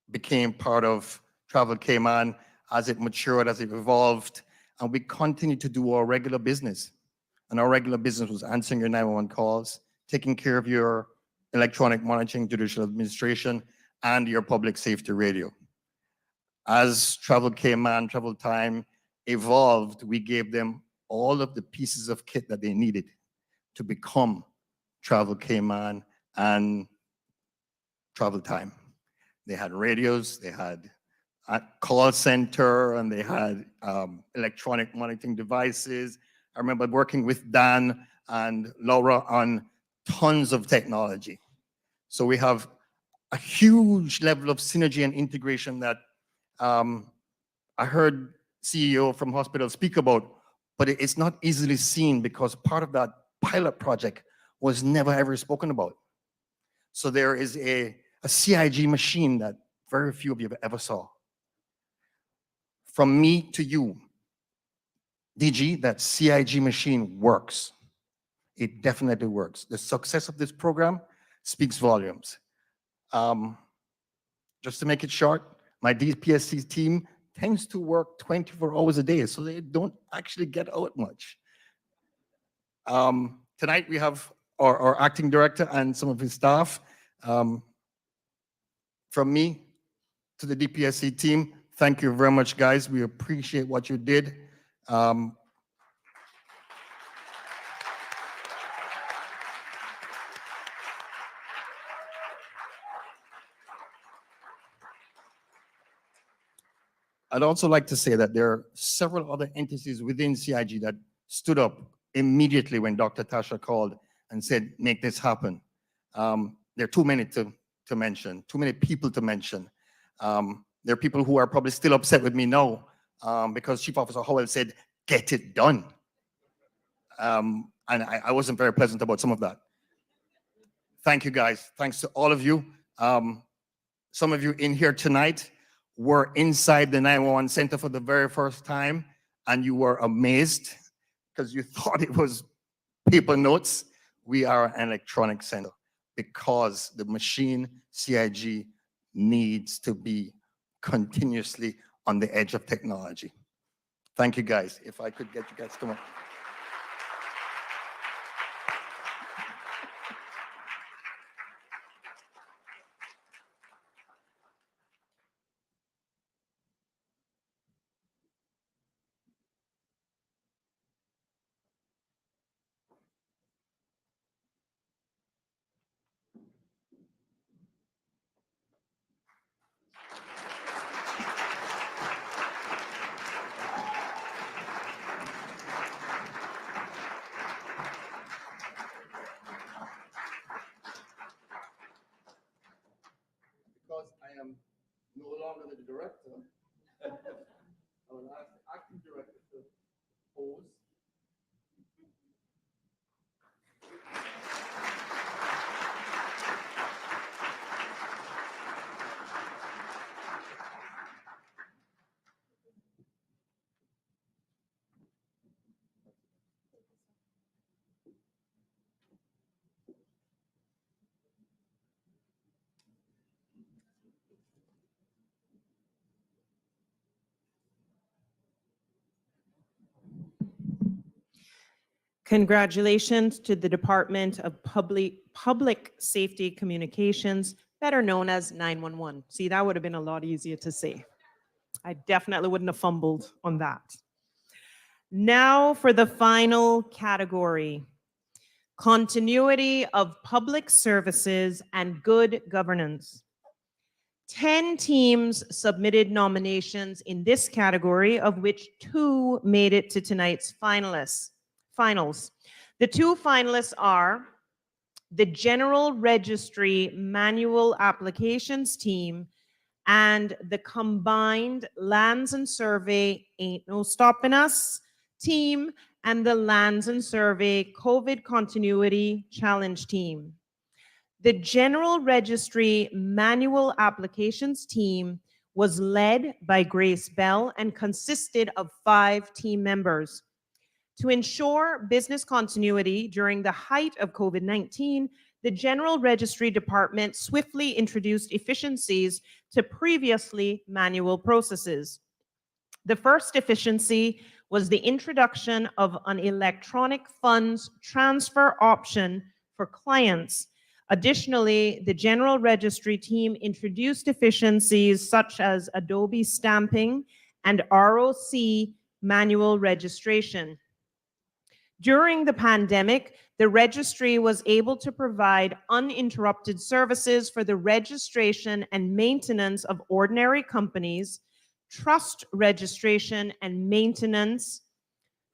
became part of Travel Cayman as it matured, as it evolved, and we continued to do our regular business. And our regular business was answering your 911 calls, taking care of your electronic monitoring, judicial administration, and your public safety radio. As Travel Cayman, Travel Time evolved, we gave them all of the pieces of kit that they needed to become Travel Cayman and Travel Time. They had radios, they had a call center, and they had electronic monitoring devices. I remember working with Dan and Laura on tons of technology. So we have a huge level of synergy and integration that I heard CEO from hospital speak about, but it's not easily seen because part of that pilot project was never ever spoken about. So there is a CIG machine that very few of you ever saw. From me to you, DG, that CIG machine works. It definitely works. The success of this program speaks volumes. Just to make it short, my DPSC team tends to work 24 hours a day, so they don't actually get out much. Tonight we have our acting director and some of his staff. From me to the DPSC team, thank you very much, guys. We appreciate what you did. I'd also like to say that there are several other entities within CIG that stood up immediately when Dr. Tasha called and said, "Make this happen." There are too many to mention, too many people to mention. There are people who are probably still upset with me now because Chief Officer Howell said, "Get it done." And I wasn't very pleasant about some of that. Thank you, guys. Thanks to all of you. Some of you in here tonight were inside the 911 center for the very first time, and you were amazed because you thought it was paper notes. We are an electronic center because the machine CIG needs to be continuously on the edge of technology. Thank you, guys. If I could get you guys to come up. Because I am no longer the director, I will ask the acting director to pose. Congratulations to the Department of Public Safety Communications, better known as 911. See, that would have been a lot easier to say. I definitely wouldn't have fumbled on that. Now for the final category, continuity of public services and good governance. 10 teams submitted nominations in this category, of which 2 made it to tonight's finals. The 2 finalists are the General Registry Manual Applications team and the combined Lands and Survey Ain't No Stopping Us team and the Lands and Survey COVID Continuity Challenge team. The General Registry Manual Applications team was led by Grace Bell and consisted of 5 team members. To ensure business continuity during the height of COVID-19, the General Registry Department swiftly introduced efficiencies to previously manual processes. The first efficiency was the introduction of an electronic funds transfer option for clients. Additionally, the General Registry team introduced efficiencies such as Adobe stamping and ROC manual registration. During the pandemic, the registry was able to provide uninterrupted services for the registration and maintenance of ordinary companies, trust registration and maintenance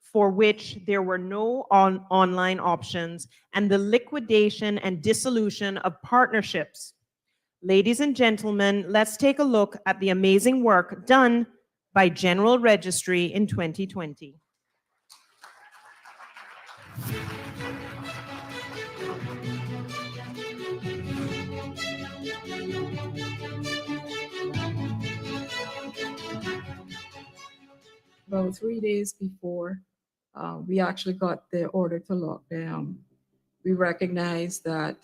for which there were no online options, and the liquidation and dissolution of partnerships. Ladies and gentlemen, let's take a look at the amazing work done by General Registry in 2020. About 3 days before we actually got the order to lock down, we recognized that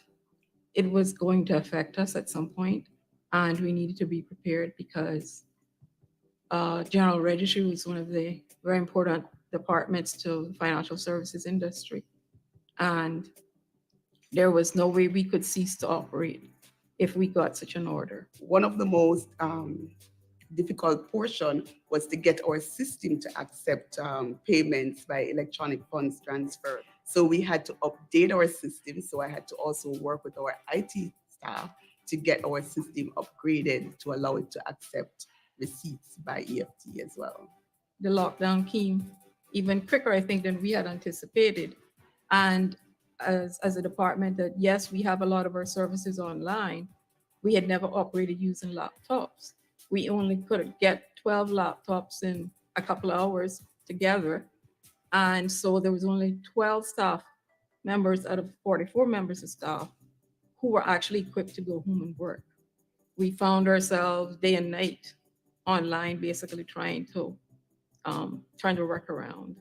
it was going to affect us at some point, and we needed to be prepared because General Registry was one of the very important departments to the financial services industry. And there was no way we could cease to operate if we got such an order. One of the most difficult portion was to get our system to accept payments by electronic funds transfer. So we had to update our system. So I had to also work with our IT staff to get our system upgraded to allow it to accept receipts by EFT as well. The lockdown came even quicker, I think, than we had anticipated. And as a department that, yes, we have a lot of our services online, we had never operated using laptops. We only could get 12 laptops in a couple of hours together. And so there was only 12 staff members out of 44 members of staff who were actually equipped to go home and work. We found ourselves day and night online, basically trying to work around.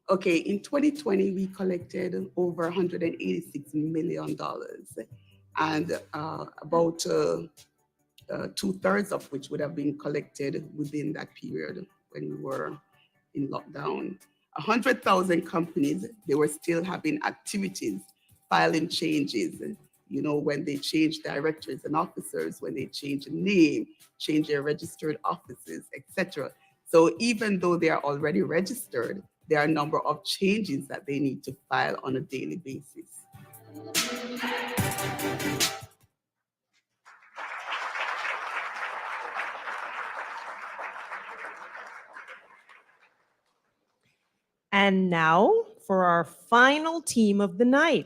Okay, in 2020, we collected over $186 million, and about 2/3 of which would have been collected within that period when we were in lockdown. 100,000 companies, they were still having activities, filing changes, you know, when they change directors and officers, when they change a name, change their registered offices, etc. So even though they are already registered, there are a number of changes that they need to file on a daily basis. And now for our final team of the night,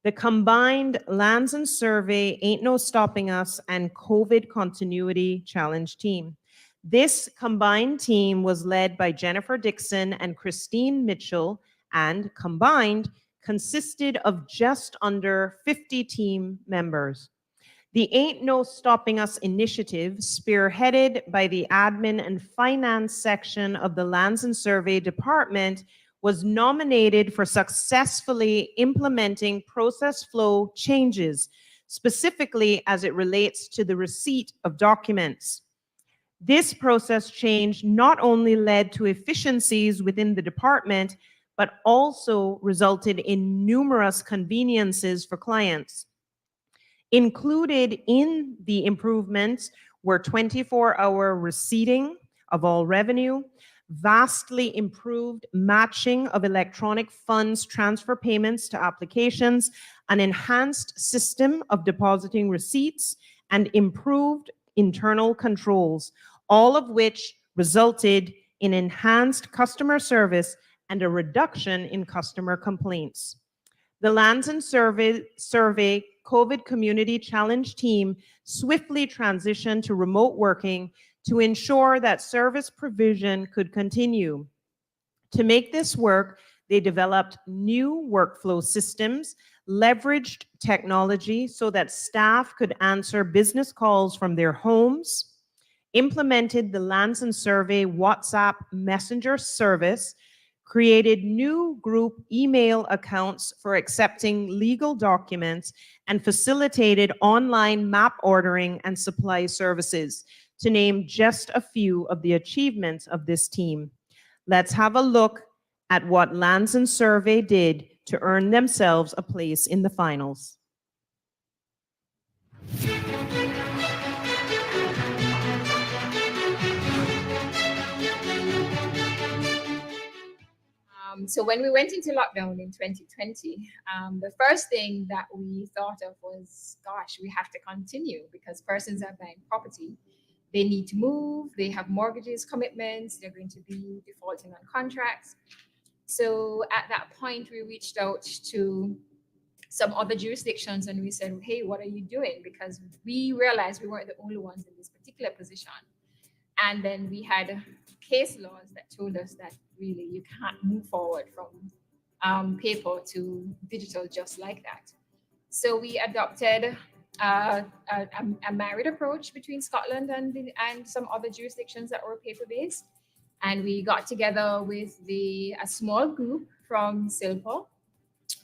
the combined Lands and Survey Ain't No Stopping Us and COVID Continuity Challenge team. This combined team was led by Jennifer Dixon and Christine Mitchell, and combined consisted of just under 50 team members. The Ain't No Stopping Us initiative, spearheaded by the admin and finance section of the Lands and Survey Department, was nominated for successfully implementing process flow changes, specifically as it relates to the receipt of documents. This process change not only led to efficiencies within the department, but also resulted in numerous conveniences for clients. Included in the improvements were 24-hour receipting of all revenue, vastly improved matching of electronic funds transfer payments to applications, an enhanced system of depositing receipts, and improved internal controls, all of which resulted in enhanced customer service and a reduction in customer complaints. The Lands Survey COVID Community Challenge team swiftly transitioned to remote working to ensure that service provision could continue. To make this work, they developed new workflow systems, leveraged technology so that staff could answer business calls from their homes, implemented the Lands Survey WhatsApp Messenger service, created new group email accounts for accepting legal documents, and facilitated online map ordering and supply services, to name just a few of the achievements of this team. Let's have a look at what Lands Survey did to earn themselves a place in the finals. So when we went into lockdown in 2020, the first thing that we thought of was, gosh, we have to continue because persons are buying property. They need to move, they have mortgages, commitments, they're going to be defaulting on contracts. So at that point, we reached out to some other jurisdictions and we said, hey, what are you doing? Because we realized we weren't the only ones in this particular position. And then we had case laws that told us that really you can't move forward from paper to digital just like that. So we adopted a married approach between Scotland and some other jurisdictions that were paper-based. And we got together with a small group from SILPA,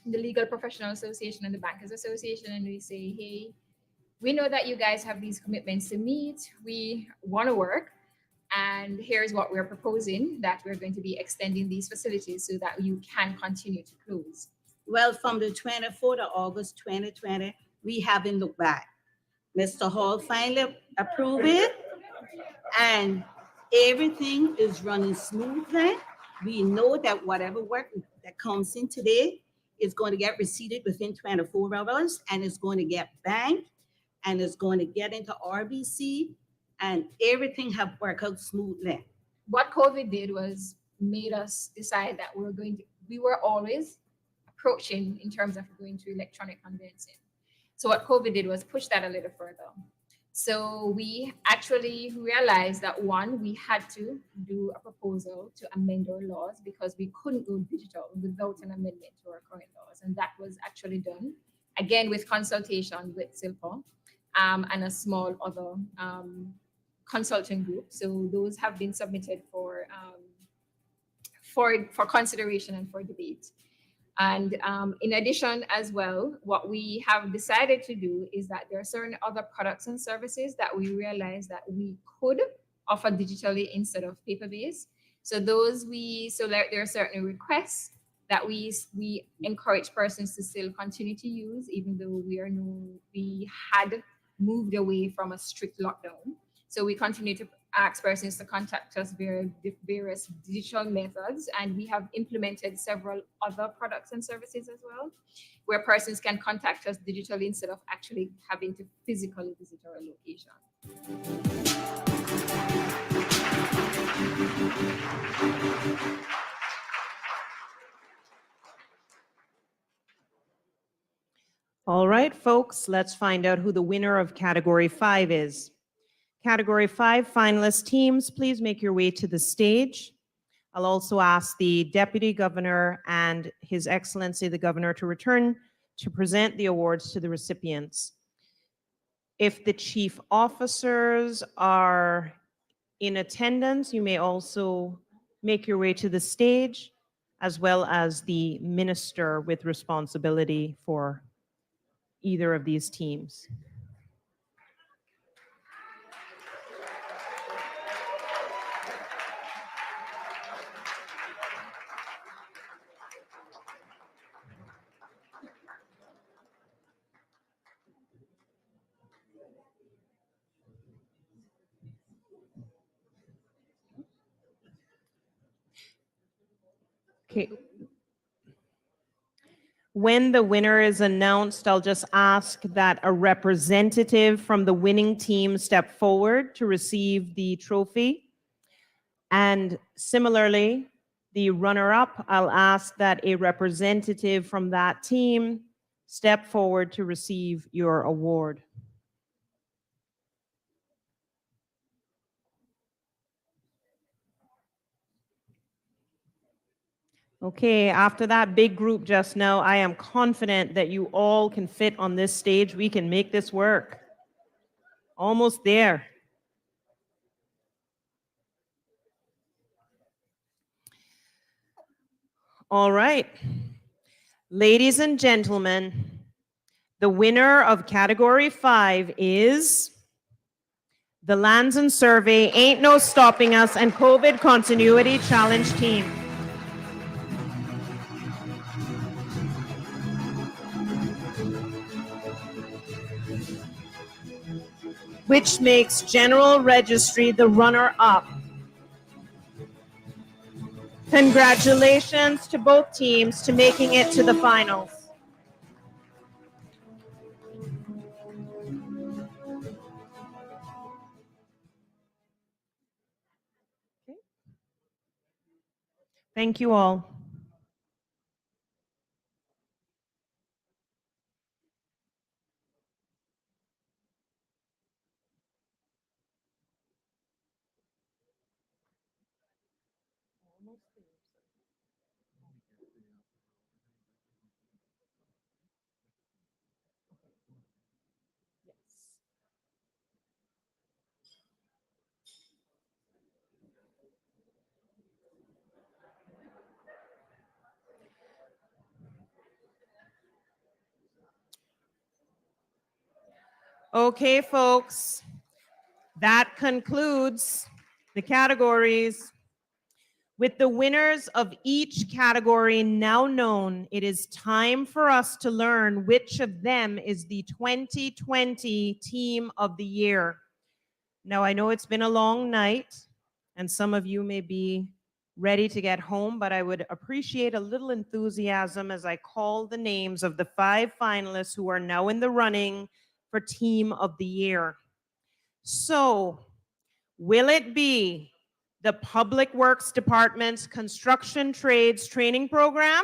the Legal Professional Association and the Bankers Association, and we say, hey, we know that you guys have these commitments to meet. We want to work. And here's what we're proposing, that we're going to be extending these facilities so that you can continue to close. Well, from the 24th of August 2020, we haven't looked back. Mr. Hall finally approved it, and everything is running smoothly. We know that whatever work that comes in today is going to get receipted within 24 hours, and it's going to get banked, and it's going to get into RBC, and everything have worked out smoothly. What COVID did was made us decide that we were always approaching in terms of going to electronic conveyancing. So what COVID did was push that a little further. So we actually realized that one, we had to do a proposal to amend our laws because we couldn't go digital without an amendment to our current laws. And that was actually done, again, with consultation with SILPA and a small other consulting group. So those have been submitted for consideration and for debate. And in addition as well, what we have decided to do is that there are certain other products and services that we realize that we could offer digitally instead of paper-based. So there are certain requests that we encourage persons to still continue to use, even though we had moved away from a strict lockdown. So we continue to ask persons to contact us via various digital methods, and we have implemented several other products and services as well, where persons can contact us digitally instead of actually having to physically visit our location. All right, folks, let's find out who the winner of Category 5 is. Category 5 finalist teams, please make your way to the stage. I'll also ask the Deputy Governor and His Excellency the Governor to return to present the awards to the recipients. If the chief officers are in attendance, you may also make your way to the stage, as well as the minister with responsibility for either of these teams. Okay. When the winner is announced, I'll just ask that a representative from the winning team step forward to receive the trophy. And similarly, the runner-up, I'll ask that a representative from that team step forward to receive your award. Okay, after that big group just now, I am confident that you all can fit on this stage. We can make this work. Almost there. All right. Ladies and gentlemen, the winner of category 5 is the Lands and Survey Ain't No Stopping Us and COVID Continuity Challenge team. Which makes General Registry the runner-up. Congratulations to both teams to making it to the finals. Thank you all. Okay, folks, that concludes the categories. With the winners of each category now known, it is time for us to learn which of them is the 2020 Team of the Year. Now, I know it's been a long night, and some of you may be ready to get home, but I would appreciate a little enthusiasm as I call the names of the 5 finalists who are now in the running for Team of the Year. So, will it be the Public Works Department's Construction Trades Training Program?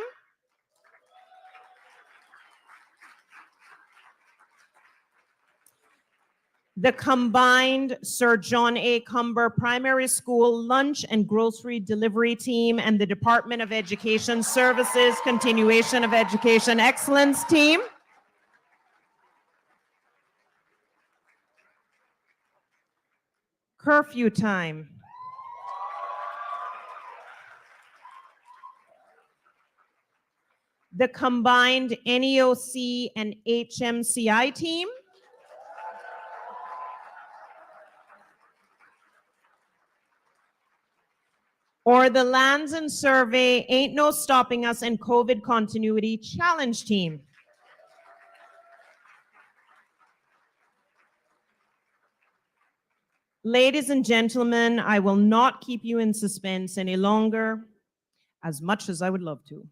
The combined Sir John A. Cumber Primary School Lunch and Grocery Delivery Team and the Department of Education Services Continuation of Education Excellence Team? Curfew time. The combined NEOC and HMCI team? Or the Lands and Survey Ain't No Stopping Us and COVID Continuity Challenge team? Ladies and gentlemen, I will not keep you in suspense any longer, as much as I would love to.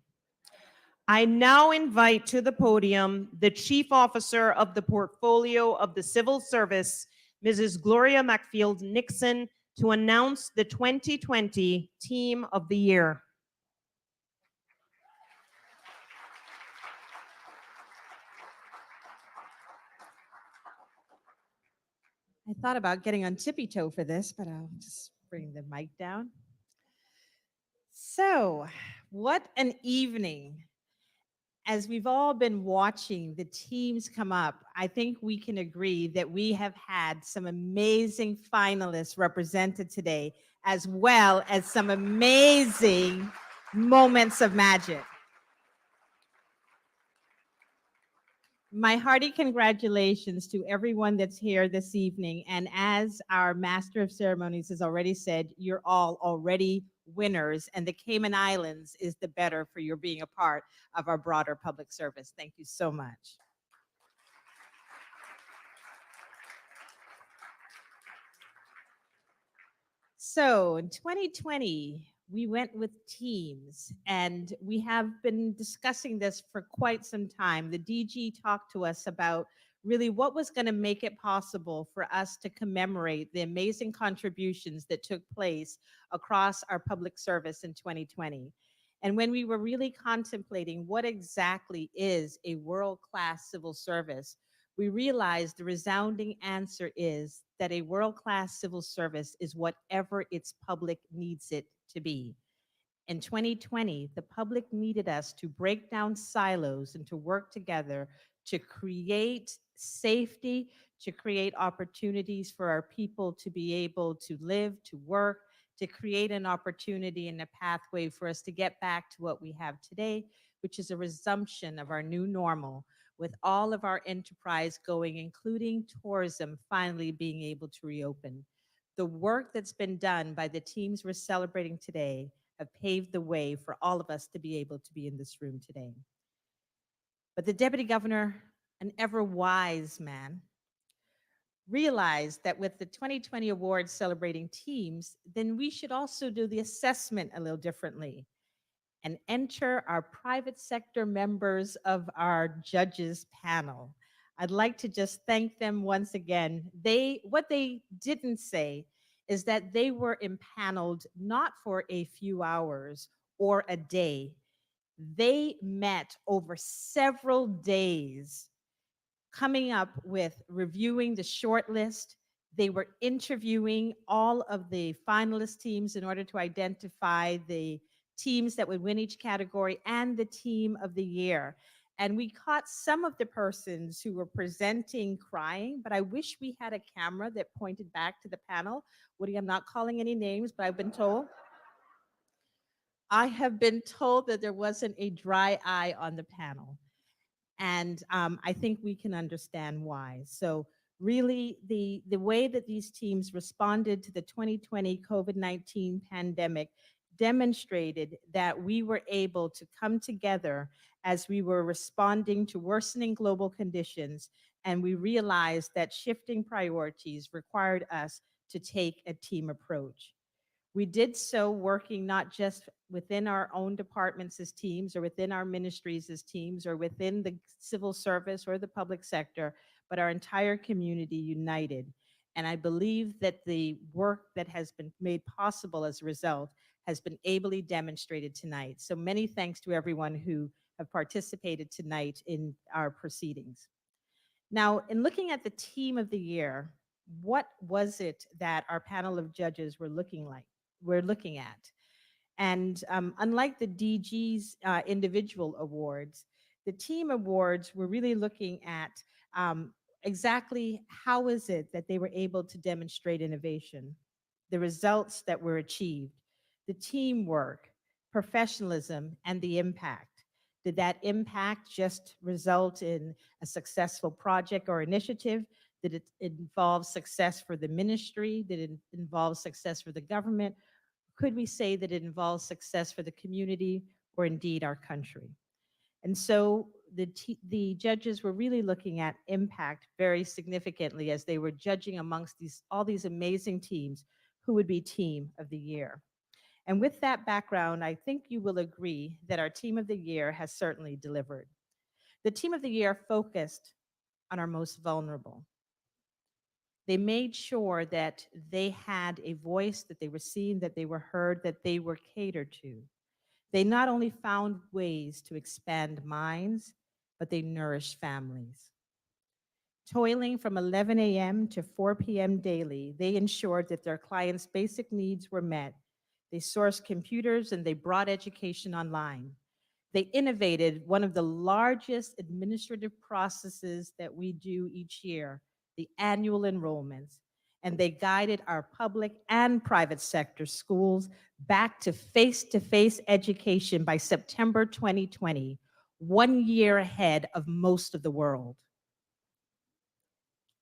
I now invite to the podium the Chief Officer of the Portfolio of the Civil Service, Mrs. Gloria Macfield Nixon, to announce the 2020 Team of the Year. I thought about getting on tippy toe for this, but I'll just bring the mic down. So, what an evening. As we've all been watching the teams come up, I think we can agree that we have had some amazing finalists represented today, as well as some amazing moments of magic. My hearty congratulations to everyone that's here this evening. And as our Master of Ceremonies has already said, you're all already winners, and the Cayman Islands is the better for your being a part of our broader public service. Thank you so much. So in 2020, we went with teams, and we have been discussing this for quite some time. The DG talked to us about really what was going to make it possible for us to commemorate the amazing contributions that took place across our public service in 2020. And when we were really contemplating what exactly is a world-class civil service, we realized the resounding answer is that a world-class civil service is whatever its public needs it to be. In 2020, the public needed us to break down silos and to work together to create safety, to create opportunities for our people to be able to live, to work, to create an opportunity and a pathway for us to get back to what we have today, which is a resumption of our new normal, with all of our enterprise going, including tourism, finally being able to reopen. The work that's been done by the teams we're celebrating today have paved the way for all of us to be able to be in this room today. But the Deputy Governor, an ever wise man, realized that with the 2020 awards celebrating teams, then we should also do the assessment a little differently and enter our private sector members of our judges panel. I'd like to just thank them once again. What they didn't say is that they were impaneled not for a few hours or a day. They met over several days, coming up with reviewing the short list. They were interviewing all of the finalist teams in order to identify the teams that would win each category and the team of the year. And we caught some of the persons who were presenting crying, but I wish we had a camera that pointed back to the panel. Woody, I'm not calling any names, but I have been told that there wasn't a dry eye on the panel. And I think we can understand why. So really, the way that these teams responded to the 2020 COVID-19 pandemic demonstrated that we were able to come together as we were responding to worsening global conditions, and we realized that shifting priorities required us to take a team approach. We did so working not just within our own departments as teams or within our ministries as teams or within the civil service or the public sector, but our entire community united. And I believe that the work that has been made possible as a result has been ably demonstrated tonight. So many thanks to everyone who have participated tonight in our proceedings. Now, in looking at the team of the year, what was it that our panel of judges were looking at? And unlike the DG's individual awards, the team awards were really looking at exactly how is it that they were able to demonstrate innovation, the results that were achieved, the teamwork, professionalism, and the impact. Did that impact just result in a successful project or initiative? Did it involve success for the ministry? Did it involve success for the government? Could we say that it involves success for the community or indeed our country? And so the judges were really looking at impact very significantly as they were judging amongst all these amazing teams who would be team of the year. And with that background, I think you will agree that our team of the year has certainly delivered. The team of the year focused on our most vulnerable. They made sure that they had a voice, that they were seen, that they were heard, that they were catered to. They not only found ways to expand minds, but they nourished families. Toiling from 11 a.m. to 4 p.m. daily, they ensured that their clients' basic needs were met. They sourced computers and they brought education online. They innovated one of the largest administrative processes that we do each year, the annual enrollments, and they guided our public and private sector schools back to face-to-face education by September 2020, 1 year ahead of most of the world.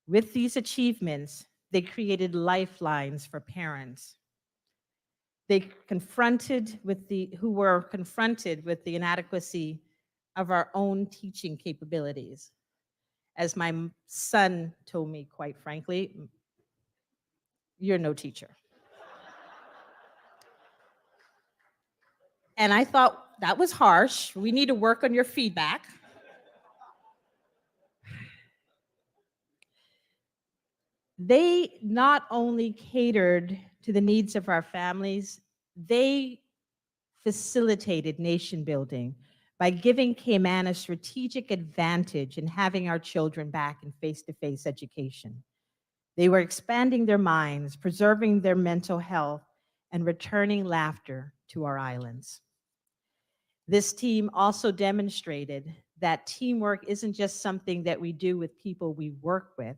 With these achievements, they created lifelines for parents. They who were confronted with the inadequacy of our own teaching capabilities. As my son told me, quite frankly, you're no teacher. And I thought that was harsh. We need to work on your feedback. They not only catered to the needs of our families, they facilitated nation building by giving Cayman a strategic advantage in having our children back in face-to-face education. They were expanding their minds, preserving their mental health, and returning laughter to our islands. This team also demonstrated that teamwork isn't just something that we do with people we work with.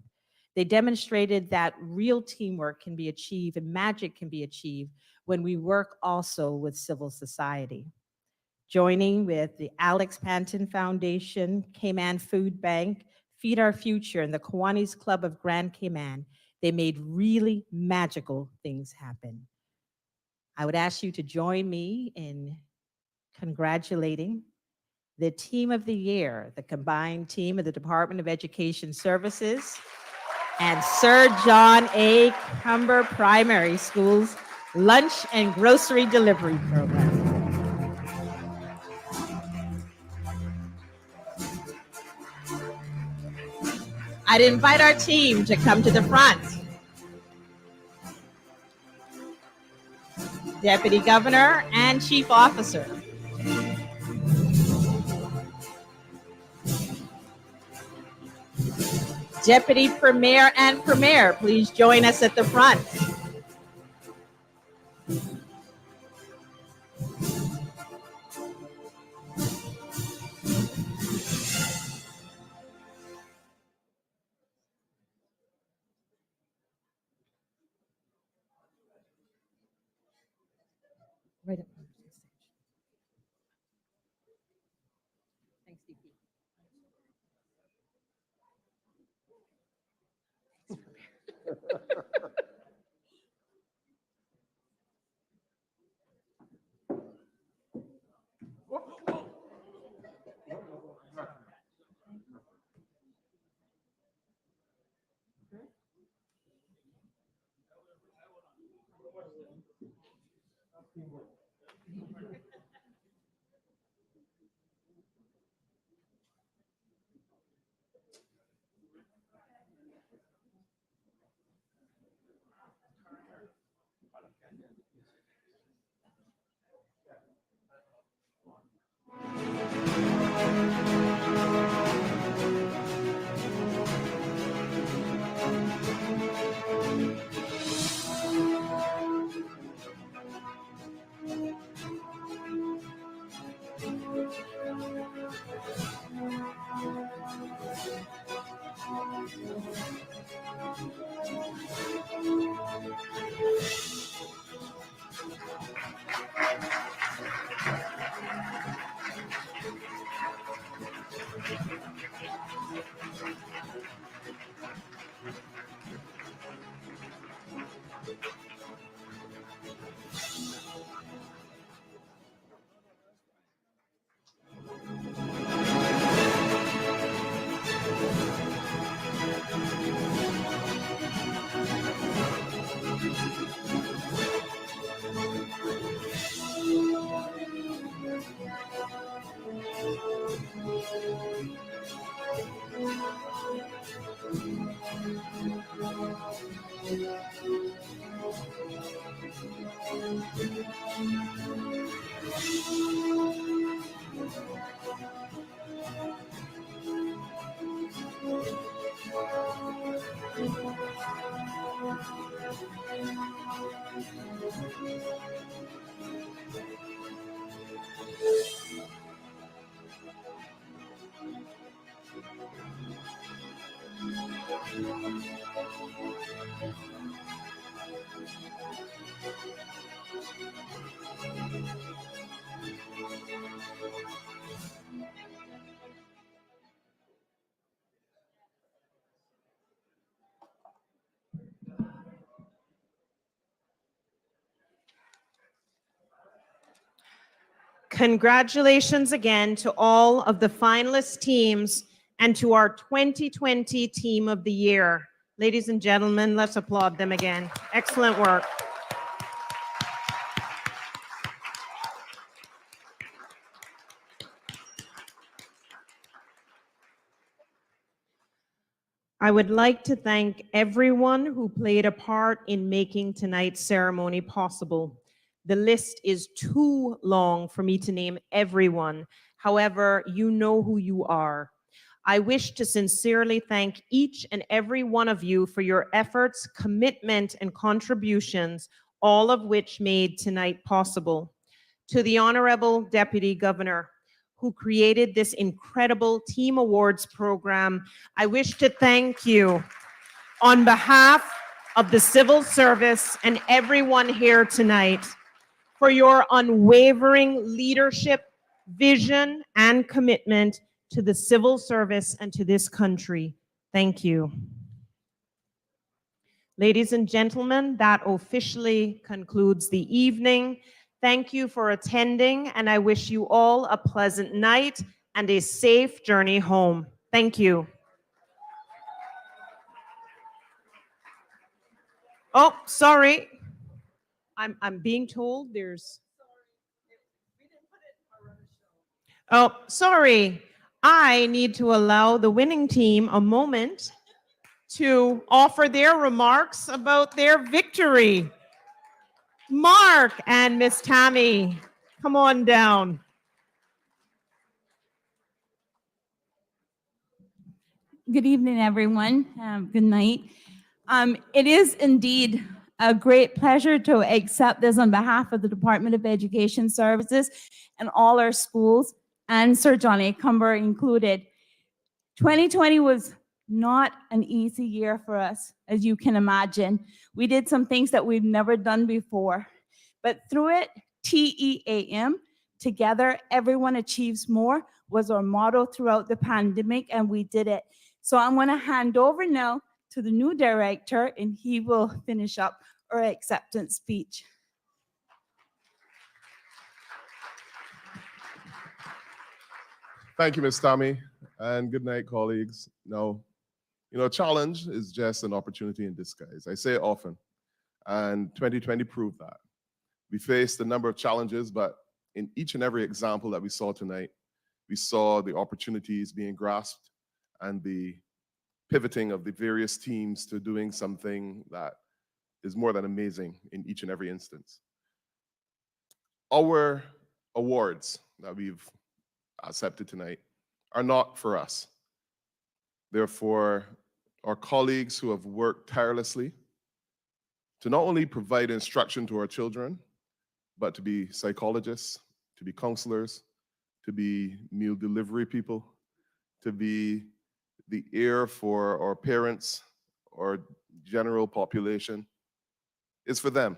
They demonstrated that real teamwork can be achieved and magic can be achieved when we work also with civil society. Joining with the Alex Panton Foundation, Cayman Food Bank, Feed Our Future, and the Kiwanis Club of Grand Cayman, they made really magical things happen. I would ask you to join me in congratulating the Team of the Year, the combined team of the Department of Education Services and Sir John A. Cumber Primary School's Lunch and Grocery Delivery Program. I'd invite our team to come to the front. Deputy Governor and Chief Officer. Deputy Premier and Premier, please join us at the front. Right up on the stage. Thanks, DP. Congratulations again to all of the finalist teams and to our 2020 Team of the Year. Ladies and gentlemen, let's applaud them again. Excellent work. I would like to thank everyone who played a part in making tonight's ceremony possible. The list is too long for me to name everyone. However, you know who you are. I wish to sincerely thank each and every one of you for your efforts, commitment, and contributions, all of which made tonight possible. To the Honorable Deputy Governor, who created this incredible Team Awards program, I wish to thank you on behalf of the civil service and everyone here tonight for your unwavering leadership, vision, and commitment to the civil service and to this country. Thank you. Ladies and gentlemen, that officially concludes the evening. Thank you for attending, and I wish you all a pleasant night and a safe journey home. Thank you. Oh, sorry. I'm being told there's... Oh, sorry. I need to allow the winning team a moment to offer their remarks about their victory. Mark and Miss Tammy, come on down. Good evening, everyone. Good night. It is indeed a great pleasure to accept this on behalf of the Department of Education Services and all our schools, and Sir John A. Cumber included. 2020 was not an easy year for us, as you can imagine. We did some things that we've never done before, but through it, TEAM, together, everyone achieves more, was our motto throughout the pandemic, and we did it. So I'm going to hand over now to the new director, and he will finish up our acceptance speech. Thank you, Ms. Tammy, and good night, colleagues. No, challenge is just an opportunity in disguise. I say it often, and 2020 proved that. We faced a number of challenges, but in each and every example that we saw tonight, we saw the opportunities being grasped and the pivoting of the various teams to doing something that is more than amazing in each and every instance. Our awards that we've accepted tonight are not for us. They're for our colleagues who have worked tirelessly to not only provide instruction to our children, but to be psychologists, to be counselors, to be meal delivery people, to be the ear for our parents or general population. It's for them.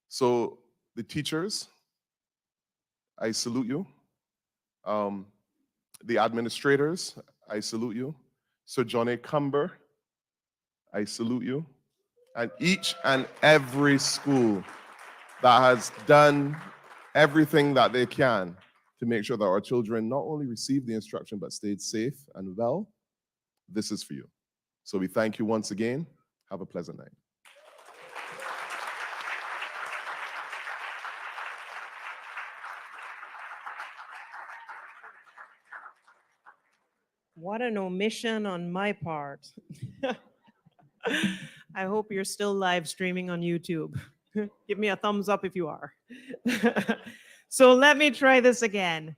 So the teachers, I salute you. The administrators, I salute you. Sir John A. Cumber, I salute you. And each and every school that has done everything that they can to make sure that our children not only receive the instruction but stayed safe and well, this is for you. So we thank you once again. Have a pleasant night. What an omission on my part. I hope you're still live streaming on YouTube. Give me a thumbs up if you are. So let me try this again.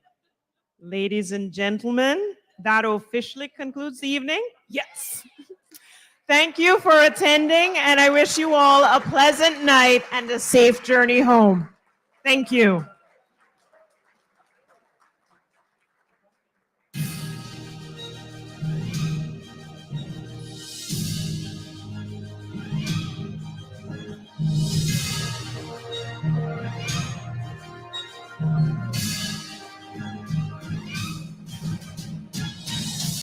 Ladies and gentlemen, that officially concludes the evening. Yes. Thank you for attending, and I wish you all a pleasant night and a safe journey home. Thank you.